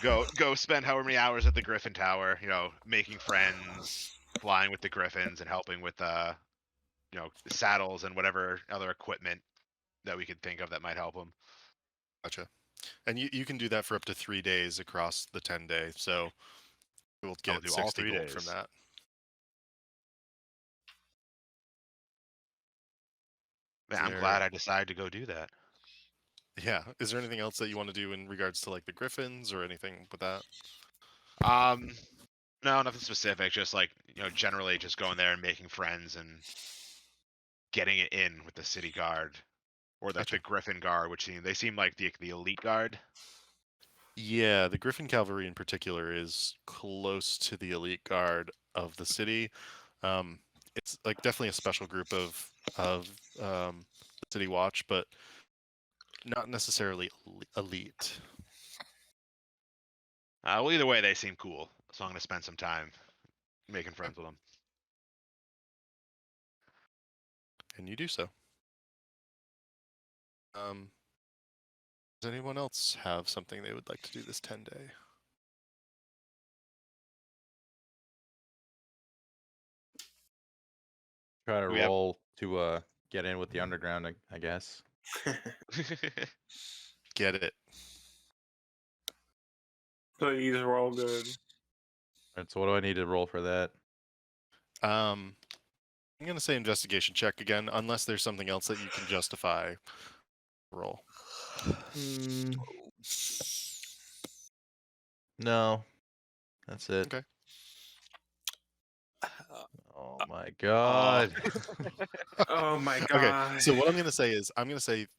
go spend however many hours at the Griffin Tower. Making friends, flying with the Griffins, and helping with saddles and whatever other equipment that we could think of that might help them. Gotcha. And you can do that for up to 3 days across the 10-day. So you'll I'll get do all 60 3 gold from days. that. Man, I'm glad I decided to go do that. Yeah. Is there anything else that you want to do in regards to like the Griffins or anything with that? No, nothing specific. Just like generally just going there and making friends and getting it in with the city guard or like Gotcha. the Griffin guard, which they seem like the elite guard. Yeah, the Griffin Cavalry in particular is close to the elite guard of the city. It's like definitely a special group of the City Watch, but not necessarily elite. Well, either way, they seem cool, so I'm gonna spend some time making friends with them. And you do so. Does anyone else have something they would like to do this 10-day? Try to We have- roll to get in with the underground, I guess. Get it. Please roll good. Alright, so what do I need to roll for that? I'm gonna say investigation check again, unless there's something else that you can justify. Roll. No, that's it. Okay. Oh my god. Oh my god. Okay, so what I'm gonna say is,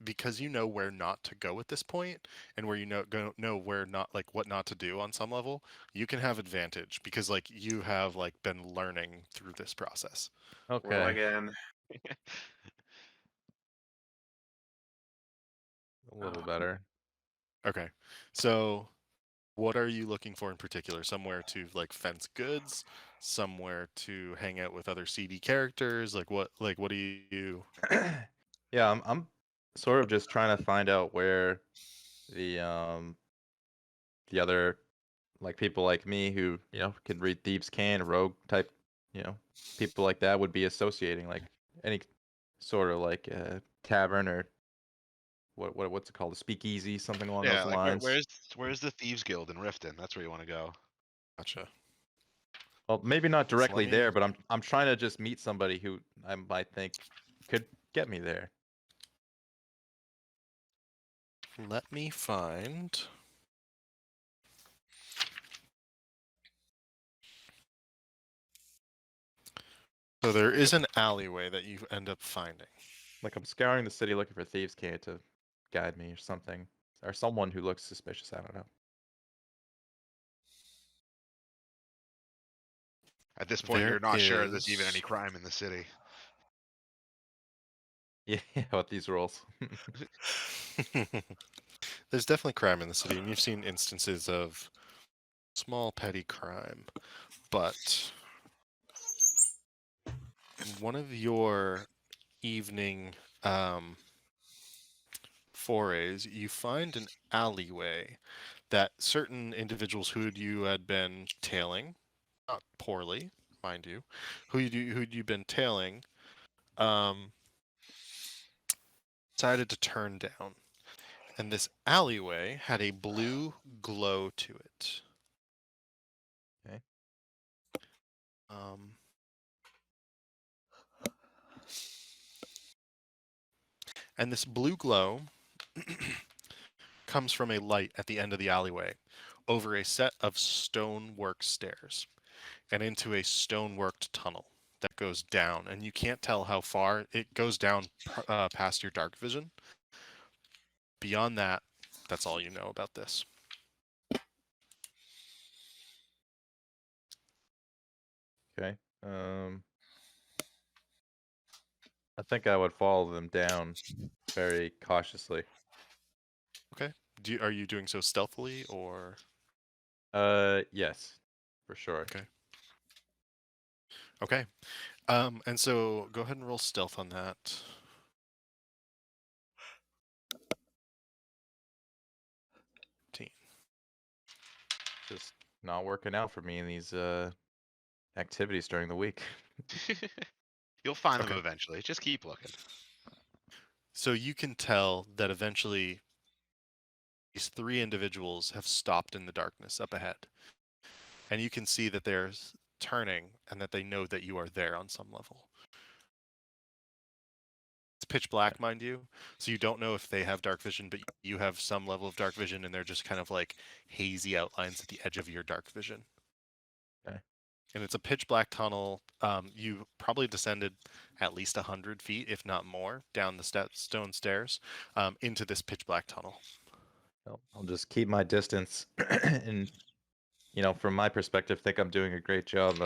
because you know where not to go at this point, and where you know where not, like what not to do on some level, you can have advantage because like you have like been learning through this process. Roll Okay. again. A little better. Okay, so what are you looking for in particular? Somewhere to like fence goods, somewhere to hang out with other CD characters. Like what do you? Yeah, I'm sort of just trying to find out where the other like people like me who, can read thieves' can, rogue type, people like that would be associating, like any sort of like tavern or what's it called? A speakeasy, something along Yeah, those like lines. where's the Thieves Guild in Riften? That's where you want to go. Gotcha. Well, maybe not So let directly me- there, but I'm trying to just meet somebody who I might think could get me there. Let me find. So there is an alleyway that you end up finding. Like I'm scouring the city looking for thieves' can to guide me or something, or someone who looks suspicious. I don't know. At this point, There you're not sure there's even is- any crime in the city. Yeah, what these rolls? There's definitely crime in the city, and you've seen instances of small petty crime. But one of your evening forays, you find an alleyway that certain individuals who you had been tailing, not poorly, mind you, who'd you been tailing, decided to turn down. And this alleyway had a blue glow to it. Okay. And this blue glow comes from a light at the end of the alleyway over a set of stonework stairs and into a stoneworked tunnel that goes down. And you can't tell how far it goes down past your dark vision. Beyond that, that's all you know about this. Okay. I think I would follow them down very cautiously. Okay. Are you doing so stealthily or? Yes, for sure. Okay. Okay. And so go ahead and roll stealth on that. not working out for me in these activities during the week. You'll find them Okay. eventually. Just keep looking. So you can tell that eventually these three individuals have stopped in the darkness up ahead. And you can see that they're turning and that they know that you are there on some level. It's pitch black, mind you, so you don't know if they have dark vision, but you have some level of dark vision, and they're just kind of like hazy outlines at the edge of your dark vision. Okay. And it's a pitch black tunnel. You probably descended at least 100 feet, if not more, down the stone stairs into this pitch black tunnel. I'll just keep my distance, and from my perspective, think I'm doing a great job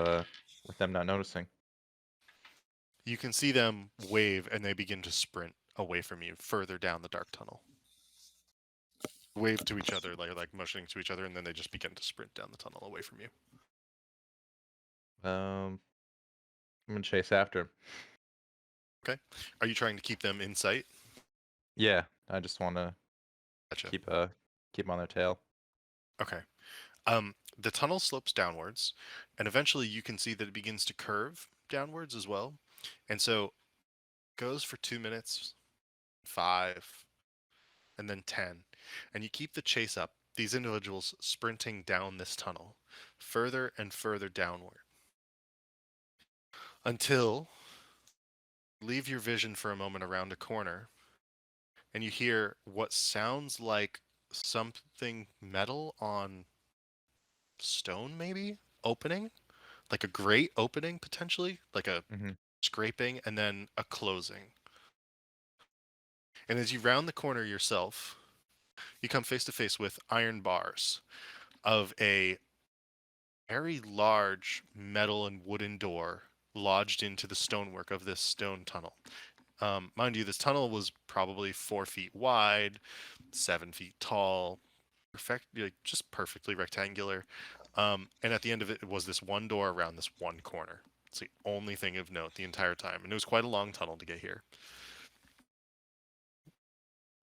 with them not noticing. You can see them wave, and they begin to sprint away from you further down the dark tunnel. Wave to each other, like motioning to each other, and then they just begin to sprint down the tunnel away from you. I'm gonna chase after him. Okay. Are you trying to keep them in sight? Yeah, I just want to Gotcha. keep on their tail. Okay. The tunnel slopes downwards, and eventually you can see that it begins to curve downwards as well. And so it goes for 2 minutes, 5, and then 10. And you keep the chase up, these individuals sprinting down this tunnel, further and further downward. Until you leave your vision for a moment around a corner, and you hear what sounds like something metal on stone, maybe opening, like a grate opening potentially, like a scraping, and then a closing. And as you round the corner yourself, you come face to face with iron bars of a very large metal and wooden door lodged into the stonework of this stone tunnel. Mind you, this tunnel was probably 4 feet wide, 7 feet tall, just perfectly rectangular. And at the end of it was this one door around this one corner. It's the only thing of note the entire time, and it was quite a long tunnel to get here.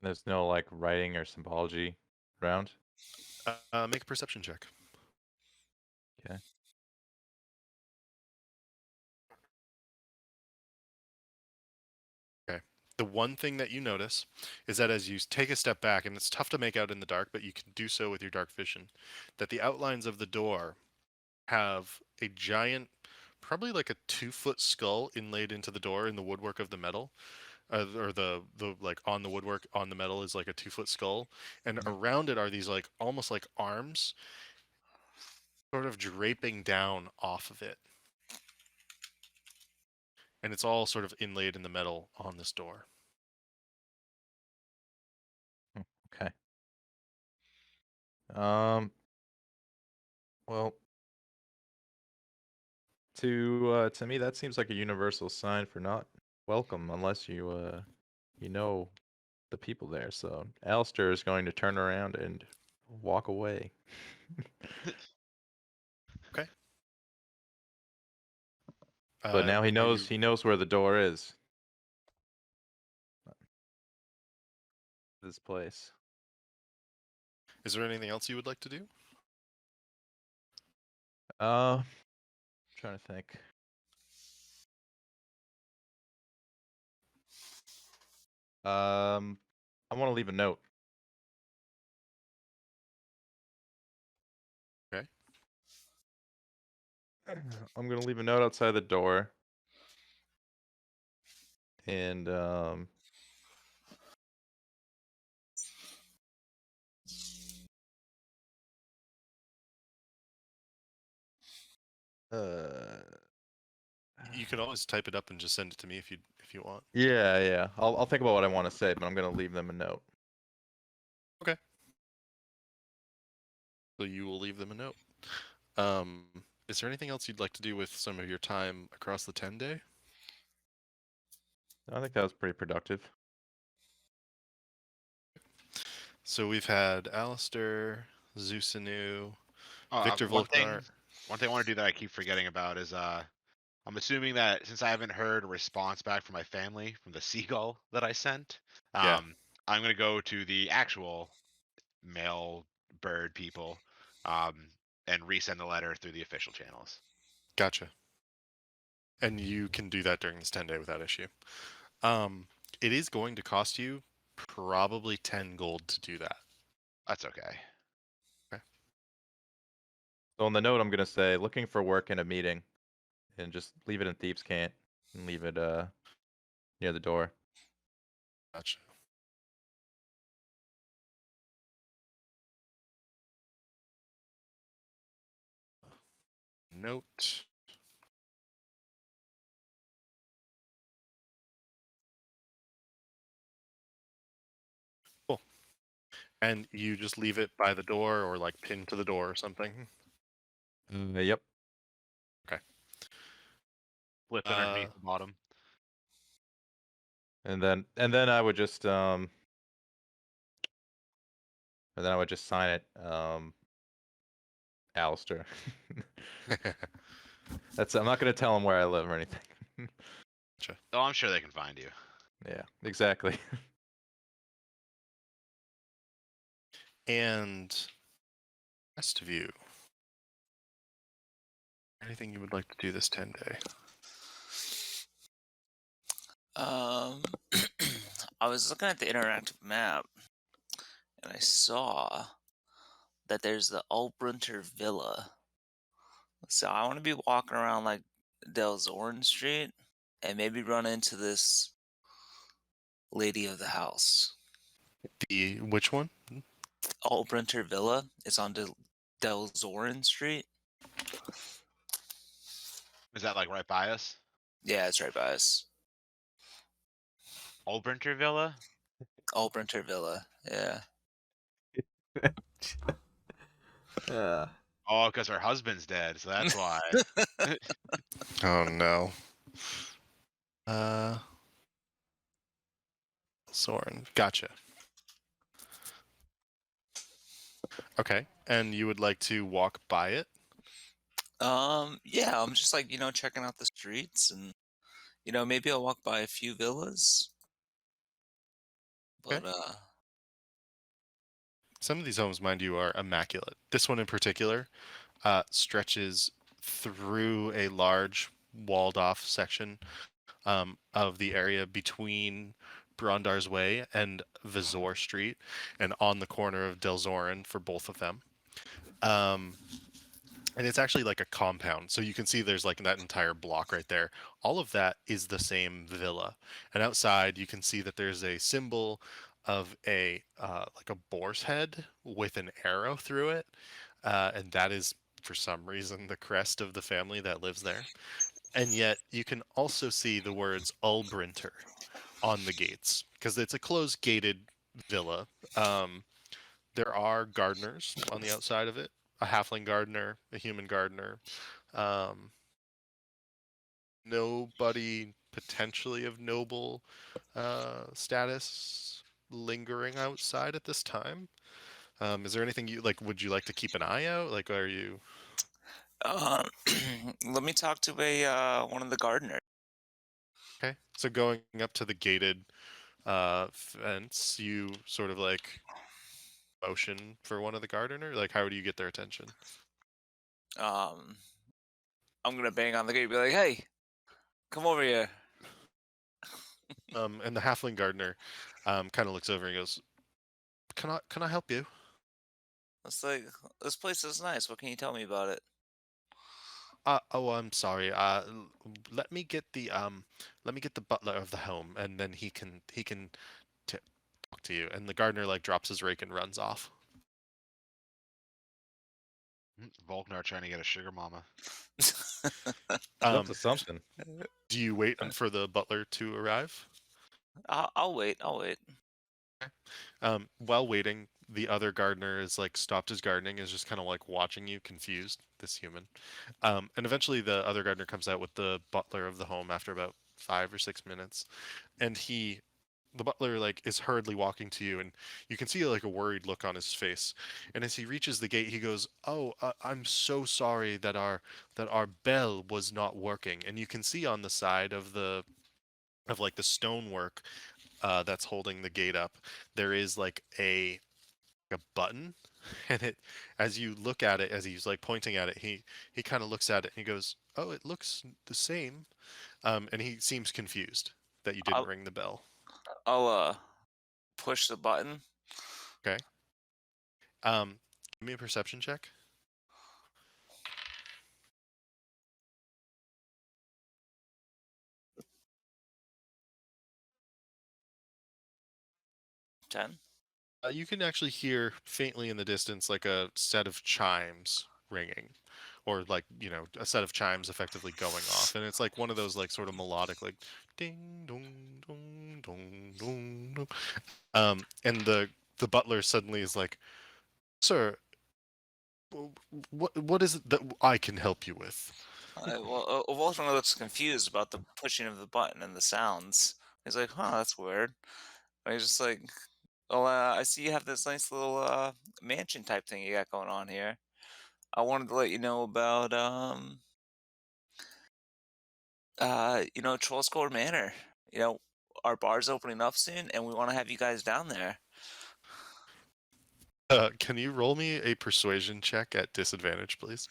There's no like writing or symbology around. Make a perception check. Okay. Okay. The one thing that you notice is that as you take a step back, and it's tough to make out in the dark, but you can do so with your dark vision, that the outlines of the door have a giant, probably like a 2-foot skull inlaid into the door in the woodwork of the metal. Or the like on the woodwork on the metal is like a 2-foot skull, and around it are these like almost like arms sort of draping down off of it, and it's all sort of inlaid in the metal on this door. Okay. Well, to me that seems like a universal sign for not welcome unless you know the people there. So Alistair is going to turn around and walk away. Okay. But now he are knows where the door is. This place. Is there anything else you would like to do? Trying to think. I want to leave a note. Okay. I'm gonna leave a note outside the door. And You can always type it up and just send it to me if you want. yeah. I'll think about what I want to say, but I'm gonna leave them a note. Okay. So you will leave them a note. Is there anything else you'd like to do with some of your time across the 10-day? I think that was pretty productive. So we've had Alistair, Zeusanu, Victor One thing Volknar. I want to do that I keep forgetting about is I'm assuming that since I haven't heard a response back from my family from the seagull that I sent, Yeah. I'm gonna go to the actual male bird people, um, and resend the letter through the official channels. Gotcha. And you can do that during this 10-day without issue. It is going to cost you probably 10 gold to do that. That's okay. So on the note, I'm gonna say looking for work in a meeting, and just leave it in Thieves' Cant and leave it near the door. Gotcha. Note. Cool. And you just leave it by the door or like pinned to the door or something. Yep. Flipped underneath the bottom. And then I would just sign it, Alistair. I'm not gonna tell him where I live or anything. Oh, I'm sure they can find you. Yeah, exactly. And rest of you, anything you would like to do this 10-day? I was looking at the interactive map, and I saw that there's the Albrunter Villa. So I want to be walking around like Delzorin Street and maybe run into this lady of the house. The which one? Albrunter Villa is on Delzorin Street. Is that like right by us? Yeah, it's right by us. Oldbrinter Villa? Albrunter Villa. Yeah. Uh, Oh, because her husband's dead, so that's why. Oh no. Soren. Gotcha. Okay. And you would like to walk by it? Yeah, I'm just like, checking out the streets and, maybe I'll walk by a few villas. Okay. But, Some of these homes, mind you, are immaculate. This one in particular stretches through a large walled off section of the area between Brondar's Way and Vizor Street, and on the corner of Delzorin for both of them. And it's actually like a compound, so you can see there's like that entire block right there. All of that is the same villa, and outside you can see that there's a symbol of a like a boar's head with an arrow through it, and that is for some reason the crest of the family that lives there. And yet you can also see the words Ulbrinter on the gates because it's a closed gated villa. There are gardeners on the outside of it, a halfling gardener, a human gardener. Um, Nobody potentially of noble status lingering outside at this time. Is there anything you like? Would you like to keep an eye out? Like, are you? let me talk to one of the gardeners. Okay. So going up to the gated fence, you sort of like motion for one of the gardener. Like, how do you get their attention? I'm gonna bang on the gate and be like, "Hey, come over here." And the halfling gardener kind of looks over and goes, "Can I help you?" It's like, this place is nice. What can you tell me about it? Oh, I'm sorry. Let me get the butler of the home, and then he can talk to you. And the gardener like drops his rake and runs off. Volknar trying to get a sugar mama. That's assumption. Do you wait for the butler to arrive? I'll wait. I'll wait. While waiting, the other gardener is like stopped his gardening, is just kind of like watching you, confused. This human, and eventually the other gardener comes out with the butler of the home after about 5 or 6 minutes, and the butler like is hurriedly walking to you, and you can see like a worried look on his face. And as he reaches the gate, he goes, "Oh, I'm so sorry that our bell was not working." And you can see on the side of the stonework that's holding the gate up, there is like a button And it, as you look at it, as he's like pointing at it, he kind of looks at it and he goes, "Oh, it looks the same." And he seems confused that you didn't I'll ring the bell. I'll push the button. Okay. Give me a perception check. 10. You can actually hear faintly in the distance like a set of chimes ringing, or like a set of chimes effectively going off, and it's like one of those like sort of melodic like ding dong dong dong dong dong. And the butler suddenly is like, "Sir, what is it that I can help you with?" Walter looks confused about the pushing of the button and the sounds. He's like, "Huh, that's weird." And he's just like, "Oh, I see you have this nice little mansion type thing you got going on here. I wanted to let you know about Troll Score Manor. You know, our bar's opening up soon, and we want to have you guys down there." Can you roll me a persuasion check at disadvantage, please?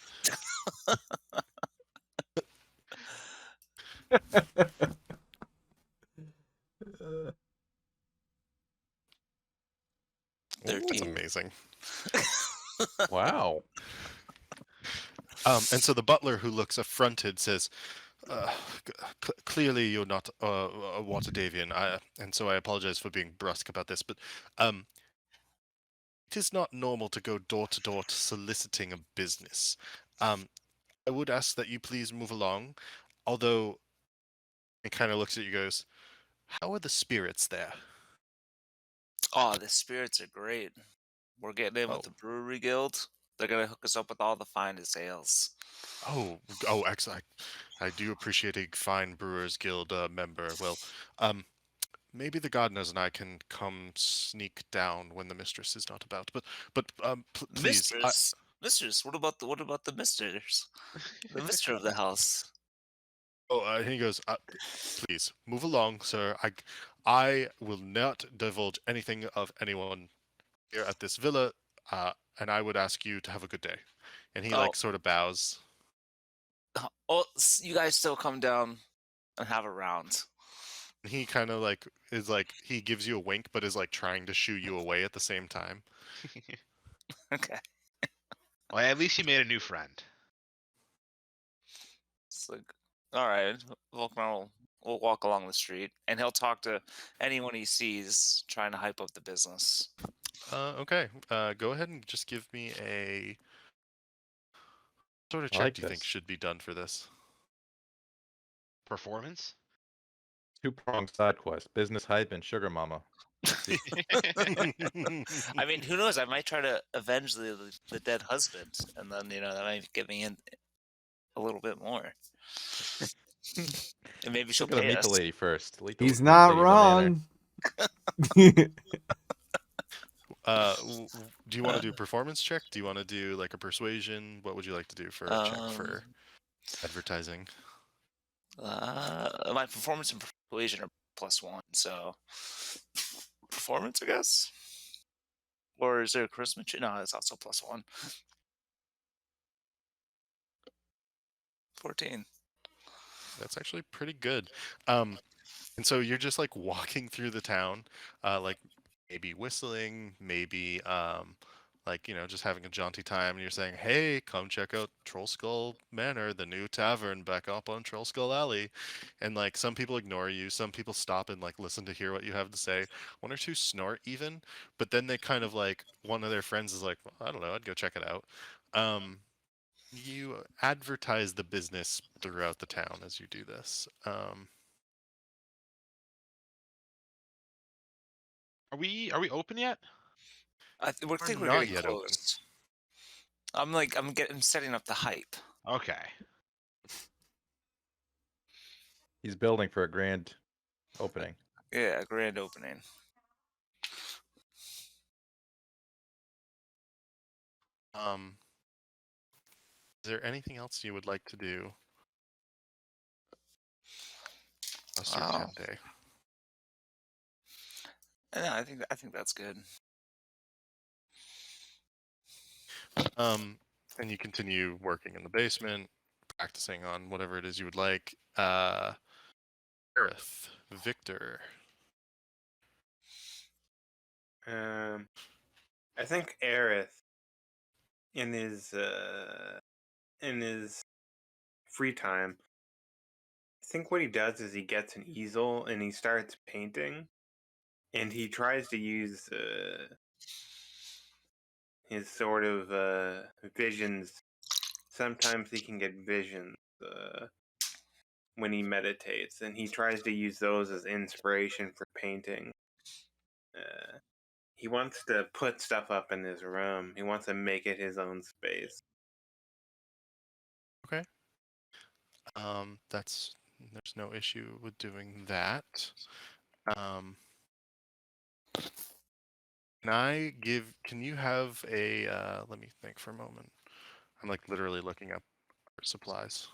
Oh, that's 13. amazing. Wow. And so the butler, who looks affronted, says, "Clearly you're not a Waterdavian, and so I apologize for being brusque about this, but it is not normal to go door to door soliciting a business. I would ask that you please move along, although," he kind of looks at you, goes, "How are the spirits there?" Oh, the spirits are great. We're getting in with Oh, the Brewery Guild. They're gonna hook us up with all the finest ales. oh, excellent. I do appreciate a fine Brewers Guild member. Well, maybe the gardeners and I can come sneak down when the mistress is not about. But please, Mistress, what about the misters? The mister of the house. he goes, "Please move along, sir. I will not divulge anything of anyone here at this villa, and I would ask you to have a good day." And he Oh, like sort of bows. you guys still come down and have a round. He kind of like is like he gives you a wink, but is like trying to shoo you away at the same time. Okay. Well, at least you made a new friend. It's like, all right, Volkmar will walk along the street, and he'll talk to anyone he sees trying to hype up the business. Okay. Go ahead and just give me a sort of I check. like Do you think this. should be done for this? Performance? Two-pronged side quest. Business hype and sugar mama. Let's see. I mean, who knows? I might try to avenge the dead husband, and then that might give me in a little bit more, and maybe she'll Still gotta pay meet the us. lady first. He's Meet the not lady of the manor. wrong. Do you want to do a performance check? Do you want to do like a persuasion? What would you like to do for a check for advertising? My performance and persuasion are +1, so performance, I guess. Or is there a charisma check? No, it's also +1. 14. That's actually pretty good. And so you're just like walking through the town, like maybe whistling, maybe like just having a jaunty time, and you're saying, "Hey, come check out Troll Skull Manor, the new tavern back up on Troll Skull Alley." And like some people ignore you, some people stop and like listen to hear what you have to say. One or two snort even, but then they kind of like one of their friends is like, "Well, I don't know, I'd go check it out." You advertise the business throughout the town as you do this. Are we open yet? I think we're Not getting yet open. close. I'm setting up the hype. Okay. He's building for a grand opening. Yeah, grand opening. Is there anything else you would like to do? That's your Wow. 10 day. Yeah, I think that's good. And you continue working in the basement, practicing on whatever it is you would like. Gareth, Victor. I think Aerith in his free time, I think what he does is he gets an easel and he starts painting, and he tries to use his sort of visions. Sometimes he can get visions when he meditates, and he tries to use those as inspiration for painting. He wants to put stuff up in his room. He wants to make it his own space. Okay. There's no issue with doing that. Can you have a, let me think for a moment. I'm like literally looking up supplies.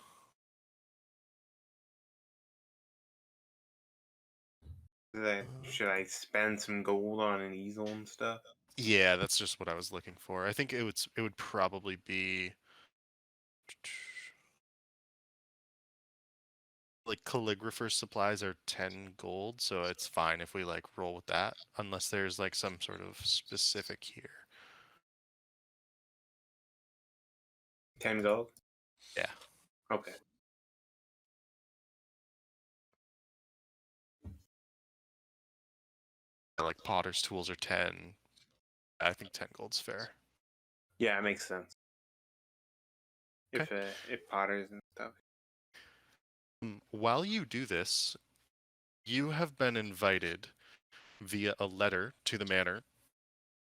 Should I spend some gold on an easel and stuff? Yeah, that's just what I was looking for. I think it would probably be like calligrapher's supplies are 10 gold, so it's fine if we like roll with that, unless there's like some sort of specific here. 10 gold? Yeah. Okay. Like potter's tools are 10. I think 10 gold's fair. Yeah, it makes sense. Okay. If potters and stuff. While you do this, you have been invited via a letter to the manor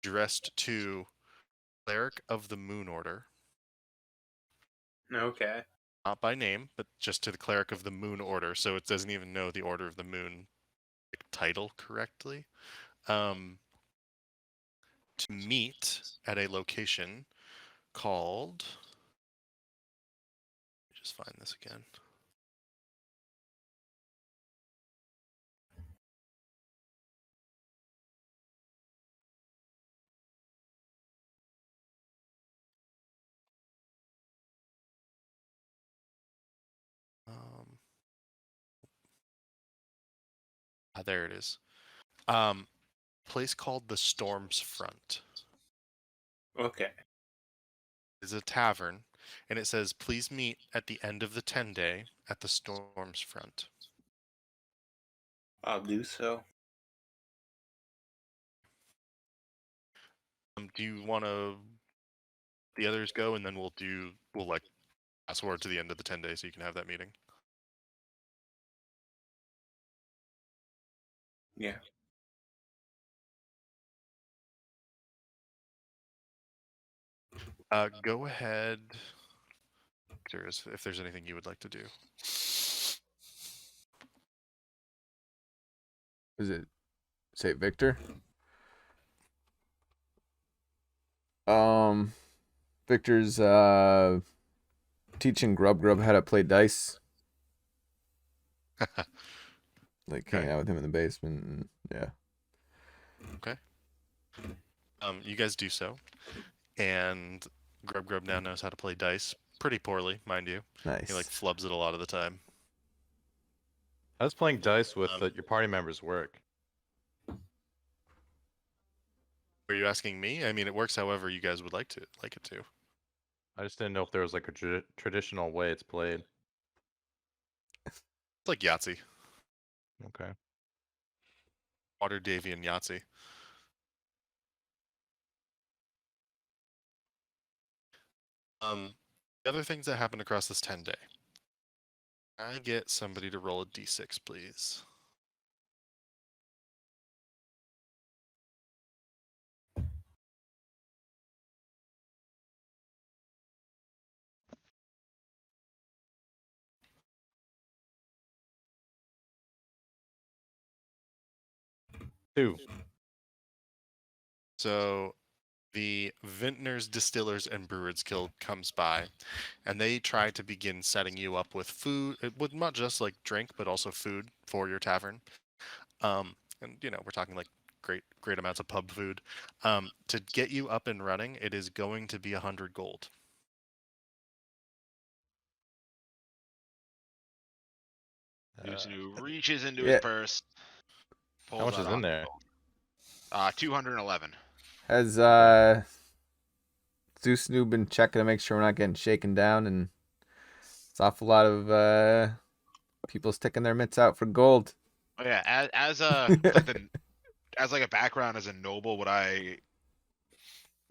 addressed to Cleric of the Moon Order. Okay. Not by name, but just to the Cleric of the Moon Order, so it doesn't even know the Order of the Moon title correctly. To meet at a location called. Let me just find this again. There it is. Place called the Storm's Front. Okay. It's a tavern, and it says, "Please meet at the end of the 10-day at the Storm's Front." I'll do so. Do you want to the others go, and then we'll like fast forward to the end of the 10 days so you can have that meeting? Yeah. Go ahead, Victor, if there's anything you would like to do. Is it say Victor? Victor's teaching Grub how to play dice. Like hanging out with him in the basement, and yeah. Okay. You guys do so, and Grub now knows how to play dice pretty poorly, mind you. Nice. He like flubs it a lot of the time. How does playing dice with your party members work? Are you asking me? I mean, it works however you guys would like it to. I just didn't know if there was like a traditional way it's played. It's like Yahtzee. Okay. Waterdeep Yahtzee. The other things that happened across this 10-day. I get somebody to roll a d6, please. Two. So the Vintners, Distillers, and Brewers Guild comes by, and they try to begin setting you up with food, with not just like drink, but also food for your tavern. And we're talking like great amounts of pub food. To get you up and running, it is going to be 100 gold. Zusunu reaches into his yeah. purse, How pulls much out is in there? 211. Has Zeus Noob been checking to make sure we're not getting shaken down, and it's an awful lot of people sticking their mitts out for gold. Oh yeah, as a like the as like a background as a noble, would I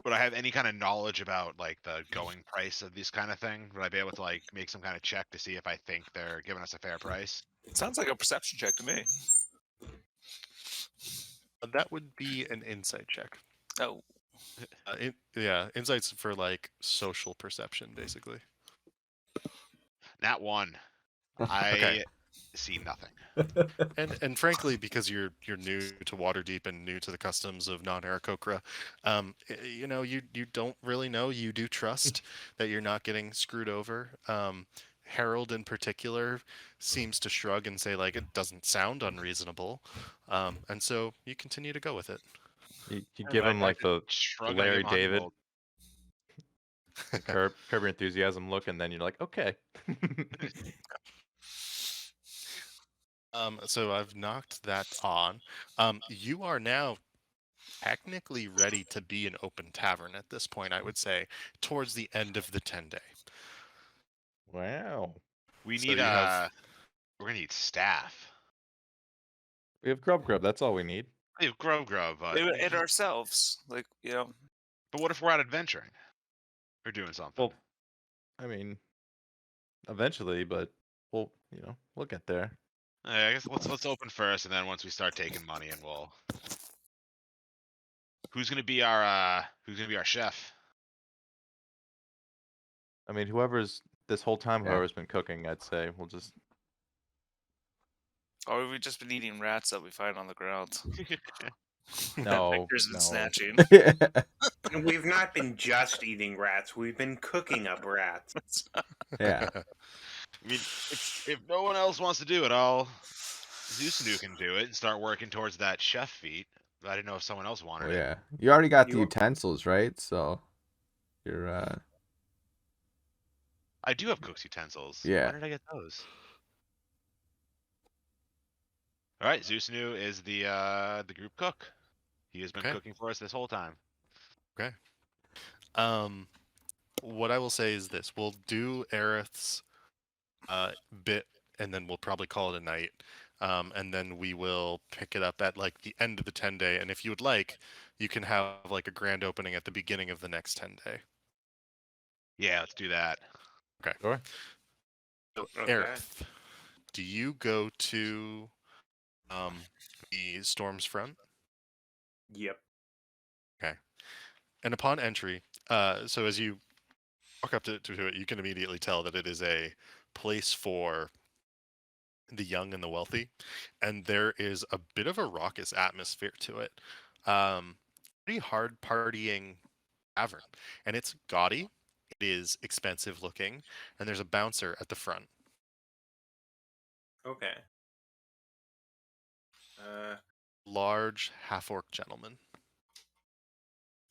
have any kind of knowledge about like the going price of this kind of thing? Would I be able to like make some kind of check to see if I think they're giving us a fair price? Sounds like a perception check to me. That would be an insight check. Oh, Insights for like social perception, basically. Nat 1. Okay. I see nothing. And frankly, because you're new to Waterdeep and new to the customs of non-Aarakocra, you don't really know. You do trust that you're not getting screwed over. Harold in particular seems to shrug and say like it doesn't sound unreasonable, and so you continue to go with it. You give him like the Shrug, I Larry give 100 David gold. Curb Your Enthusiasm look, and then you're like, okay. So I've knocked that on. You are now technically ready to be an open tavern at this point, I would say, towards the end of the 10-day. Wow. We So need you have- we're gonna need staff. We have Grub. That's all we need. We have Grub, but and ourselves, like but what if we're out adventuring or doing something? Well, I mean, eventually, but we'll get there. I guess let's open first, and then once we start taking money, and we'll. Who's gonna be our chef? I mean, this whole time, whoever's been cooking, I'd say we'll just. or we've just been eating rats that we find on the ground. No, Victor's been no. snatching. We've not been just eating rats. We've been cooking up rats. Yeah. I mean, if no one else wants to do it, Zusunu can do it and start working towards that chef feat. But I didn't know if someone else wanted Oh, it. yeah. You already got the You- utensils, right? So you're I do have cook's utensils. Yeah. When did I get those? All right, Zusunu is the group cook. He has been Okay. cooking for us this whole time. What I will say is this: we'll do Aerith's bit, and then we'll probably call it a night. And then we will pick it up at like the end of the 10-day. And if you would like, you can have like a grand opening at the beginning of the next 10-day. Yeah, let's do that. Okay. Sure. So, Okay. Aerith, do you go to the Storm's front? Yep. And upon entry, so as you walk up to it, you can immediately tell that it is a place for the young and the wealthy, and there is a bit of a raucous atmosphere to it. Pretty hard partying tavern, and it's gaudy. It is expensive looking, and there's a bouncer at the front. Okay. Large half-orc gentleman.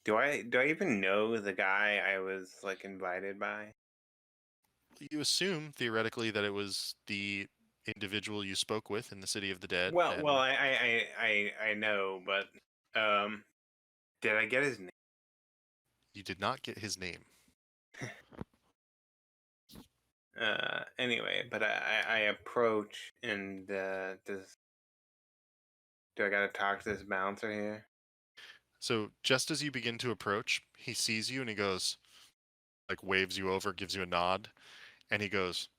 Do I even know the guy I was like invited by? You assume theoretically that it was the individual you spoke with in the City of the Dead. Well, and well, I know, but did I get his name? you did not get his name. Anyway, but I approach and do I gotta talk to this bouncer here? So just as you begin to approach, he sees you and he goes, like waves you over, gives you a nod, and he goes,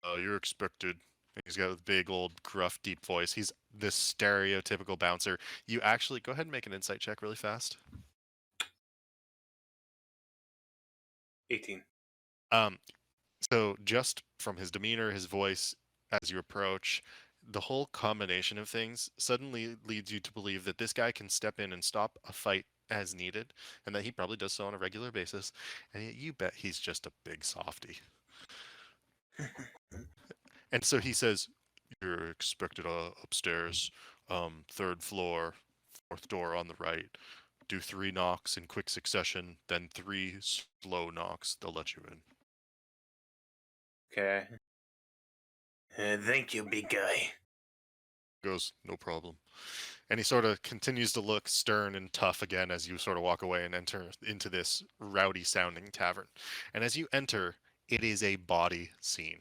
"Oh, you're expected." And he's got a big old gruff, deep voice. He's this stereotypical bouncer. You actually go ahead and make an insight check really fast. 18. So just from his demeanor, his voice, as you approach, the whole combination of things suddenly leads you to believe that this guy can step in and stop a fight as needed, and that he probably does so on a regular basis. And yet you bet he's just a big softy. And so he says, "You're expected upstairs, 3rd floor, north door on the right. Do 3 knocks in quick succession, then 3 slow knocks. They'll let you in. Okay. Thank you, big guy. Goes, no problem. And he sort of continues to look stern and tough again as you sort of walk away and enter into this rowdy sounding tavern. And as you enter, it is a body scene.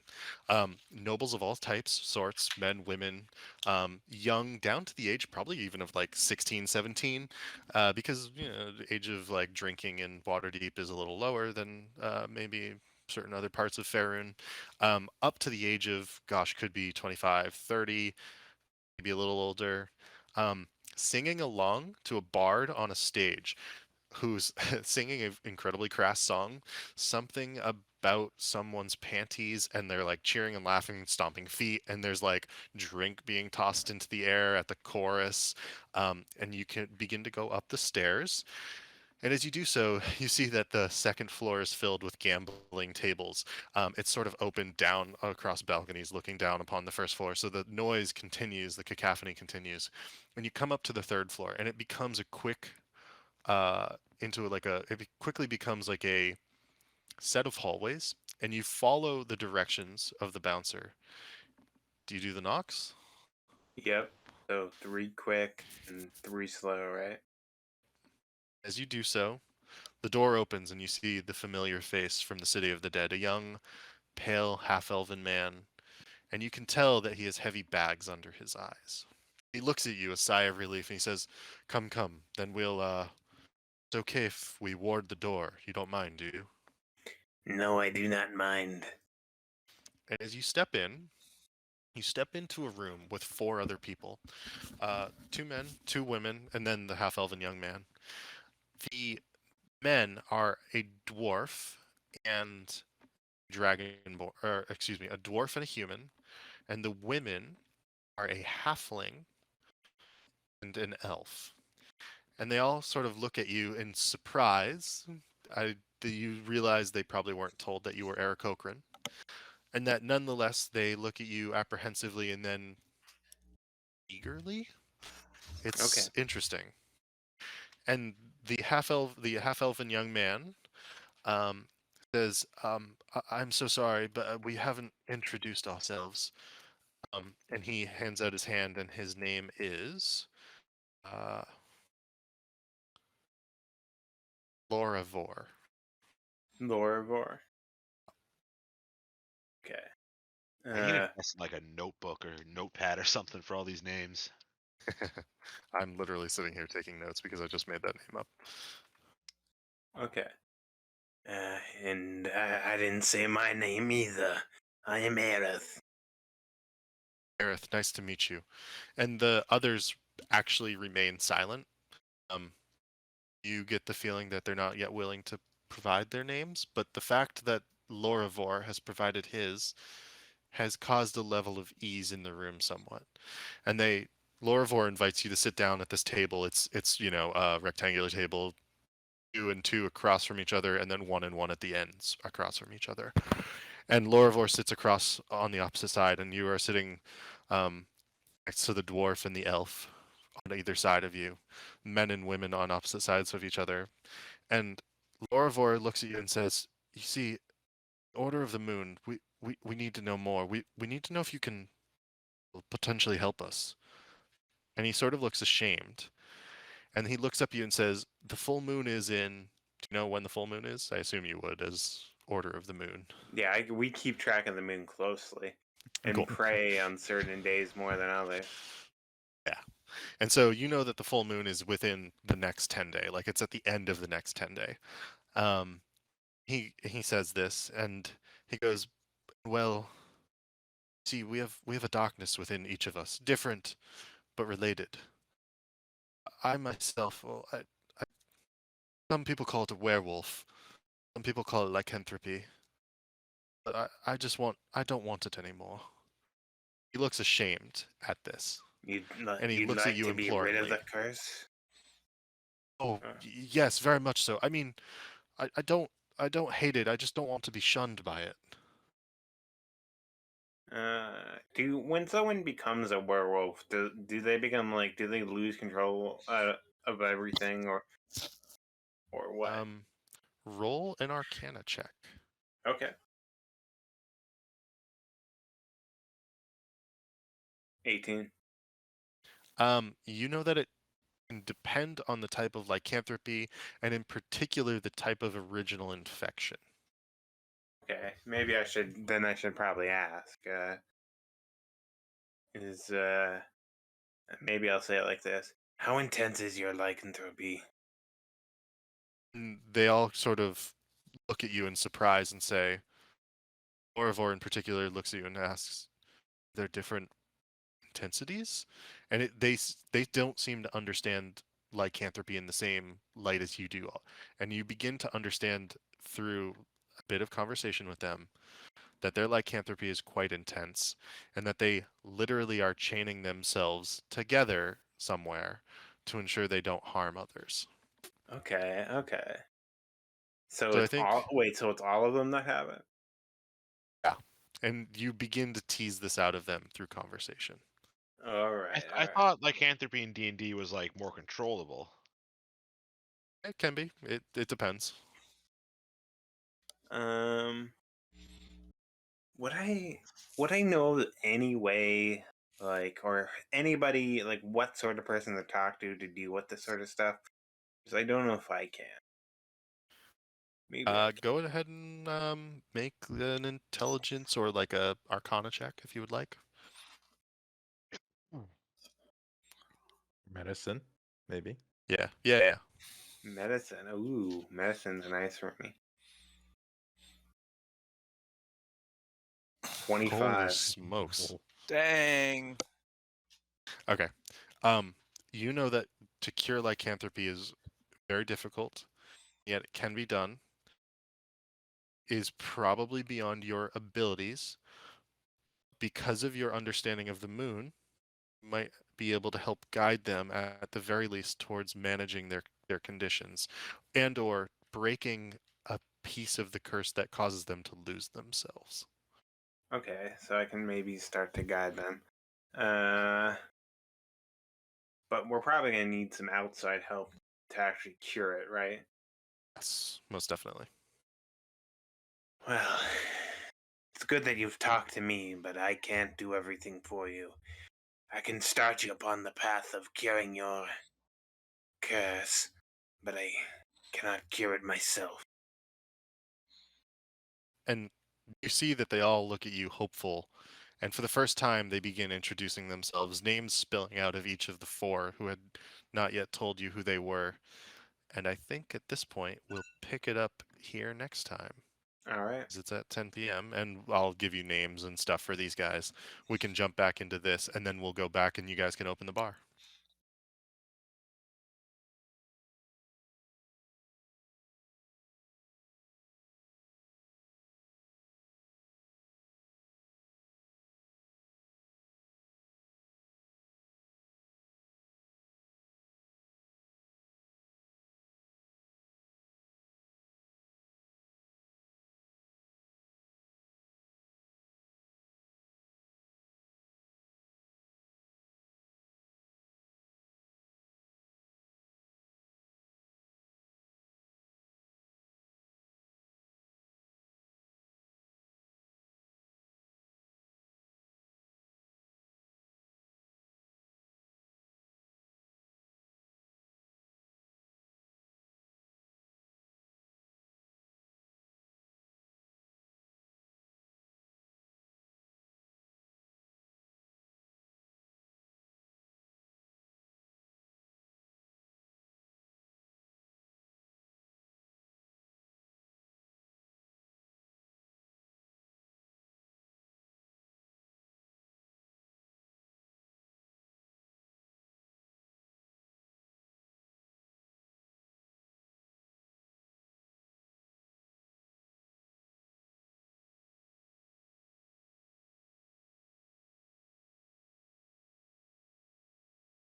Nobles of all types, sorts, men, women, young, down to the age probably even of like 16, 17, because the age of like drinking in Waterdeep is a little lower than maybe certain other parts of Faerun. Up to the age of, gosh, could be 25, 30, maybe a little older, um, singing along to a bard on a stage who's singing an incredibly crass song, something about someone's panties, and they're like cheering and laughing and stomping feet, and there's like drink being tossed into the air at the chorus, and you can begin to go up the stairs. And as you do so, you see that the second floor is filled with gambling tables. It's sort of open down across balconies looking down upon the first floor. So the noise continues, the cacophony continues. And you come up to the third floor, and it becomes a quick, it quickly becomes like a set of hallways, and you follow the directions of the bouncer. Do you do the knocks? Yep. So 3 quick and 3 slow, right? As you do so, the door opens and you see the familiar face from the City of the Dead, a young, pale, half-elven man, and you can tell that he has heavy bags under his eyes. He looks at you, a sigh of relief, and he says, "Come, come, then it's okay if we ward the door. You don't mind, do you?" No, I do not mind. And as you step into a room with 4 other people, 2 men, 2 women, and then the half-elven young man. The men are a dwarf and a dwarf and a human, and the women are a halfling and an elf. And they all sort of look at you in surprise. You realize they probably weren't told that you were Eric Cochran, and that nonetheless they look at you apprehensively and then eagerly. Okay. It's interesting. And the half elven young man um, says, "I'm so sorry, but we haven't introduced ourselves." And he hands out his hand, and his name is uh, Loravor. Lorivor. Okay. I need invest in like a notebook or notepad or something for all these names. I'm literally sitting here taking notes because I just made that name up. Okay. And I didn't say my name either. I am Aerith. Aerith, nice to meet you. And the others actually remain silent. You get the feeling that they're not yet willing to provide their names, but the fact that Loravor has provided his has caused a level of ease in the room somewhat. And Loravor invites you to sit down at this table. It's a rectangular table, 2 and 2 across from each other, and then 1 and 1 at the ends across from each other. And Loravor sits across on the opposite side, and you are sitting next to the dwarf and the elf on either side of you, men and women on opposite sides of each other. And Loravor looks at you and says, "You see, Order of the Moon, we need to know more. We need to know if you can potentially help us." And he sort of looks ashamed. And he looks up at you and says, "The full moon is in..." Do you know when the full moon is? I assume you would, as Order of the Moon. Yeah, we keep track of the moon closely and Cool. pray on certain days more than others. Yeah. And so you know that the full moon is within the next 10 day, like it's at the end of the next 10 day. He says this and he goes, "Well, see, we have a darkness within each of us, different but related. I myself, well, some people call it a werewolf, some people call it lycanthropy, but I don't want it anymore." He looks ashamed at this, and he You'd looks at like you to be rid of imploringly. the curse? "Oh, Uh, yes, very much so. I mean, I don't hate it. I just don't want to be shunned by it." When someone becomes a werewolf, do they become like, do they lose control of everything, or what? Roll an Arcana check. Okay. 18. You know that it can depend on the type of lycanthropy, and in particular the type of original infection. Okay, maybe I should probably ask. Is Maybe I'll say it like this: how intense is your lycanthropy? And they all sort of look at you in surprise and say, Orivor in particular looks at you and asks, "They're different intensities," and they don't seem to understand lycanthropy in the same light as you do, and you begin to understand through a bit of conversation with them that their lycanthropy is quite intense, and that they literally are chaining themselves together somewhere to ensure they don't harm others. Okay, okay. So So I it's think, all wait, so it's all of them that have it? yeah, and you begin to tease this out of them through conversation. All right, all I right. thought lycanthropy in D&D was like more controllable. It can be. It depends. Um, would I know any way, like, or anybody, like, what sort of person to talk to deal with this sort of stuff? Because I don't know if I can. Maybe I can. Go ahead and make an intelligence or like a Arcana check if you would like. Medicine, maybe. Yeah. Medicine. Ooh, medicine's nice for me. Holy 25. smokes. Dang. Okay. You know that to cure lycanthropy is very difficult, yet it can be done. Is probably beyond your abilities. Because of your understanding of the moon, you might be able to help guide them at the very least towards managing their conditions and or breaking a piece of the curse that causes them to lose themselves. Okay, so I can maybe start to guide them. But we're probably gonna need some outside help to actually cure it, right? Yes, most definitely. Well, it's good that you've talked to me, but I can't do everything for you. I can start you upon the path of curing your curse, but I cannot cure it myself. And you see that they all look at you hopeful, and for the first time they begin introducing themselves, names spilling out of each of the four who had not yet told you who they were. And I think at this point we'll pick it up here next time. All right. 'Cause it's at 10 p.m. and I'll give you names and stuff for these guys. We can jump back into this and then we'll go back and you guys can open the bar.